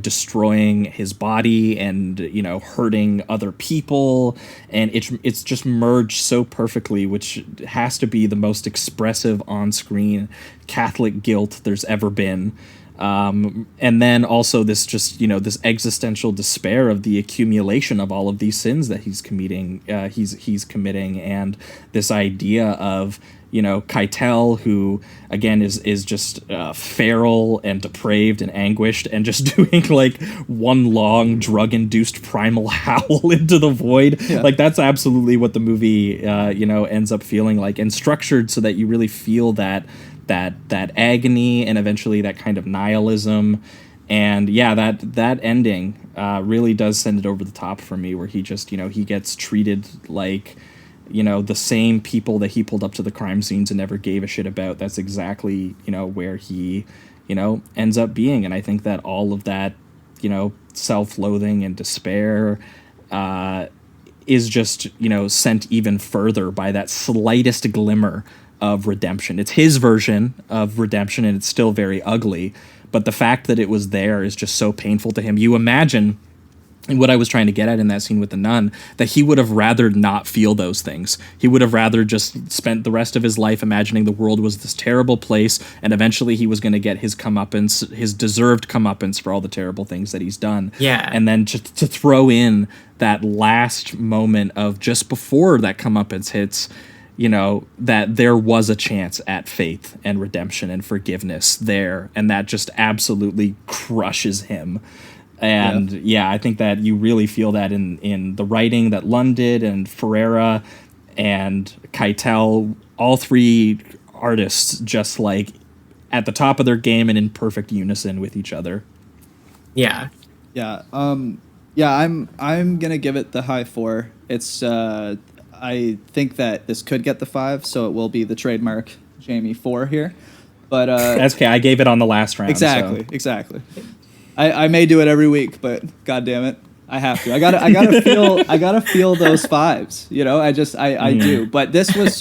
destroying his body and hurting other people, and it's just merged so perfectly, which has to be the most expressive on-screen Catholic guilt there's ever been. And then also this just, this existential despair of the accumulation of all of these sins that he's committing, and this idea of, Keitel, who again is just feral and depraved and anguished and just doing like one long drug-induced primal howl into the void. Yeah. Like that's absolutely what the movie ends up feeling like, and structured so that you really feel that agony and eventually that kind of nihilism. And yeah, that ending really does send it over the top for me, where he just, he gets treated like, the same people that he pulled up to the crime scenes and never gave a shit about. That's exactly, where he, ends up being. And I think that all of that, self-loathing and despair is just, sent even further by that slightest glimmer of redemption. It's his version of redemption, and it's still very ugly. But the fact that it was there is just so painful to him. You imagine, and what I was trying to get at in that scene with the nun, that he would have rather not feel those things. He would have rather just spent the rest of his life imagining the world was this terrible place, and eventually he was going to get his comeuppance, his deserved comeuppance for all the terrible things that he's done. Yeah. And then just to throw in that last moment of just before that comeuppance hits, that there was a chance at faith and redemption and forgiveness there, and that just absolutely crushes him. And yeah, I think that you really feel that in the writing that Lund did, and Ferreira and Keitel, all three artists just like at the top of their game and in perfect unison with each other. Yeah. Yeah. I'm gonna give it the high 4. It's I think that this could get the 5, so it will be the trademark Jamie 4 here. But that's okay. I gave it on the last round. Exactly. I may do it every week, but god damn it, I have to. I gotta feel those 5s. I do. But this was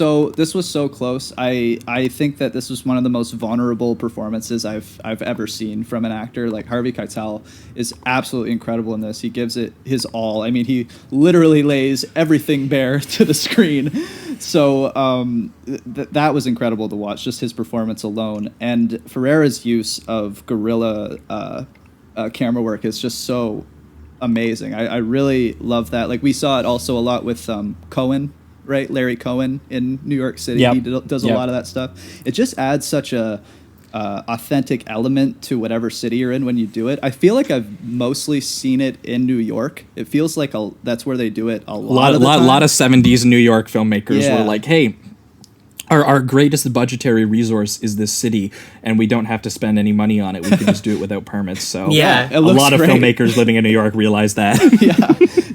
so close. I think that this was one of the most vulnerable performances I've ever seen from an actor. Like Harvey Keitel is absolutely incredible in this. He gives it his all. I mean, he literally lays everything bare to the screen. So that was incredible to watch, just his performance alone. And Ferreira's use of guerrilla camera work is just so amazing. I really love that. Like we saw it also a lot with Cohen, right? Larry Cohen in New York City. Yep. He does a lot of that stuff. It just adds such a authentic element to whatever city you're in when you do it. I feel like I've mostly seen it in New York. It feels like that's where they do it a lot of the time. A lot of 70s New York filmmakers were like, hey, our greatest budgetary resource is this city, and we don't have to spend any money on it. We can just do it without permits. So yeah, a lot of filmmakers living in New York realize that.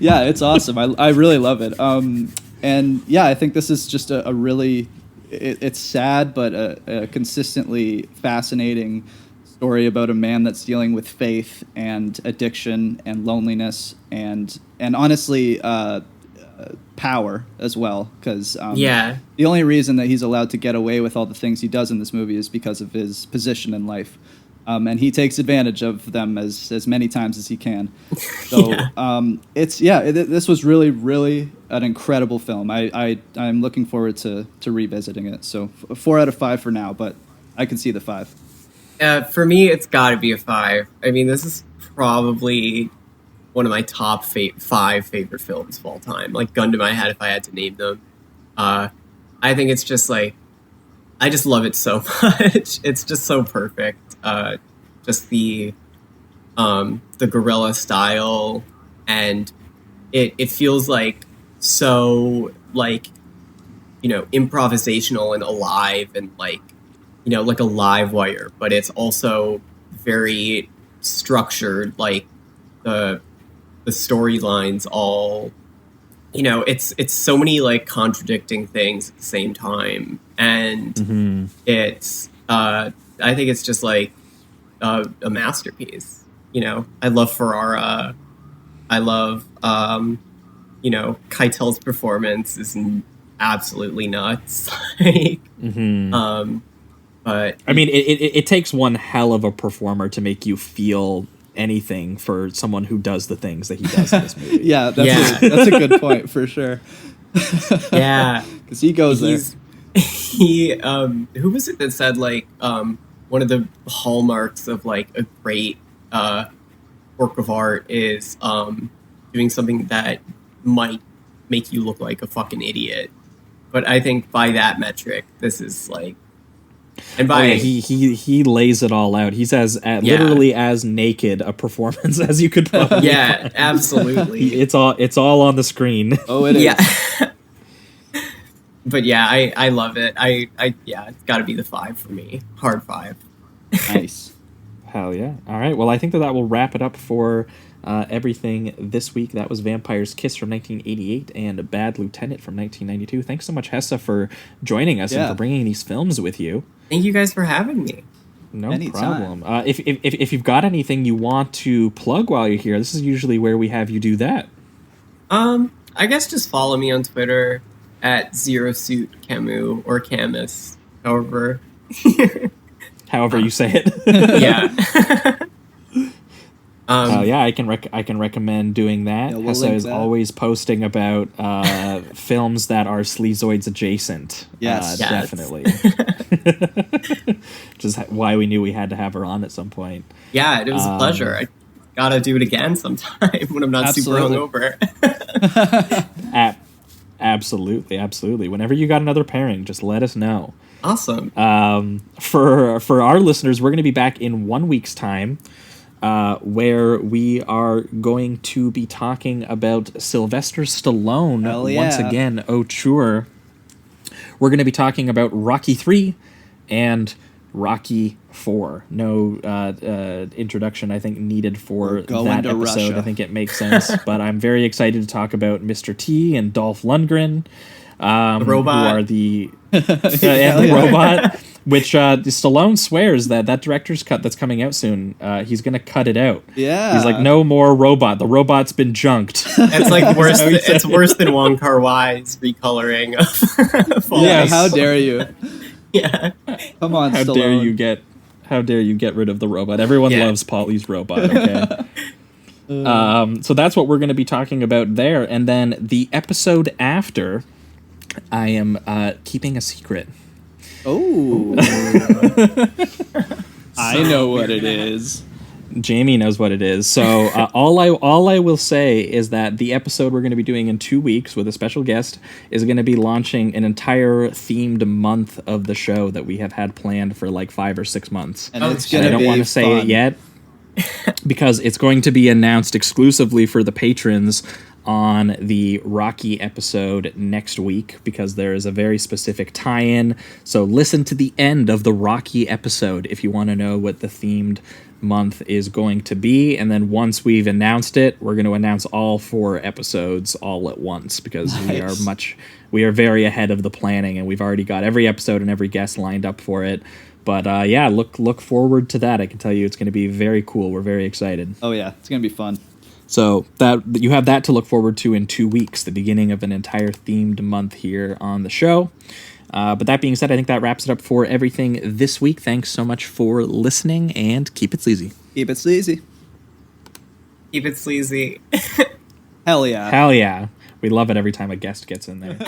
yeah, it's awesome. I really love it. And yeah, I think this is just a really, it's sad, but a consistently fascinating story about a man that's dealing with faith and addiction and loneliness and honestly, power as well, because the only reason that he's allowed to get away with all the things he does in this movie is because of his position in life, and he takes advantage of them as many times as he can. So this was really an incredible film. I'm looking forward to revisiting it. So 4 out of 5 for now, but I can see the 5. For me, it's got to be a 5. I mean, this is probably one of my top 5 favorite films of all time. Like, gun to my head if I had to name them. I think it's just like, I just love it so much. It's just so perfect. Just the guerrilla style, and it feels like so like, improvisational and alive, and like, like a live wire, but it's also very structured, like the storylines all, it's so many like contradicting things at the same time. And it's, I think it's just like a masterpiece. I love Ferrara. I love, Keitel's performance is absolutely nuts. Like, but I mean, it takes one hell of a performer to make you feel anything for someone who does the things that he does in this movie. That's a good point for sure. Yeah, because he goes there. Who was it that said like one of the hallmarks of like a great work of art is doing something that might make you look like a fucking idiot. But I think by that metric, this is like, and by he lays it all out. He's literally as naked a performance as you could probably find. Absolutely. It's all on the screen. Oh, it is. Yeah. But yeah, I love it. It's got to be the 5 for me. Hard 5. Nice. Hell yeah. All right. Well, I think that will wrap it up for everything this week. That was Vampire's Kiss from 1988 and Bad Lieutenant from 1992. Thanks so much, Hesse, for joining us and for bringing these films with you. Thank you guys for having me. No problem. If you've got anything you want to plug while you're here, this is usually where we have you do that. I guess just follow me on Twitter at ZeroSuitCamu or Camus, however you say it. Yeah. I can recommend doing that. Yeah, we'll Hesse link is that. always posting about films that are Sleazoids adjacent. Yes. Definitely. Which is why we knew we had to have her on at some point. Yeah, it was a pleasure. I gotta do it again sometime when I'm not super hungover. Absolutely. Whenever you got another pairing, just let us know. Awesome. For our listeners, we're going to be back in 1 week's time, where we are going to be talking about Sylvester Stallone once again. Auteur. We're going to be talking about Rocky 3 and Rocky 4. No introduction, I think, needed for that episode. Russia. I think it makes sense. But I'm very excited to talk about Mr. T and Dolph Lundgren. The robot. Who are the robot, which Stallone swears that director's cut that's coming out soon, he's going to cut it out. Yeah. He's like, no more robot. The robot's been junked. It's like worse. It's worse than Wong Kar-wai's recoloring of Fall Yeah, Guys. how dare you? Yeah. Come on, How Stallone. dare you get rid of the robot? Everyone loves Paulie's robot, okay? So that's what we're going to be talking about there. And then the episode after, I am keeping a secret. Oh. I know what it is. Jamie knows what it is. So all I will say is that the episode we're going to be doing in 2 weeks with a special guest is going to be launching an entire themed month of the show that we have had planned for like 5 or 6 months. And it's going to be I don't want to say it yet because it's going to be announced exclusively for the patrons on the Rocky episode next week, because there is a very specific tie-in. So listen to the end of the Rocky episode if you want to know what the themed month is going to be. And then once we've announced it, we're going to announce all 4 episodes all at once, because we are very ahead of the planning, and we've already got every episode and every guest lined up for it. But look forward to that. I can tell you it's going to be very cool. We're very excited. Oh yeah, it's going to be fun. So that you have that to look forward to in 2 weeks, the beginning of an entire themed month here on the show. But that being said, I think that wraps it up for everything this week. Thanks so much for listening, and keep it sleazy. Keep it sleazy. Keep it sleazy. Hell yeah. Hell yeah. We love it every time a guest gets in there.